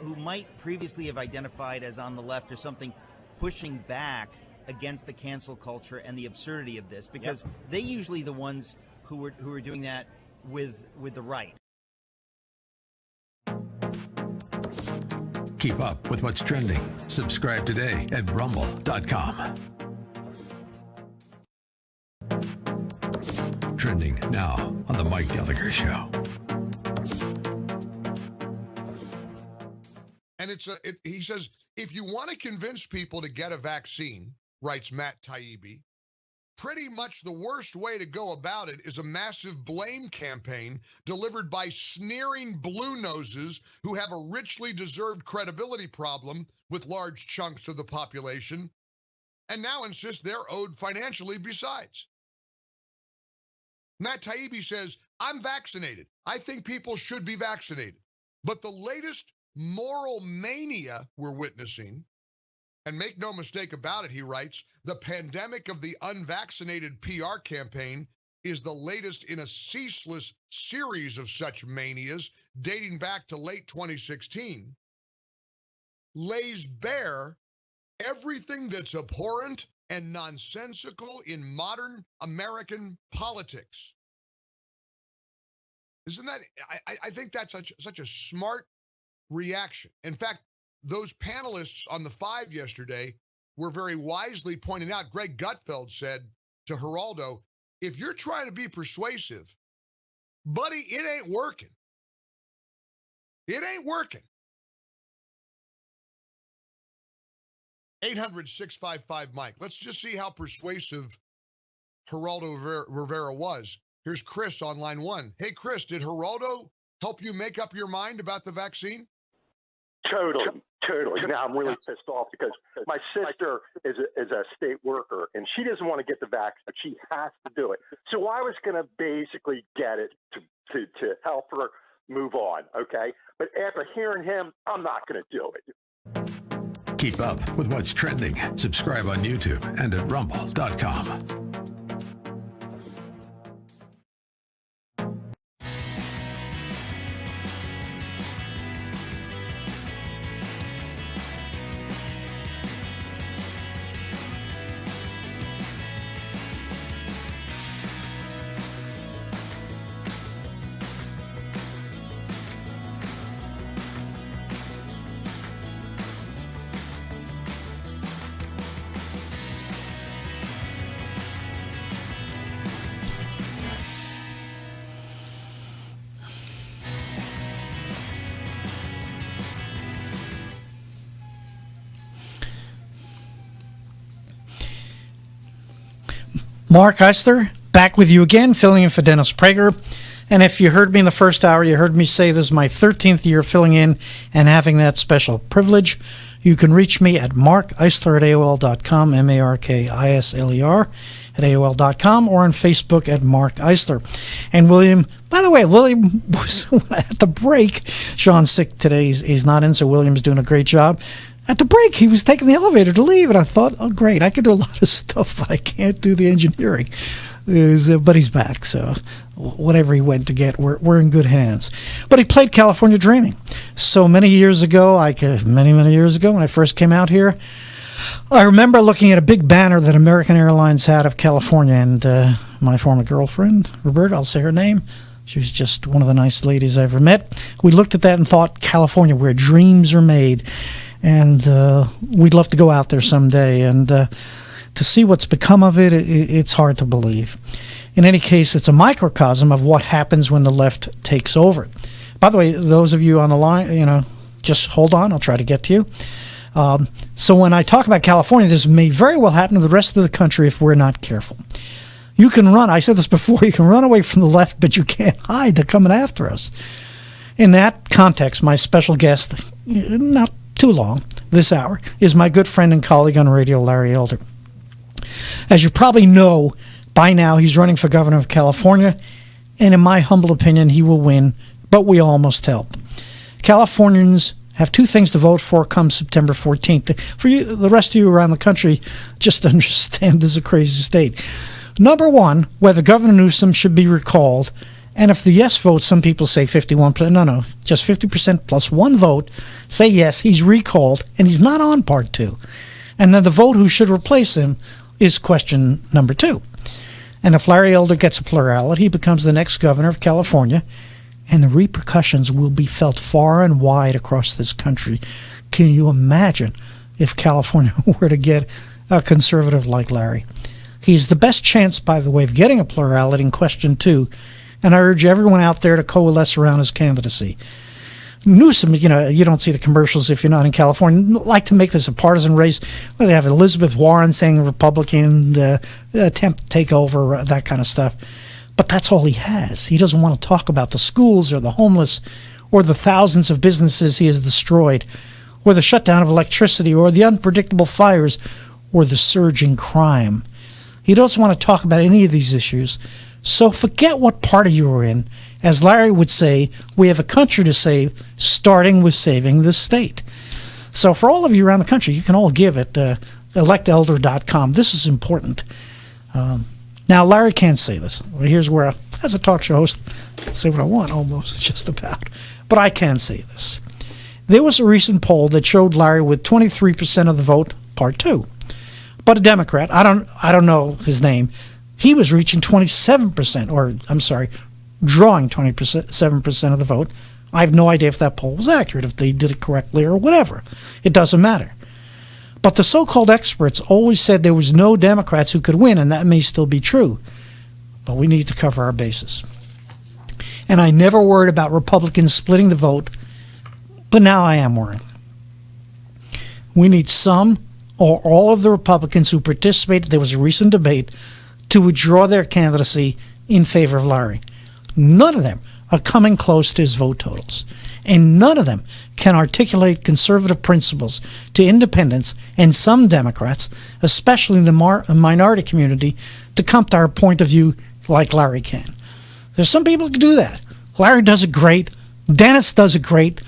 who might previously have identified as on the left or something pushing back against the cancel culture and the absurdity of this, because they usually the ones who are doing that with the right. Keep up with what's trending. Subscribe today at rumble.com. Trending now on the Mike Gallagher Show. And he says, if you want to convince people to get a vaccine, writes Matt Taibbi, pretty much the worst way to go about it is a massive blame campaign delivered by sneering blue noses who have a richly deserved credibility problem with large chunks of the population and now insist they're owed financially besides. Matt Taibbi says, I'm vaccinated. I think people should be vaccinated. But the latest moral mania we're witnessing, and make no mistake about it, he writes, the pandemic of the unvaccinated PR campaign is the latest in a ceaseless series of such manias dating back to late 2016, lays bare everything that's abhorrent and nonsensical in modern American politics. Isn't that, I think that's such a smart reaction. In fact, those panelists on the Five yesterday were very wisely pointing out, Greg Gutfeld said to Geraldo, if you're trying to be persuasive, buddy, it ain't working. It ain't working. 800-655-Mike. Let's just see how persuasive Geraldo Rivera was. Here's Chris on line one. Hey, Chris, did Geraldo help you make up your mind about the vaccine? Totally. Now I'm really pissed off because my sister is a state worker and she doesn't want to get the vaccine, but she has to do it. So I was going to basically get it to help her move on, okay? But after hearing him, I'm not going to do it. Keep up with what's trending. Subscribe on YouTube and at rumble.com. Mark Eisler, back with you again, filling in for Dennis Prager. And if you heard me in the first hour, you heard me say this is my 13th year filling in and having that special privilege. You can reach me at markeisler@AOL.com, MarkIsler at AOL.com, or on Facebook at Mark Eisler. And William, by the way, William was at the break. Sean's sick today. He's not in, so William's doing a great job. At the break, he was taking the elevator to leave, and I thought, oh, great, I can do a lot of stuff, but I can't do the engineering. But he's back, so whatever he went to get, we're in good hands. But he played California Dreaming. So many years ago, many years ago, when I first came out here, I remember looking at a big banner that American Airlines had of California, and my former girlfriend, Roberta, I'll say her name, she was just one of the nicest ladies I ever met. We looked at that and thought, California, where dreams are made. And we'd love to go out there someday. And to see what's become of it, it's hard to believe. In any case, it's a microcosm of what happens when the left takes over. By the way, those of you on the line, just hold on. I'll try to get to you. So when I talk about California, this may very well happen to the rest of the country if we're not careful. You can run. I said this before. You can run away from the left, but you can't hide. They're coming after us. In that context, my special guest, not too long this hour, is my good friend and colleague on radio, Larry Elder. As you probably know by now, he's running for governor of California, and in my humble opinion, he will win, but we all must help. Californians have two things to vote for come September 14th. For you, the rest of you around the country, just understand this is a crazy state. Number one, whether Governor Newsom should be recalled. And if the yes vote, some people say 51%, no, just 50% plus one vote, say yes, he's recalled, and he's not on part two. And then the vote who should replace him is question number two. And if Larry Elder gets a plurality, he becomes the next governor of California, and the repercussions will be felt far and wide across this country. Can you imagine if California were to get a conservative like Larry? He's the best chance, by the way, of getting a plurality in question two, and I urge everyone out there to coalesce around his candidacy. Newsom, you don't see the commercials if you're not in California, like to make this a partisan race. Well, they have Elizabeth Warren saying Republican attempt to take over, that kind of stuff. But that's all he has. He doesn't want to talk about the schools or the homeless or the thousands of businesses he has destroyed, or the shutdown of electricity, or the unpredictable fires, or the surging crime. He doesn't want to talk about any of these issues. So forget what party you're in. As Larry would say, we have a country to save, starting with saving this state. So for all of you around the country, you can all give at electelder.com. This is important. Now, Larry can't say this. Well, here's where, as a talk show host, I can say what I want almost, just about. But I can say this. There was a recent poll that showed Larry with 23% of the vote, part two. But a Democrat, I don't know his name, he was reaching 27%, or I'm sorry, drawing 27% of the vote. I have no idea if that poll was accurate, if they did it correctly or whatever. It doesn't matter. But the so-called experts always said there was no Democrats who could win, and that may still be true. But we need to cover our bases. And I never worried about Republicans splitting the vote, but now I am worried. We need some or all of the Republicans who participated, there was a recent debate, to withdraw their candidacy in favor of Larry. None of them are coming close to his vote totals. And none of them can articulate conservative principles to independents and some Democrats, especially in the minority community, to come to our point of view like Larry can. There's some people who can do that. Larry does it great. Dennis does it great.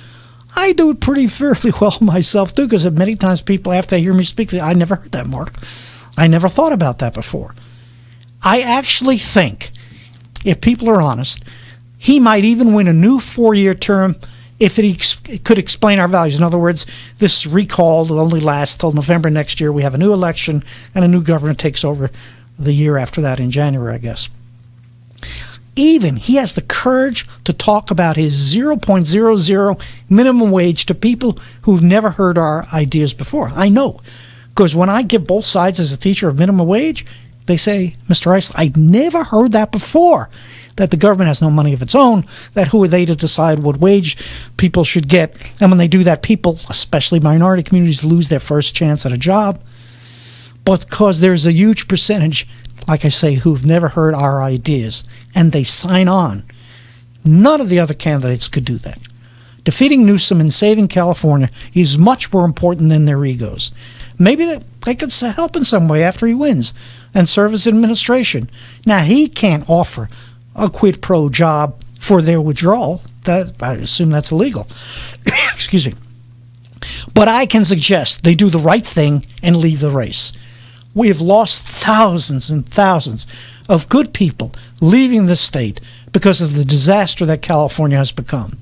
I do it pretty fairly well myself, too, because many times people, after they hear me speak, I never heard that, Mark. I never thought about that before. I actually think, if people are honest, he might even win a new 4-year term if he could explain our values. In other words, this recall will only last till November next year. We have a new election, and a new governor takes over the year after that in January, I guess. Even he has the courage to talk about his 0.00 minimum wage to people who've never heard our ideas before. I know, because when I give both sides as a teacher of minimum wage, they say, Mr. Rice, I'd never heard that before, that the government has no money of its own, that who are they to decide what wage people should get? And when they do that, people, especially minority communities, lose their first chance at a job. But because there's a huge percentage like I say, who've never heard our ideas, and they sign on. None of the other candidates could do that. Defeating Newsom and saving California is much more important than their egos. Maybe they could help in some way after he wins and serve as administration. Now, he can't offer a quid pro job for their withdrawal. I assume that's illegal. Excuse me. But I can suggest they do the right thing and leave the race. We have lost thousands and thousands of good people leaving the state because of the disaster that California has become.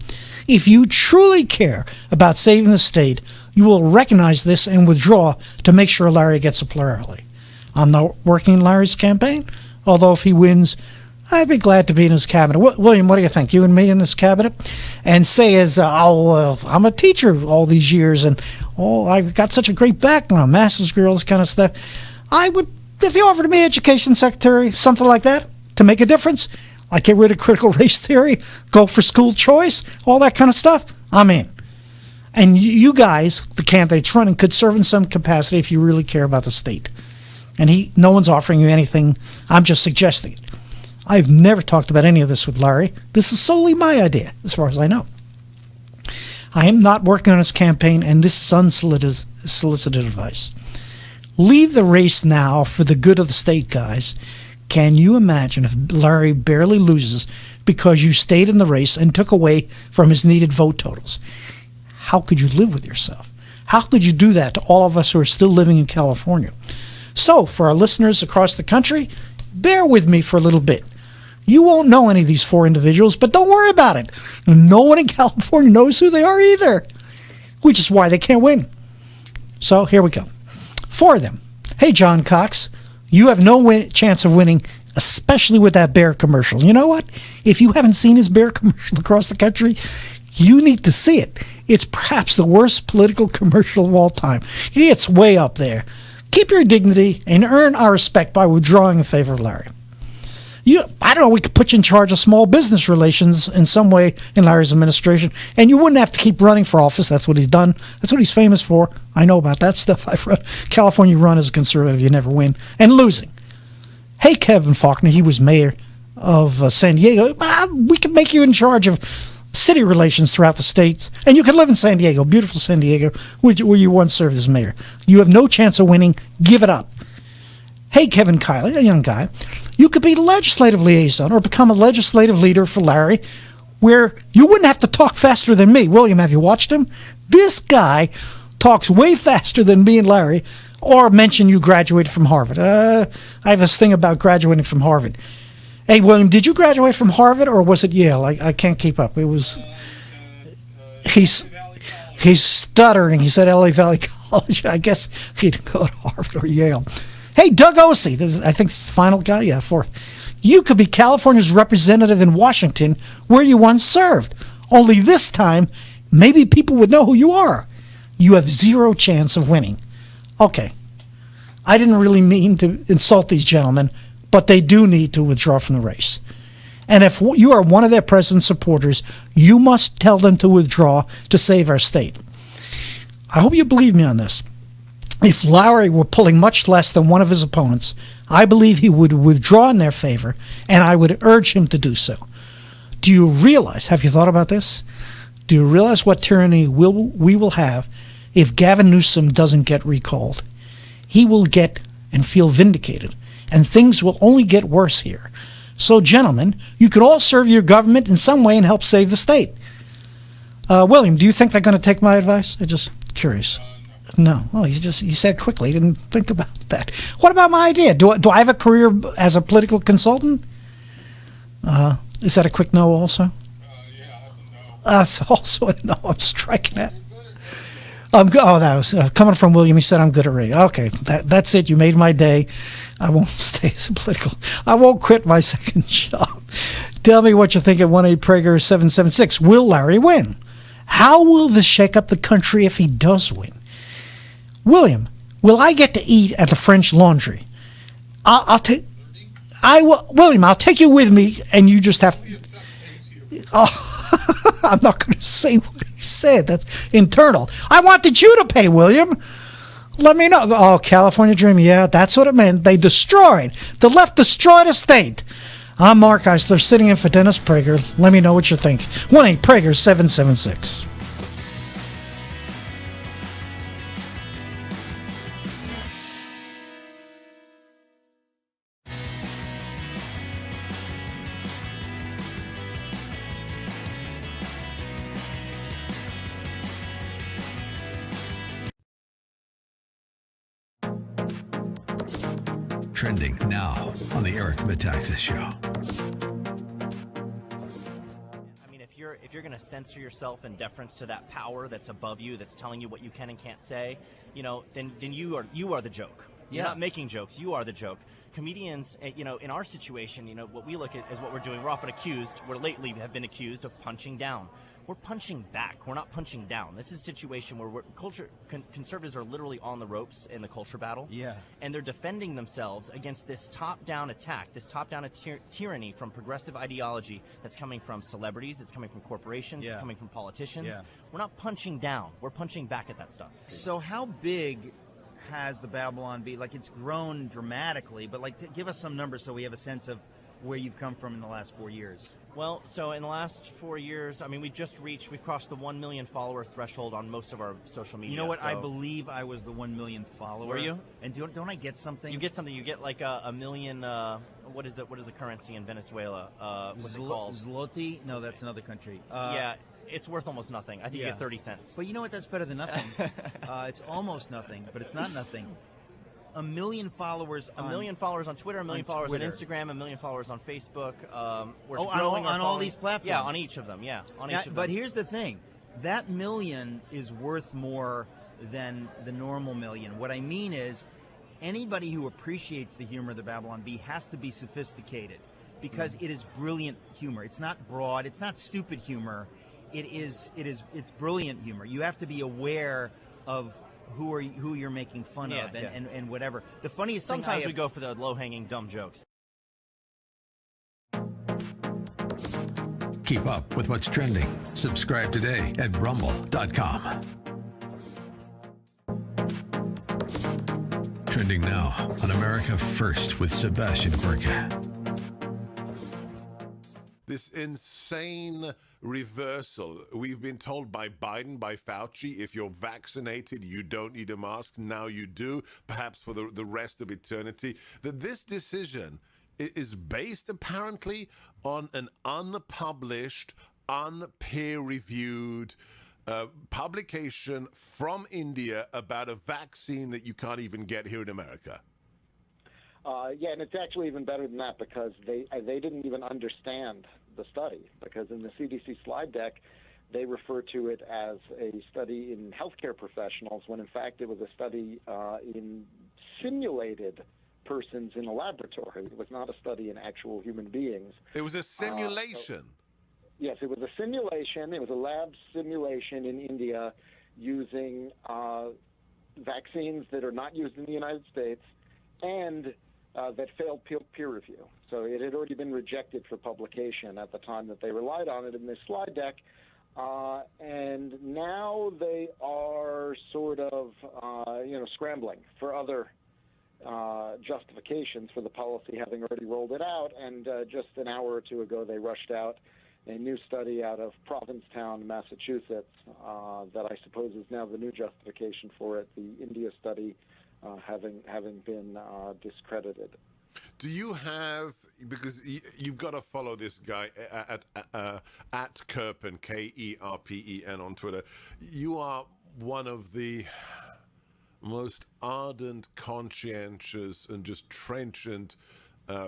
If you truly care about saving the state, you will recognize this and withdraw to make sure Larry gets a plurality. I'm not working in Larry's campaign, although if he wins, I'd be glad to be in his cabinet. William, what do you think? You and me in this cabinet? And say as, I'm a teacher all these years, and I've got such a great background, master's degree, all this kind of stuff. I would, if you offered me education secretary, something like that, to make a difference, like get rid of critical race theory, go for school choice, all that kind of stuff, I'm in. And you guys, the candidates running, could serve in some capacity if you really care about the state. And no one's offering you anything. I'm just suggesting it. I've never talked about any of this with Larry. This is solely my idea, as far as I know. I am not working on his campaign, and this is unsolicited advice. Leave the race now for the good of the state, guys. Can you imagine if Larry barely loses because you stayed in the race and took away from his needed vote totals? How could you live with yourself? How could you do that to all of us who are still living in California? So, for our listeners across the country, bear with me for a little bit. You won't know any of these four individuals, but don't worry about it. No one in California knows who they are either, which is why they can't win. So here we go. Four of them. Hey, John Cox, you have no chance of winning, especially with that bear commercial. You know what? If you haven't seen his bear commercial across the country, you need to see it. It's perhaps the worst political commercial of all time. It's way up there. Keep your dignity and earn our respect by withdrawing in favor of Larry. I don't know, we could put you in charge of small business relations in some way in Larry's administration, and you wouldn't have to keep running for office. That's what he's done. That's what he's famous for. I know about that stuff. I've run California run as a conservative. You never win. And losing. Hey, Kevin Faulkner, he was mayor of San Diego. We could make you in charge of city relations throughout the states, and you could live in San Diego, beautiful San Diego, where you once served as mayor. You have no chance of winning. Give it up. Hey, Kevin Kiley, a young guy, you could be legislative liaison or become a legislative leader for Larry, where you wouldn't have to talk faster than me. William, have you watched him? This guy talks way faster than me and Larry, or mention you graduated from Harvard. I have this thing about graduating from Harvard. Hey, William, did you graduate from Harvard or was it Yale? I can't keep up. It was... He's stuttering. He said LA Valley College. I guess he didn't go to Harvard or Yale. Hey, Doug Ossie, I think this is the final guy, yeah, fourth. You could be California's representative in Washington, where you once served. Only this time, maybe people would know who you are. You have zero chance of winning. Okay, I didn't really mean to insult these gentlemen, but they do need to withdraw from the race. And if you are one of their president's supporters, you must tell them to withdraw to save our state. I hope you believe me on this. If Larry were pulling much less than one of his opponents, I believe he would withdraw in their favor, and I would urge him to do so. Do you realize, have you thought about this? Do you realize what tyranny we will have if Gavin Newsom doesn't get recalled? He will get and feel vindicated, and things will only get worse here. So, gentlemen, you could all serve your government in some way and help save the state. William, do you think they're going to take my advice? I'm just curious. No. Well, he said quickly. He didn't think about that. What about my idea? Do I have a career as a political consultant? Is that a quick no also? Yeah, that's a no. That's also a no. I'm striking it. That was coming from William. He said I'm good at radio. Okay, that's it. You made my day. I won't stay as a political. I won't quit my second job. Tell me what you think at 1-8 Prager 776. Will Larry win? How will this shake up the country if he does win? William, will I get to eat at the French Laundry? I'll take. I will, William. I'll take you with me, and you just have. Oh, I'm not going to say what he said. That's internal. I wanted you to pay, William. Let me know. Oh, California Dream. Yeah, that's what it meant. The left destroyed a state. I'm Mark Eisler, sitting in for Dennis Prager. Let me know what you think. 1-8-Prager-776. Trending now on the Eric Metaxas Show. I mean, if you're going to censor yourself in deference to that power that's above you, that's telling you what you can and can't say, then you are the joke. You're not making jokes. You are the joke. Comedians, in our situation, what we look at is what we're doing. We're often accused. We're lately have been accused of punching down. We're punching back. We're not punching down. This is a situation where conservatives are literally on the ropes in the culture battle. Yeah. And they're defending themselves against this top-down attack, this top-down tyranny from progressive ideology that's coming from celebrities, it's coming from corporations, it's coming from politicians. Yeah. We're not punching down. We're punching back at that stuff. So how big has the Babylon Bee, it's grown dramatically, but give us some numbers so we have a sense of where you've come from in the last 4 years. Well, so in the last 4 years, we've crossed the 1 million follower threshold on most of our social media. You know what? I believe I was the 1 million follower. Were you? And don't I get something? You get something. You get like a million. What is the currency in Venezuela? What's it called? Zloty? No, that's another country. Yeah, it's worth almost nothing. I think you get 30 cents. But you know what? That's better than nothing. It's almost nothing, but it's not nothing. 1 million followers. A million followers on Twitter, a million followers on Instagram, 1 million followers on Facebook. We're on all these platforms. Yeah, on each of them. Yeah, on each of them. But here's the thing: that million is worth more than the normal million. What I mean is, anybody who appreciates the humor of the Babylon Bee has to be sophisticated, because it is brilliant humor. It's not broad. It's not stupid humor. It's brilliant humor. You have to be aware of who you're making fun of and whatever. The funniest thing sometimes we go for the low-hanging dumb jokes. Keep up with what's trending. Subscribe today at rumble.com. Trending now on America First with Sebastian Gorka. This insane reversal. We've been told by Biden, by Fauci, if you're vaccinated, you don't need a mask. Now you do, perhaps for the rest of eternity. That this decision is based apparently on an unpublished, unpeer-reviewed publication from India about a vaccine that you can't even get here in America. Yeah, and it's actually even better than that, because they didn't even understand the study, because in the CDC slide deck, they refer to it as a study in healthcare professionals, when in fact it was a study in simulated persons in a laboratory. It was not a study in actual human beings. It was a simulation. Yes, it was a simulation. It was a lab simulation in India using vaccines that are not used in the United States and that failed peer review. So it had already been rejected for publication at the time that they relied on it in this slide deck. And now they are sort of, scrambling for other justifications for the policy, having already rolled it out. And just an hour or two ago, they rushed out a new study out of Provincetown, Massachusetts, that I suppose is now the new justification for it, the India study having been discredited. Do you have, because you've got to follow this guy at Kerpen, Kerpen on Twitter. You are one of the most ardent, conscientious, and just trenchant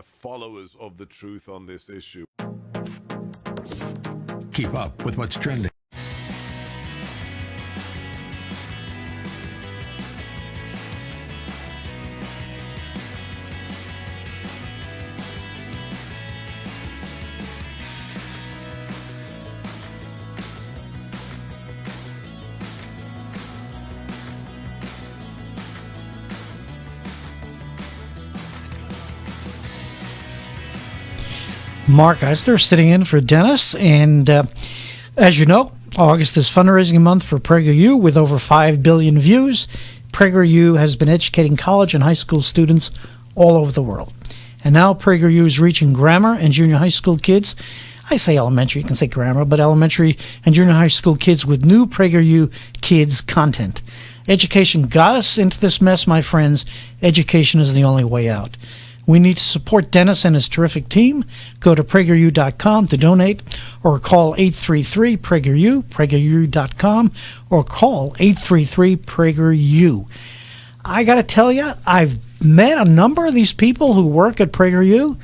followers of the truth on this issue. Keep up with what's trending. Mark Eisler sitting in for Dennis, and as you know, August is fundraising month for PragerU with over 5 billion views. PragerU has been educating college and high school students all over the world. And now PragerU is reaching grammar and junior high school kids. I say elementary, you can say grammar, but elementary and junior high school kids with new PragerU Kids content. Education got us into this mess, my friends. Education is the only way out. We need to support Dennis and his terrific team. Go to PragerU.com to donate or call 833-PragerU, PragerU.com, or call 833-PragerU. I got to tell you, I've met a number of these people who work at PragerU.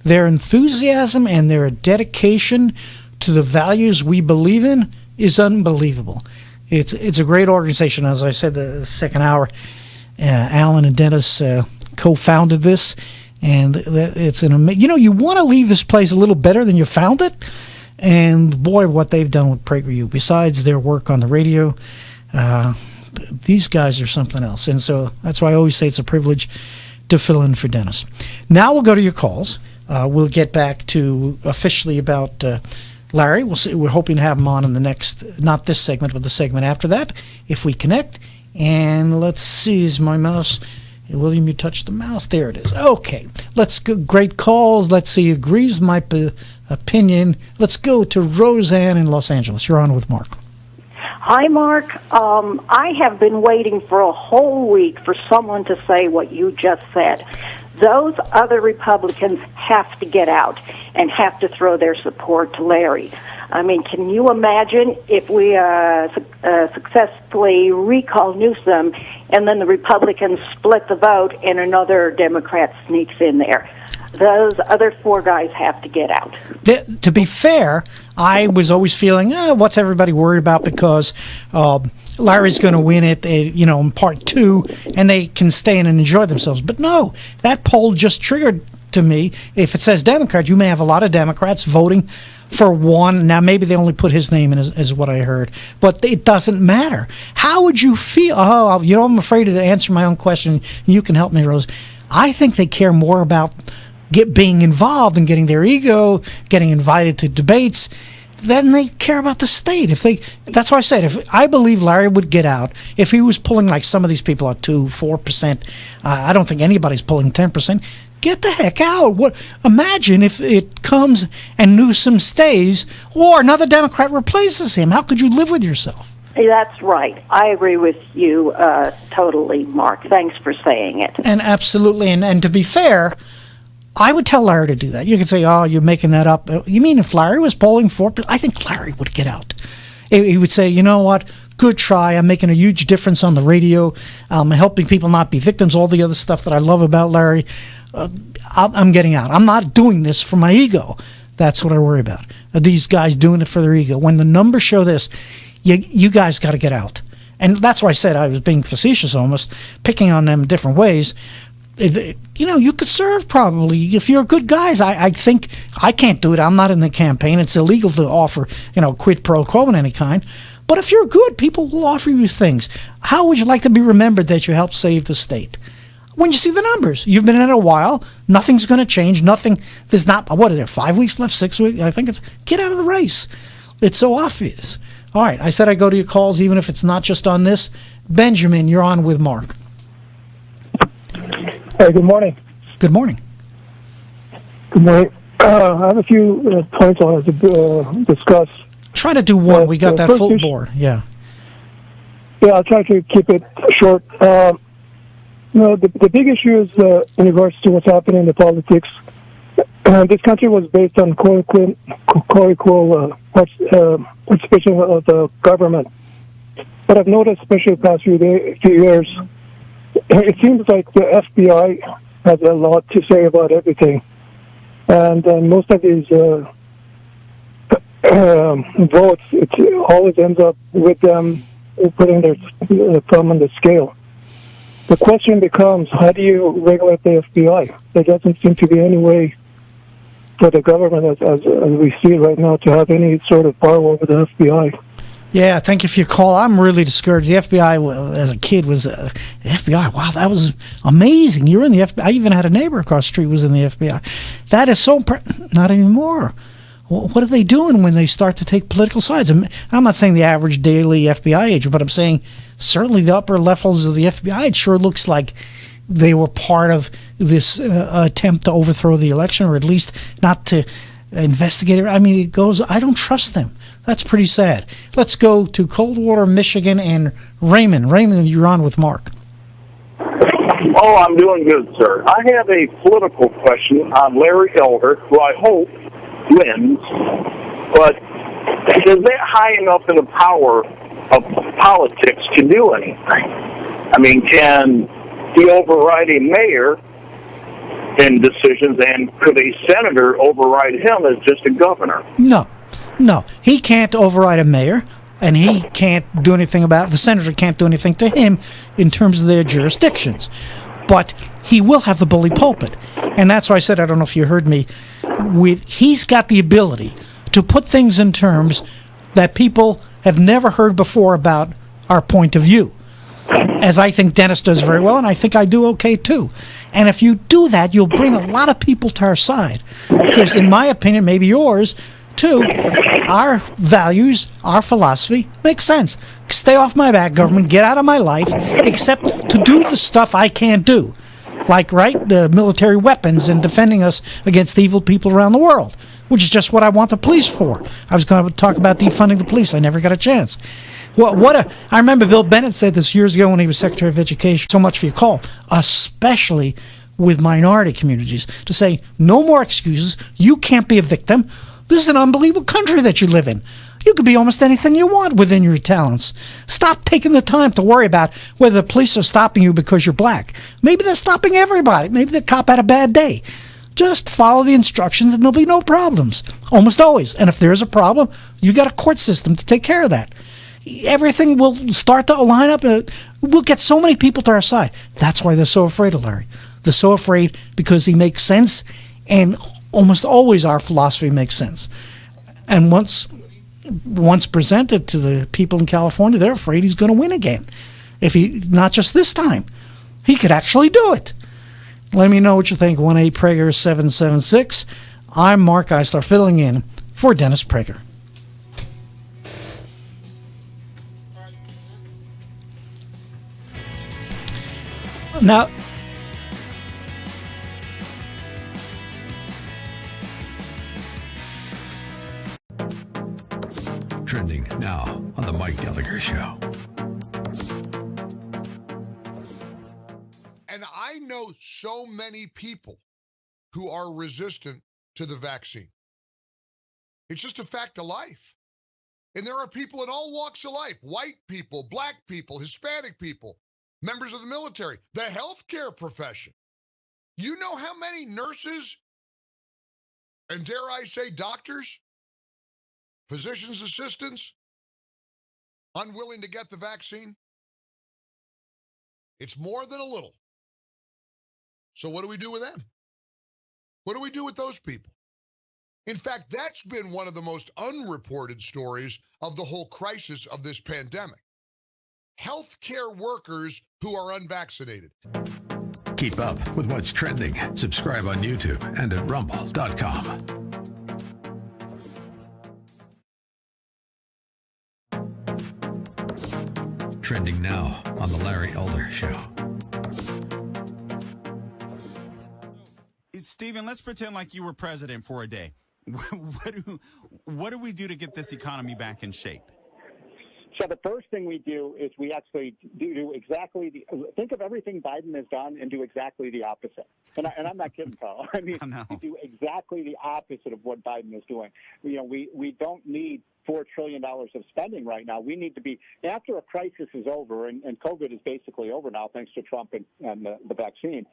Their enthusiasm and their dedication to the values we believe in is unbelievable. It's a great organization. As I said the second hour, Alan and Dennis co-founded this, and it's an amazing. You want to leave this place a little better than you found it, and boy, what they've done with PragerU. Besides their work on the radio, these guys are something else, and so that's why I always say it's a privilege to fill in for Dennis. Now we'll go to your calls. We'll get back to officially about Larry. We'll see. We're hoping to have him on in the next, not this segment, but the segment after that, if we connect. And let's see, is my mouse... William, you touched the mouse. There it is. Okay. Let's go. Great calls. Let's see. Agrees with my opinion. Let's go to Roseanne in Los Angeles. You're on with Mark. Hi, Mark. I have been waiting for a whole week for someone to say what you just said. Those other Republicans have to get out and have to throw their support to Larry. I mean, can you imagine if we successfully recall Newsom and then the Republicans split the vote and another Democrat sneaks in there? Those other four guys have to get out. To be fair, I was always feeling, what's everybody worried about, because Larry's going to win it, in part two, and they can stay in and enjoy themselves. But no, that poll just triggered to me. If it says Democrat, you may have a lot of Democrats voting for one. Now, maybe they only put his name in, is what I heard. But it doesn't matter. How would you feel? I'm afraid to answer my own question. You can help me, Rose. I think they care more about being involved and getting their ego, getting invited to debates, then they care about the state. That's why I said, if I believe Larry would get out, if he was pulling like some of these people at 2-4%, I don't think anybody's pulling 10%. Get the heck out. Imagine if it comes and Newsom stays or another Democrat replaces him. How could you live with yourself? That's right. I agree with you totally, Mark. Thanks for saying it. And absolutely. And to be fair, I would tell Larry to do that. You could say, you're making that up. You mean if Larry was polling 4%? I think Larry would get out. He would say, you know what? Good try. I'm making a huge difference on the radio. I'm helping people not be victims, all the other stuff that I love about Larry. I'm getting out. I'm not doing this for my ego. That's what I worry about. These guys doing it for their ego. When the numbers show this, you guys got to get out. And that's why I said I was being facetious almost, picking on them different ways. You could serve probably if you're good guys. I think I can't do it. I'm not in the campaign. It's illegal to offer, quid pro quo in any kind. But if you're good, people will offer you things. How would you like to be remembered that you helped save the state? When you see the numbers, you've been in it a while. Nothing's going to change. Nothing. There's not. What is there? 5 weeks left? 6 weeks? I think it's get out of the race. It's so obvious. All right. I said I go to your calls, even if it's not just on this. Benjamin, you're on with Mark. Hey, good morning. Good morning. Good morning. I have a few points I wanted to discuss. Try to do one. We got that full board. Yeah. Yeah, I'll try to keep it short. The big issue is in regards to what's happening in the politics. This country was based on co-equal participation of the government. But I've noticed, especially the past few years, it seems like the FBI has a lot to say about everything. And most of these votes, it always ends up with them putting their thumb on the scale. The question becomes, how do you regulate the FBI? There doesn't seem to be any way for the government, as we see it right now, to have any sort of power over the FBI. Yeah, thank you for your call. I'm really discouraged. The FBI, as a kid, was the FBI. Wow, that was amazing. You're in the FBI. I even had a neighbor across the street who was in the FBI. That is so not anymore. What are they doing when they start to take political sides? I'm not saying the average daily FBI agent, but I'm saying certainly the upper levels of the FBI, it sure looks like they were part of this attempt to overthrow the election, or at least not to investigate it. I mean, it goes, I don't trust them. That's pretty sad. Let's go to Coldwater, Michigan, and Raymond. Raymond, you're on with Mark. Oh, I'm doing good, sir. I have a political question on Larry Elder, who I hope wins, but is that high enough in the power of politics to do anything? I mean, can he override a mayor in decisions, and could a senator override him as just a governor? No, he can't override a mayor, and he can't do anything about, the senator can't do anything to him in terms of their jurisdictions. But he will have the bully pulpit. And that's why I said, I don't know if you heard me, he's got the ability to put things in terms that people have never heard before about our point of view. As I think Dennis does very well, and I think I do okay too. And if you do that, you'll bring a lot of people to our side. Because in my opinion, maybe yours too, our values, our philosophy makes sense. Stay off my back, government, get out of my life, except to do the stuff I can't do. Like, right, the military weapons and defending us against the evil people around the world, which is just what I want the police for. I was going to talk about defunding the police. I never got a chance. I remember Bill Bennett said this years ago when he was Secretary of Education, so much for your call, especially with minority communities, to say, no more excuses. You can't be a victim. This is an unbelievable country that you live in. You could be almost anything you want within your talents. Stop taking the time to worry about whether the police are stopping you because you're black. Maybe they're stopping everybody. Maybe the cop had a bad day. Just follow the instructions and there'll be no problems. Almost always. And if there's a problem, you got a court system to take care of that. Everything will start to line up. We'll get so many people to our side. That's why they're so afraid of Larry. They're so afraid because he makes sense, and almost always our philosophy makes sense. And once presented to the people in California, they're afraid he's going to win again. Not just this time. He could actually do it. Let me know what you think. 1-8-PRAGER-776. I'm Mark Eisler, filling in for Dennis Prager. Now, Trending now on the Mike Gallagher Show. And I know so many people who are resistant to the vaccine. It's just a fact of life. And there are people in all walks of life, white people, black people, Hispanic people, members of the military, the healthcare profession. You know how many nurses, and dare I say doctors, physician's assistants, unwilling to get the vaccine? It's more than a little. So what do we do with them? What do we do with those people? In fact, that's been one of the most unreported stories of the whole crisis of this pandemic. Healthcare workers who are unvaccinated. Keep up with what's trending. Subscribe on YouTube and at rumble.com. Trending now on the Larry Elder Show. Stephen, let's pretend like you were president for a day. What do we do to get this economy back in shape? So the first thing we do is we actually do exactly think of everything Biden has done and do exactly the opposite. And I'm not kidding, Carl. I mean, we do exactly the opposite of what Biden is doing. You know, we don't need $4 trillion of spending right now. We need to be, after a crisis is over, and COVID is basically over now thanks to Trump and the vaccine,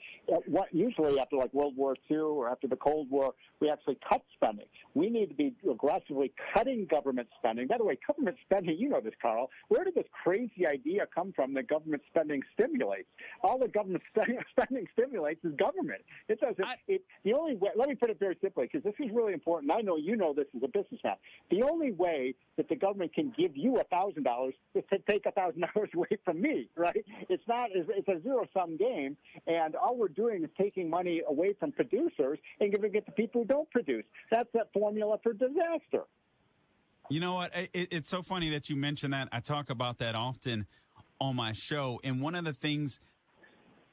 usually after like World War II or after the Cold War, we actually cut spending. We need to be aggressively cutting government spending. By the way, government spending, you know this, Carl, where did this crazy idea come from that government spending stimulates? All the government spending stimulates is government. It doesn't. The only way, let me put it very simply, because this is really important. I know you know this as a businessman. The only way that the government can give you $1,000 is to take $1,000 away from me, right? It's a zero-sum game, and all we're doing is taking money away from producers and giving it to people who don't produce. That's that formula for disaster. You know what? It's so funny that you mention that. I talk about that often on my show. And one of the things,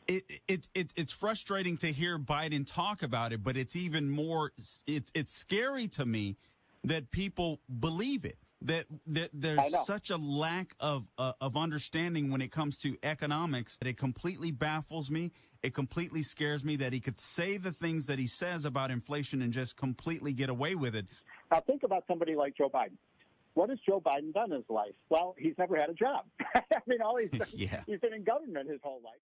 it's frustrating to hear Biden talk about it, but it's even more, it's scary to me that people believe it. That there's such a lack of understanding when it comes to economics that it completely baffles me. It completely scares me that he could say the things that he says about inflation and just completely get away with it. Now think about somebody like Joe Biden. What has Joe Biden done in his life? Well, he's never had a job. I mean, all he's done, he's been in government his whole life.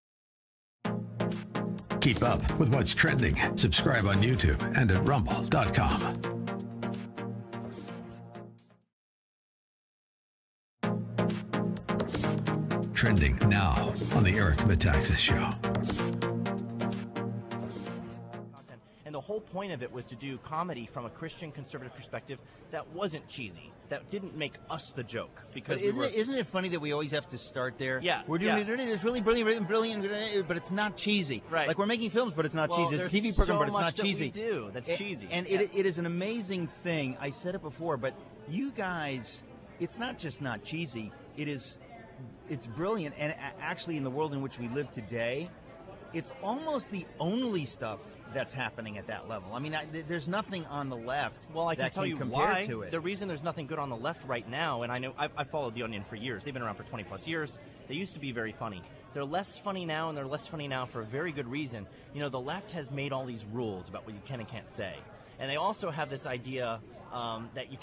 Keep up with what's trending. Subscribe on YouTube and at rumble.com. Trending now on the Eric Metaxas Show. And the whole point of it was to do comedy from a Christian conservative perspective that wasn't cheesy, that didn't make us the joke. Because isn't it funny that we always have to start there? Yeah, we're doing it. It's really brilliant, but it's not cheesy. Right. Like we're making films, but it's not cheesy. It's a TV program, but it's not cheesy. That we do that's cheesy. And it is an amazing thing. I said it before, but you guys, it's not just not cheesy. It's brilliant, and actually in the world in which we live today, it's almost the only stuff that's happening at that level. I mean, there's nothing on the left I can that tell you compare why. to it. The reason there's nothing good on the left right now, and I know I've followed The Onion for years. They've been around for 20-plus years. They used to be very funny. They're less funny now, and they're less funny now for a very good reason. You know, the left has made all these rules about what you can and can't say. And they also have this idea that you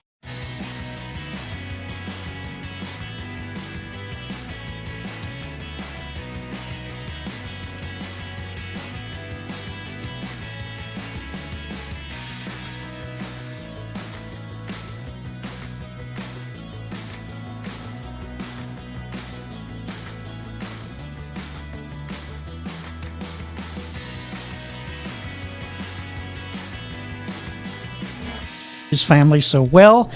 his family so well.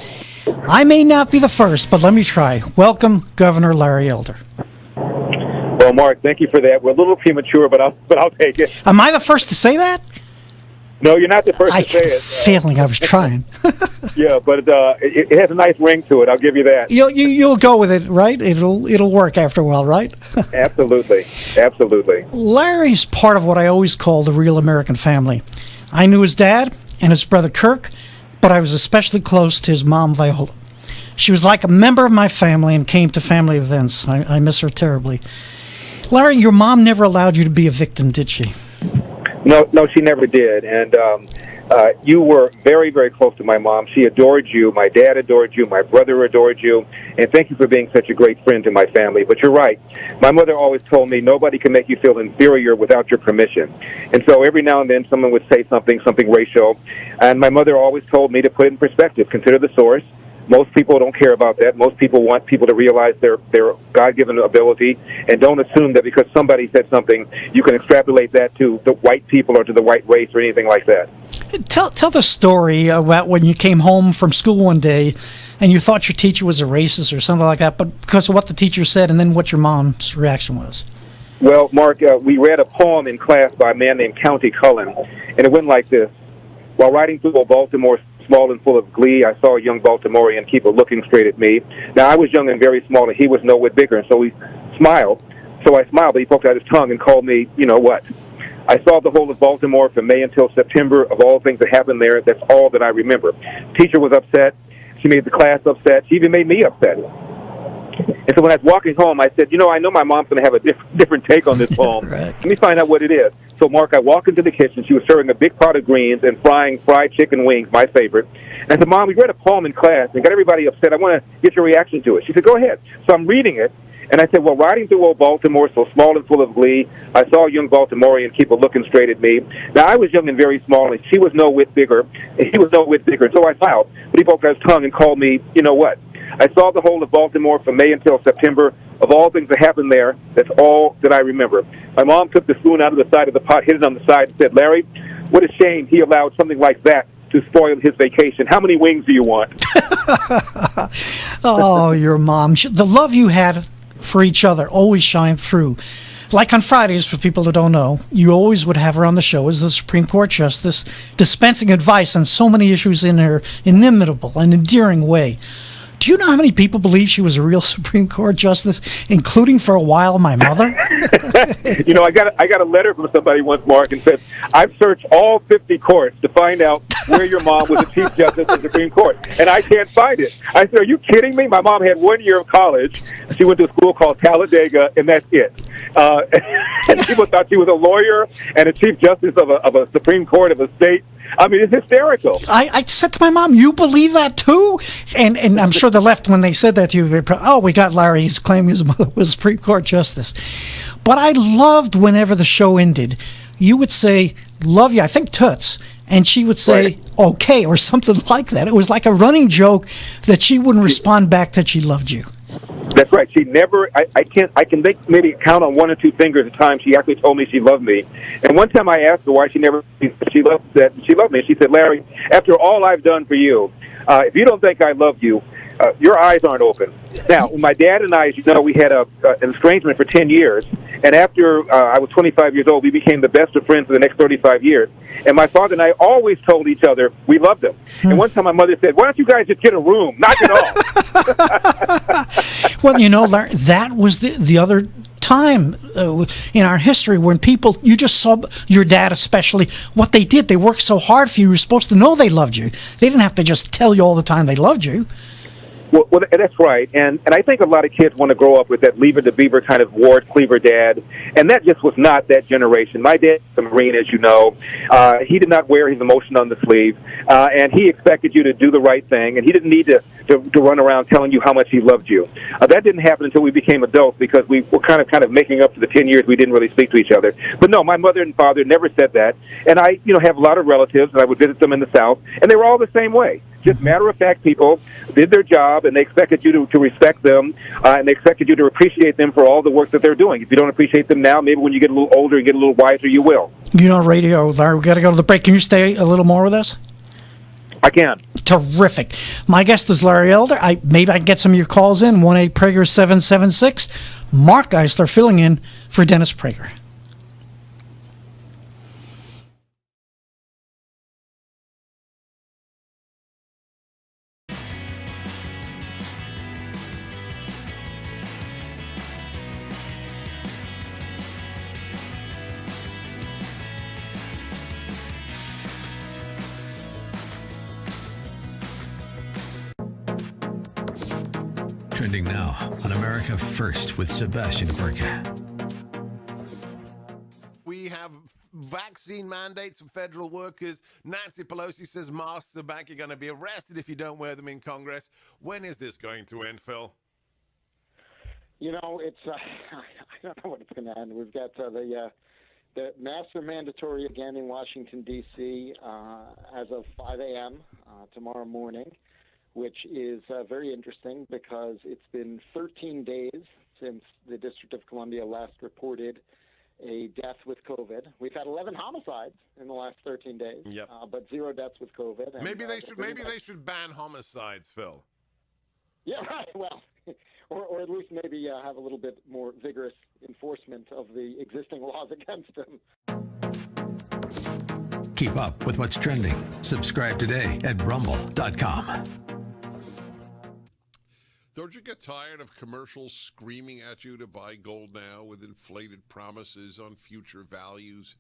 I may not be the first, but let me try. Welcome, Governor Larry Elder. Well, Mark, thank you for that. We're a little premature, but I'll take it. Am I the first to say that? No, you're not the first to say it. Failing, I was trying. Yeah, but it has a nice ring to it. I'll give you that. You'll go with it, right? It'll work after a while, right? Absolutely. Larry's part of what I always call the real American family. I knew his dad and his brother Kirk, but I was especially close to his mom, Viola. She was like a member of my family and came to family events. I miss her terribly. Larry, your mom never allowed you to be a victim, did she? No, she never did. And you were very, very close to my mom. She adored you. My dad adored you. My brother adored you. And thank you for being such a great friend to my family. But you're right. My mother always told me nobody can make you feel inferior without your permission. And so every now and then someone would say something racial. And my mother always told me to put it in perspective. Consider the source. Most people don't care about that. Most people want people to realize their God-given ability and don't assume that because somebody said something, you can extrapolate that to the white people or to the white race or anything like that. Tell the story about when you came home from school one day and you thought your teacher was a racist or something like that, but because of what the teacher said and then what your mom's reaction was. Well, Mark, we read a poem in class by a man named County Cullen, and it went like this. While riding through a Baltimore small and full of glee, I saw a young Baltimorean keep looking straight at me. Now, I was young and very small, and he was no whit bigger, and so he smiled. So I smiled, but he poked out his tongue and called me, you know what. I saw the whole of Baltimore from May until September. Of all things that happened there, that's all that I remember. Teacher was upset. She made the class upset. She even made me upset. And so when I was walking home, I said, I know my mom's going to have a different take on this poem. Right. Let me find out what it is. So, Mark, I walk into the kitchen. She was serving a big pot of greens and frying fried chicken wings, my favorite. And I said, Mom, we read a poem in class and got everybody upset. I want to get your reaction to it. She said, go ahead. So I'm reading it. And I said, well, riding through old Baltimore, so small and full of glee, I saw a young Baltimorean keep looking straight at me. Now, I was young and very small, and she was no whit bigger. He was no whit bigger. And so I smiled. But he poked out his tongue and called me, you know what? I saw the whole of Baltimore from May until September. Of all things that happened there, that's all that I remember. My mom took the spoon out of the side of the pot, hit it on the side, and said, Larry, what a shame he allowed something like that to spoil his vacation. How many wings do you want? Oh, your mom. The love you had for each other always shined through. Like on Fridays, for people that don't know, you always would have her on the show as the Supreme Court Justice, dispensing advice on so many issues in her inimitable and endearing way. Do you know how many people believe she was a real Supreme Court justice, including for a while my mother? You know, I got a letter from somebody once, Mark, and said, I've searched all 50 courts to find out where your mom was a Chief Justice of the Supreme Court, and I can't find it. I said, are you kidding me? My mom had 1 year of college. She went to a school called Talladega, and that's it. And people thought she was a lawyer and a Chief Justice of a Supreme Court of a state. I mean, it's hysterical. I said to my mom, you believe that too? And I'm sure the left, when they said that to you, we got Larry. He's claiming his mother was a Supreme Court justice. But I loved whenever the show ended, you would say, love you, I think toots. And she would say, okay, or something like that. It was like a running joke that she wouldn't respond back that she loved you. That's right. She never. I can maybe count on 1 or 2 fingers a time she actually told me she loved me. And one time I asked her why she loved me. And she said, Larry, after all I've done for you, if you don't think I love you, your eyes aren't open. Now, my dad and I, as you know, we had an estrangement for 10 years. And after I was 25 years old, we became the best of friends for the next 35 years. And my father and I always told each other we loved him. And one time my mother said, why don't you guys just get a room? Knock it off. Well, you know, Larry, that was the other time in our history when people, you just saw your dad especially, what they did. They worked so hard for you. You were supposed to know they loved you. They didn't have to just tell you all the time they loved you. Well, that's right, and I think a lot of kids want to grow up with that Leave It to Beaver kind of Ward Cleaver dad, and that just was not that generation. My dad was a Marine, as you know. He did not wear his emotion on the sleeve, and he expected you to do the right thing, and he didn't need to run around telling you how much he loved you. That didn't happen until we became adults because we were kind of making up for the 10 years we didn't really speak to each other. But no, my mother and father never said that, and I have a lot of relatives, and I would visit them in the South, and they were all the same way. Just matter-of-fact people did their job, and they expected you to respect them, and they expected you to appreciate them for all the work that they're doing. If you don't appreciate them now, maybe when you get a little older and get a little wiser, you will. You know, radio, Larry, we got to go to the break. Can you stay a little more with us? I can. Terrific. My guest is Larry Elder. Maybe I can get some of your calls in, 1-8-Prager-776. Mark Geisler filling in for Dennis Prager. Trending now on America First with Sebastian Gorka. We have vaccine mandates for federal workers. Nancy Pelosi says masks are back. You're going to be arrested if you don't wear them in Congress. When is this going to end, Phil? You know, it's I don't know when it's going to end. We've got the masks are mandatory again in Washington, D.C. As of 5 a.m. Tomorrow morning, which is very interesting because it's been 13 days since the District of Columbia last reported a death with COVID. We've had 11 homicides in the last 13 days, but 0 deaths with COVID. And, maybe they should ban homicides, Phil. Yeah, right. Well, or at least maybe have a little bit more vigorous enforcement of the existing laws against them. Keep up with what's trending. Subscribe today at rumble.com. Don't you get tired of commercials screaming at you to buy gold now with inflated promises on future values?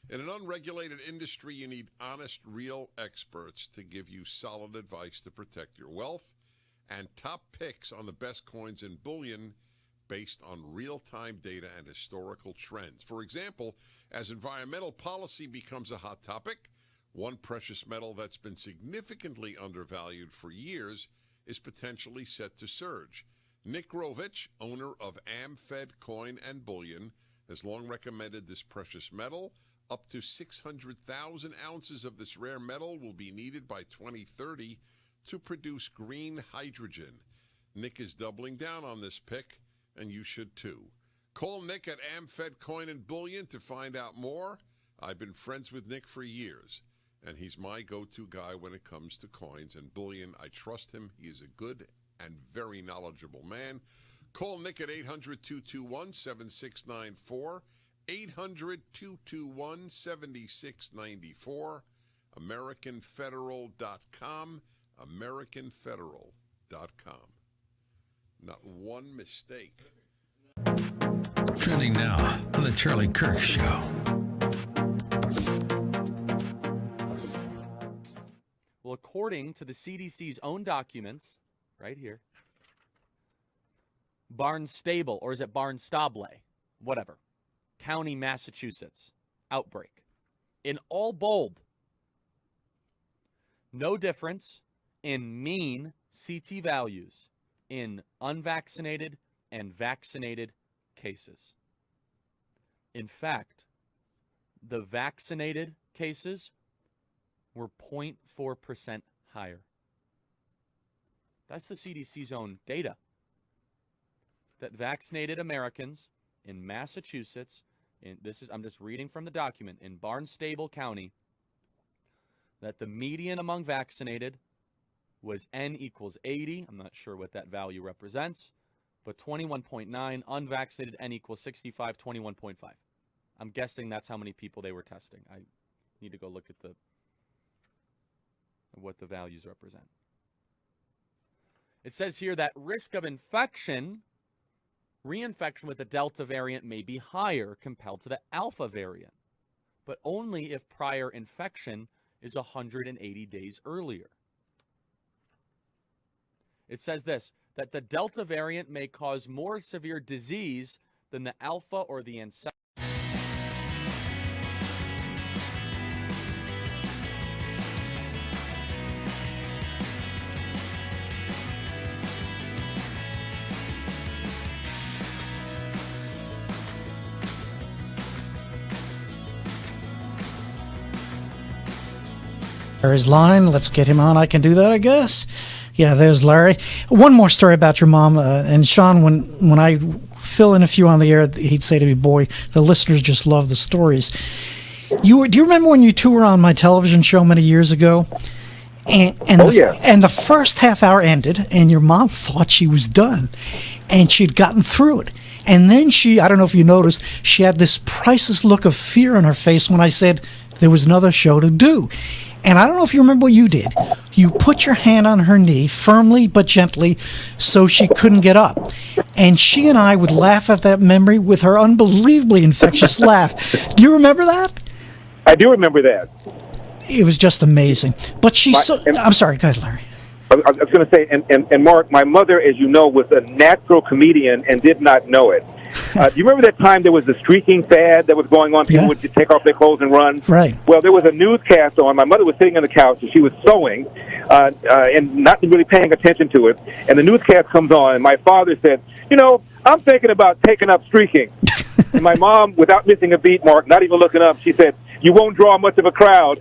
In an unregulated industry, you need honest, real experts to give you solid advice to protect your wealth and top picks on the best coins and bullion based on real-time data and historical trends. For example, as environmental policy becomes a hot topic, one precious metal that's been significantly undervalued for years is potentially set to surge. Nick Rovich, owner of AmFed Coin and Bullion, has long recommended this precious metal. Up to 600,000 ounces of this rare metal will be needed by 2030 to produce green hydrogen. Nick is doubling down on this pick, and you should too. Call Nick at AmFed Coin and Bullion to find out more. I've been friends with Nick for years, and he's my go-to guy when it comes to coins and bullion. I trust him. He is a good and very knowledgeable man. Call Nick at 800-221-7694, 800-221-7694, AmericanFederal.com, American Federal. Not one mistake. Trending now on the Charlie Kirk Show. Well, according to the CDC's own documents, right here, Barnstable, or is it Barnstable? Whatever. County, Massachusetts. Outbreak. In all bold. No difference in mean CT values in unvaccinated and vaccinated cases. In fact, the vaccinated cases were 0.4% higher. That's the CDC's own data. That vaccinated Americans in Massachusetts, I'm just reading from the document, in Barnstable County, that the median among vaccinated was N equals 80. I'm not sure what that value represents, but 21.9. Unvaccinated, N equals 65, 21.5. I'm guessing that's how many people they were testing. I need to go look at what the values represent. It says here that risk of infection, reinfection with the Delta variant may be higher compared to the Alpha variant, but only if prior infection is 180 days earlier. It says this, that the Delta variant may cause more severe disease than the Alpha or the ancestral. Larry's line. Let's get him on. I can do that, I guess. Yeah, there's Larry. One more story about your mom. And Sean, when I fill in a few on the air, he'd say to me, boy, the listeners just love the stories. Do you remember when you two were on my television show many years ago? And the first half hour ended, and your mom thought she was done, and she'd gotten through it. And then I don't know if you noticed, she had this priceless look of fear on her face when I said there was another show to do. And I don't know if you remember what you did. You put your hand on her knee, firmly but gently, so she couldn't get up. And she and I would laugh at that memory with her unbelievably infectious laugh. Do you remember that? I do remember that. It was just amazing. But I'm sorry, go ahead, Larry. I was going to say, and Mark, my mother, as you know, was a natural comedian and did not know it. Do you remember that time there was the streaking fad that was going on? People would just take off their clothes and run. Right. Well, there was a newscast on. My mother was sitting on the couch and she was sewing and not really paying attention to it. And the newscast comes on, and my father said, I'm thinking about taking up streaking. And my mom, without missing a beat, Mark, not even looking up, she said, you won't draw much of a crowd.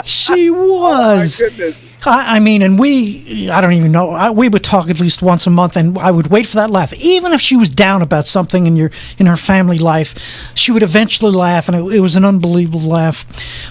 She was. Oh, my goodness. I mean, and I don't even know, we would talk at least once a month, and I would wait for that laugh. Even if she was down about something in her family life, she would eventually laugh, and it was an unbelievable laugh.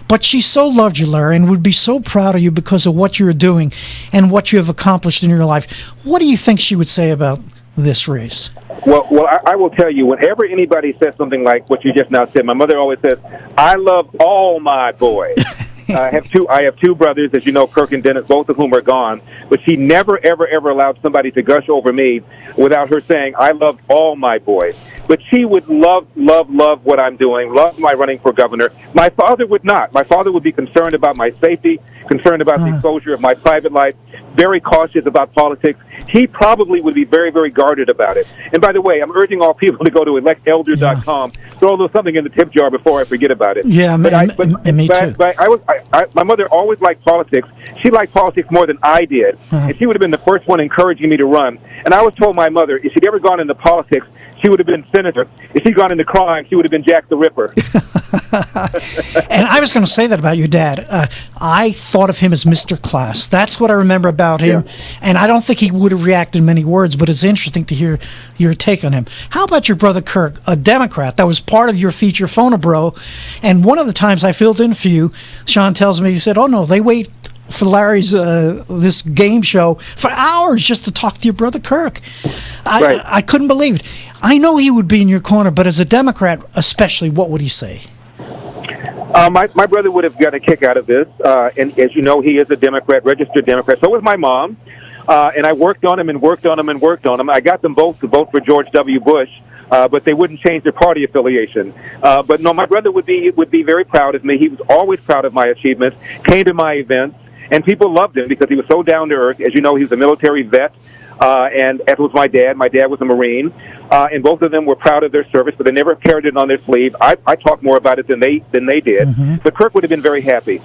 But she so loved you, Larry, and would be so proud of you because of what you were doing and what you have accomplished in your life. What do you think she would say about this race? Well, I will tell you, whenever anybody says something like what you just now said, my mother always says, I love all my boys. I have two brothers, as you know, Kirk and Dennis, both of whom are gone. But she never, ever, ever allowed somebody to gush over me without her saying, I love all my boys. But she would love what I'm doing, love my running for governor. My father would not. My father would be concerned about my safety, concerned about the exposure of my private life, very cautious about politics. He probably would be very, very guarded about it. And by the way, I'm urging all people to go to electelder.com, throw a little something in the tip jar before I forget about it. Yeah, me too. My mother always liked politics. She liked politics more than I did, and she would have been the first one encouraging me to run. And I always told my mother, if she'd ever gone into politics, she would have been senator. If she'd gone into crime, she would have been Jack the Ripper. And I was going to say that about your dad. I thought of him as Mr. Class. That's what I remember about him. Yeah. And I don't think he would have reacted in many words, but it's interesting to hear your take on him. How about your brother Kirk, a Democrat that was part of your feature, Phonobro? And one of the times I filled in for you, Sean tells me, he said, oh, no, they wait for Larry's this game show for hours just to talk to your brother Kirk. I couldn't believe it. I know he would be in your corner, but as a Democrat especially, what would he say? My brother would have got a kick out of this, and as you know, he is a Democrat, registered Democrat. So was my mom, and I worked on him and worked on him and worked on him. I got them both to vote for George W. Bush, but they wouldn't change their party affiliation. But no, my brother would be very proud of me. He was always proud of my achievements. Came to my events, and people loved him because he was so down to earth. As you know, he was a military vet. And as was my dad. My dad was a Marine, and both of them were proud of their service, but they never carried it on their sleeve. I talked more about it than they did. But Kirk would have been very happy.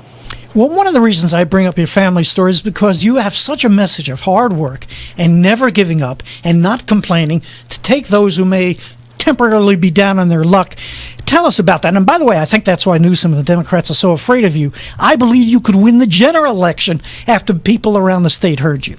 Well, one of the reasons I bring up your family story is because you have such a message of hard work and never giving up and not complaining to take those who may temporarily be down on their luck. Tell us about that. And by the way, I think that's why Newsom and the Democrats are so afraid of you. I believe you could win the general election after people around the state heard you.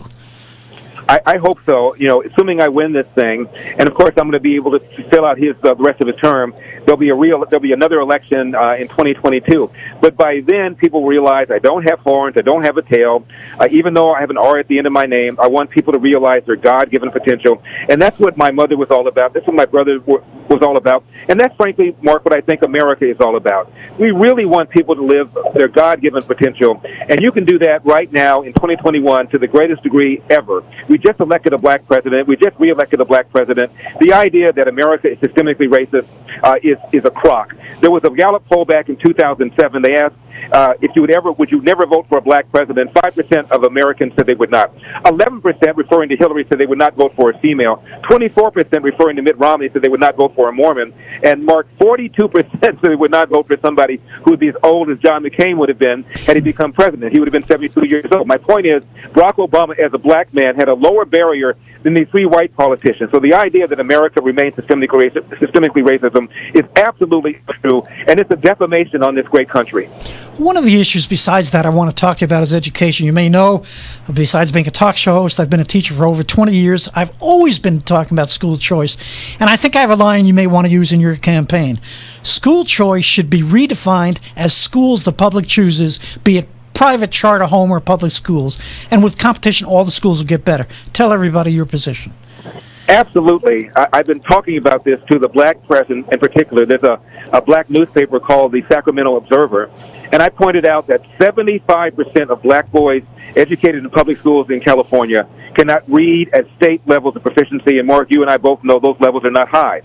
I hope so. You know, assuming I win this thing, and of course I'm going to be able to fill out the rest of his term. There'll be another election in 2022. But by then, people realize I don't have horns, I don't have a tail. Even though I have an R at the end of my name, I want people to realize their God-given potential, and that's what my mother was all about. That's what my brother was all about, and that's frankly, Mark, what I think America is all about. We really want people to live their God-given potential, and you can do that right now in 2021 to the greatest degree ever. We just elected a black president. We just re-elected a black president. The idea that America is systemically racist is a crock. There was a Gallup poll back in 2007. They asked if would you never vote for a black president? 5% of Americans said they would not. 11%, referring to Hillary, said they would not vote for a female. 24%, referring to Mitt Romney, said they would not vote for a Mormon. And Mark, 42% said they would not vote for somebody who would be as old as John McCain would have been had he become president. He would have been 72 years old. My point is, Barack Obama, as a black man, had a lower barrier than these three white politicians. So the idea that America remains systemically racism is absolutely true, and it's a defamation on this great country. One of the issues besides that I want to talk to you about is education. You may know, besides being a talk show host, I've been a teacher for over 20 years. I've always been talking about school choice, and I think I have a line you may want to use in your campaign. School choice should be redefined as schools the public chooses, be it private, charter, home, or public schools. And with competition, all the schools will get better. Tell everybody your position. Absolutely. I've been talking about this to the black press in particular. There's a black newspaper called the Sacramento Observer, and I pointed out that 75% of black boys educated in public schools in California cannot read at state levels of proficiency, and Mark, you and I both know those levels are not high.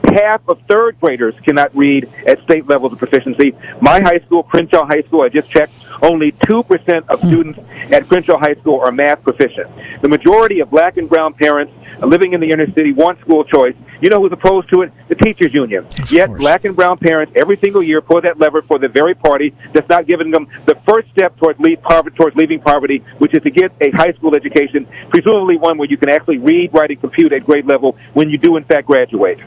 Half of third graders cannot read at state levels of proficiency. My high school, Crenshaw High School, I just checked, only 2% of students at Crenshaw High School are math proficient. The majority of black and brown parents living in the inner city want school choice. You know who's opposed to it? The teachers union. Yet black and brown parents every single year pull that lever for the very party that's not giving them the first step towards leaving poverty, which is to get a high school education, presumably one where you can actually read, write, and compute at grade level when you do in fact graduate.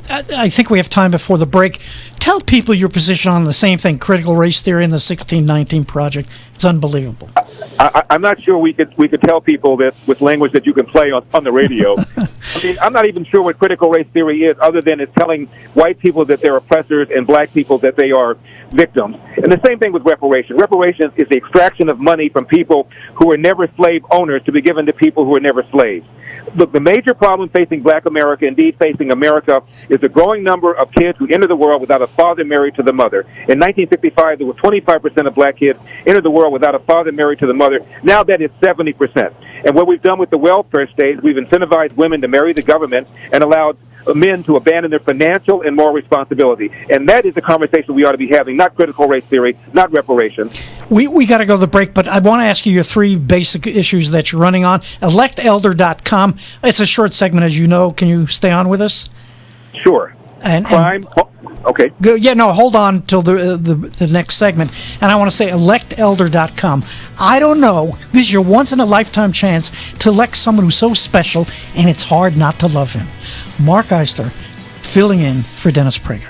I think we have time before the break. Tell people your position on the same thing, critical race theory and the 1619 Project. It's unbelievable. I'm not sure we could tell people this with language that you can play on the radio. I mean, I'm not even sure what critical race theory is, other than it's telling white people that they're oppressors and black people that they are victims. And the same thing with reparations. Reparations is the extraction of money from people who were never slave owners to be given to people who were never slaves. Look, the major problem facing black America, indeed facing America, is the growing number of kids who enter the world without a father married to the mother. In 1965, there were 25% of black kids entered the world without a father married to the mother. Now that is 70%. And what we've done with the welfare state is we've incentivized women to marry the government and allowed men to abandon their financial and moral responsibility. And that is the conversation we ought to be having, not critical race theory, not reparations. We got to go to the break, but I want to ask you your three basic issues that you're running on. ElectElder.com. It's a short segment, as you know. Can you stay on with us? Sure. Crime. Okay. Yeah, no, hold on till the next segment. And I want to say electelder.com. I don't know. This is your once-in-a-lifetime chance to elect someone who's so special, and it's hard not to love him. Mark Eisler, filling in for Dennis Prager.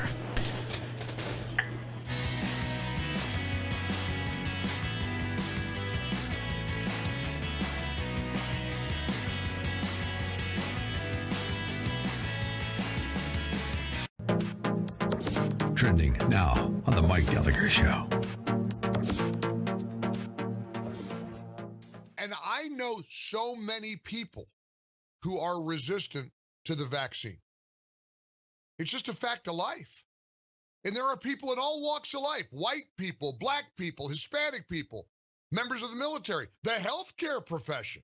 Trending now on the Mike Gallagher Show. And I know so many people who are resistant to the vaccine. It's just a fact of life. And there are people in all walks of life, white people, black people, Hispanic people, members of the military, the healthcare profession.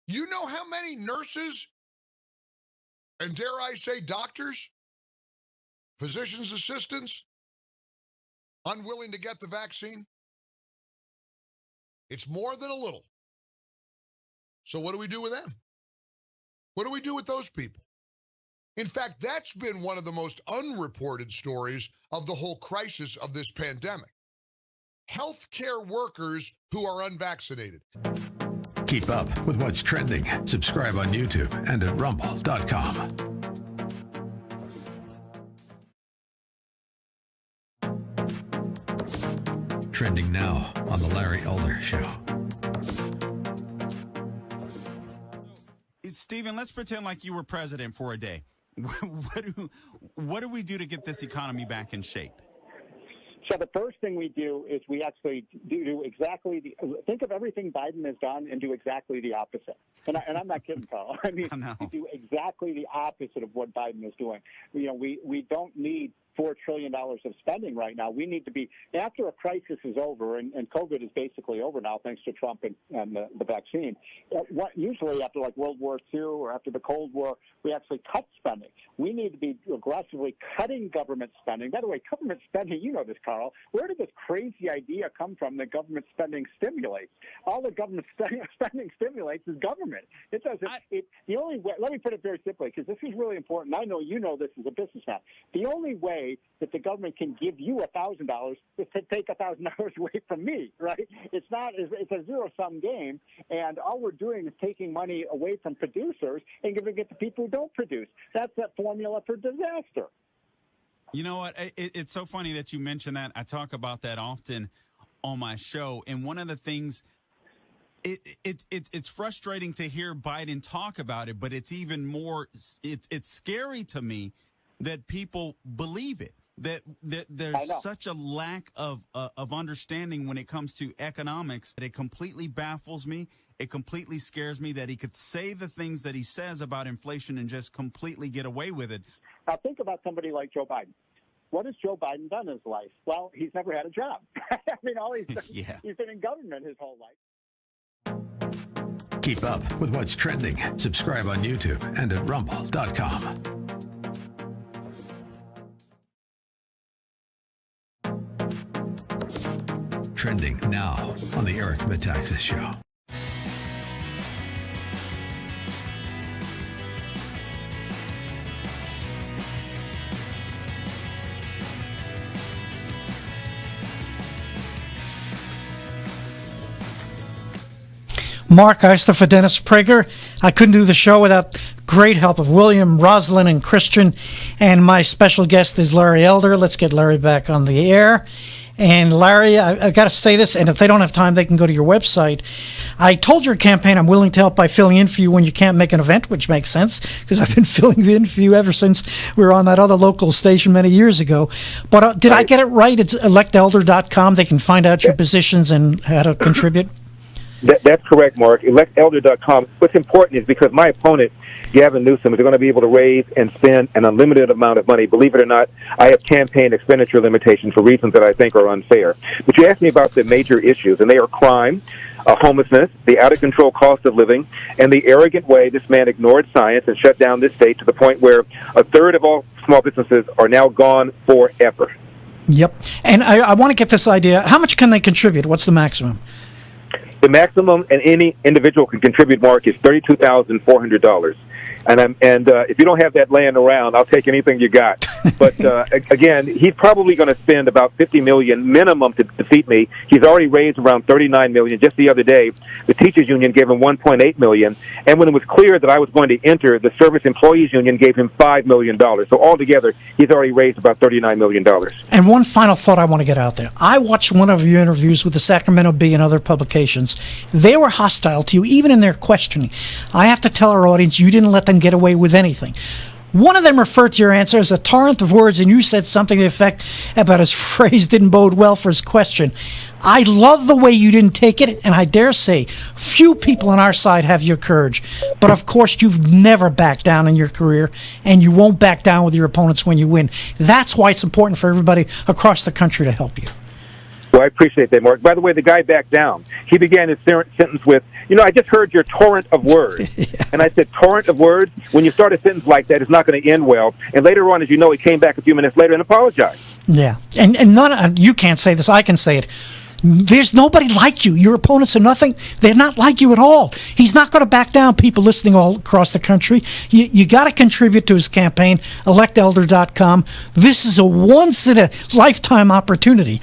You know how many nurses, and dare I say doctors, physician's assistants, unwilling to get the vaccine? It's more than a little. So what do we do with them? What do we do with those people? In fact, that's been one of the most unreported stories of the whole crisis of this pandemic. Healthcare workers who are unvaccinated. Keep up with what's trending. Subscribe on YouTube and at rumble.com. Trending now on The Larry Elder Show. Stephen, let's pretend like you were president for a day. What do we do to get this economy back in shape? So the first thing we do is we actually do exactly think of everything Biden has done and do exactly the opposite. And I'm not kidding, Carl. I mean, we do exactly the opposite of what Biden is doing. You know, we don't need $4 trillion of spending right now. We need to be, after a crisis is over, and COVID is basically over now thanks to Trump and the vaccine, usually after like World War II or after the Cold War, we actually cut spending. We need to be aggressively cutting government spending. By the way, government spending, you know this, Carl, where did this crazy idea come from that government spending stimulates? All the government spending stimulates is government. It doesn't. The only way, let me put it very simply, because this is really important. I know you know this as a businessman. The only way that the government can give you $1,000 is to take $1,000 away from me, right? It's not. It's a zero-sum game, and all we're doing is taking money away from producers and giving it to people who don't produce. That's a formula for disaster. You know what? It's so funny that you mention that. I talk about that often on my show, and one of the things. It's frustrating to hear Biden talk about it, but it's even more. It's scary to me that people believe it. That there's such a lack of understanding when it comes to economics that it completely baffles me. It completely scares me that he could say the things that he says about inflation and just completely get away with it. Now think about somebody like Joe Biden. What has Joe Biden done in his life? Well, he's never had a job. I mean, all he's done, he's been in government his whole life. Keep up with what's trending. Subscribe on YouTube and at rumble.com. Trending now on the Eric Metaxas Show. Mark Eister for Dennis Prager. I couldn't do the show without great help of William, Rosalind, and Christian. And my special guest is Larry Elder. Let's get Larry back on the air. And Larry, I've got to say this, and if they don't have time, they can go to your website. I told your campaign I'm willing to help by filling in for you when you can't make an event, which makes sense, because I've been filling in for you ever since we were on that other local station many years ago. But did I get it right? It's electelder.com. They can find out your positions and how to contribute. That's correct, Mark. Electelder.com. What's important is because my opponent, Gavin Newsom, is going to be able to raise and spend an unlimited amount of money. Believe it or not, I have campaign expenditure limitations for reasons that I think are unfair. But you asked me about the major issues, and they are crime, homelessness, the out-of-control cost of living, and the arrogant way this man ignored science and shut down this state to the point where a third of all small businesses are now gone forever. Yep. And I want to get this idea. How much can they contribute? What's the maximum? The maximum and any individual can contribute, Mark, is $32,400. And if you don't have that laying around, I'll take anything you got. But again, he's probably going to spend about $50 million minimum to defeat me. He's already raised around $39 million. Just the other day, the teachers union gave him $1.8 million. And when it was clear that I was going to enter, the service employees union gave him $5 million. So altogether, he's already raised about $39 million. And one final thought I want to get out there. I watched one of your interviews with the Sacramento Bee and other publications. They were hostile to you, even in their questioning. I have to tell our audience, you didn't let them get away with anything. One of them referred to your answer as a torrent of words, and you said something to the effect about his phrase didn't bode well for his question. I love the way you didn't take it, and I dare say few people on our side have your courage. But of course, you've never backed down in your career, and you won't back down with your opponents when you win. That's why it's important for everybody across the country to help you. Well, I appreciate that, Mark. By the way, the guy backed down. He began his sentence with, I just heard your torrent of words. And I said, torrent of words? When you start a sentence like that, it's not going to end well. And later on, as you know, he came back a few minutes later and apologized. Yeah. And you can't say this. I can say it. There's nobody like you. Your opponents are nothing. They're not like you at all. He's not going to back down, people listening all across the country. You got to contribute to his campaign, electelder.com. This is a once-in-a-lifetime opportunity.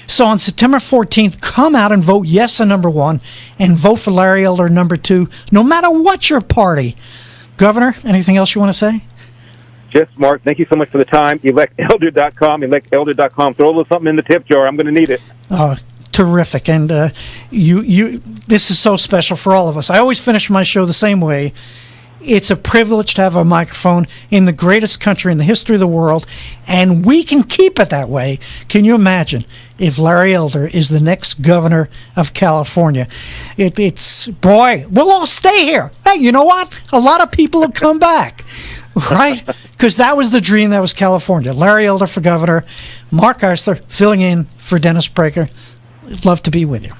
So on September 14th, come out and vote yes on number 1 and vote for Larry Elder number 2, no matter what your party. Governor, anything else you want to say? Just, Mark, thank you so much for the time. Electelder.com, electelder.com. Throw a little something in the tip jar. I'm going to need it. Terrific. And this is so special for all of us. I always finish my show the same way. It's a privilege to have a microphone in the greatest country in the history of the world, and we can keep it that way. Can you imagine if Larry Elder is the next governor of California? Boy, we'll all stay here. Hey, you know what? A lot of people will come back, right? Because that was the dream. That was California. Larry Elder for governor. Mark Eisler filling in for Dennis Prager. I'd love to be with you.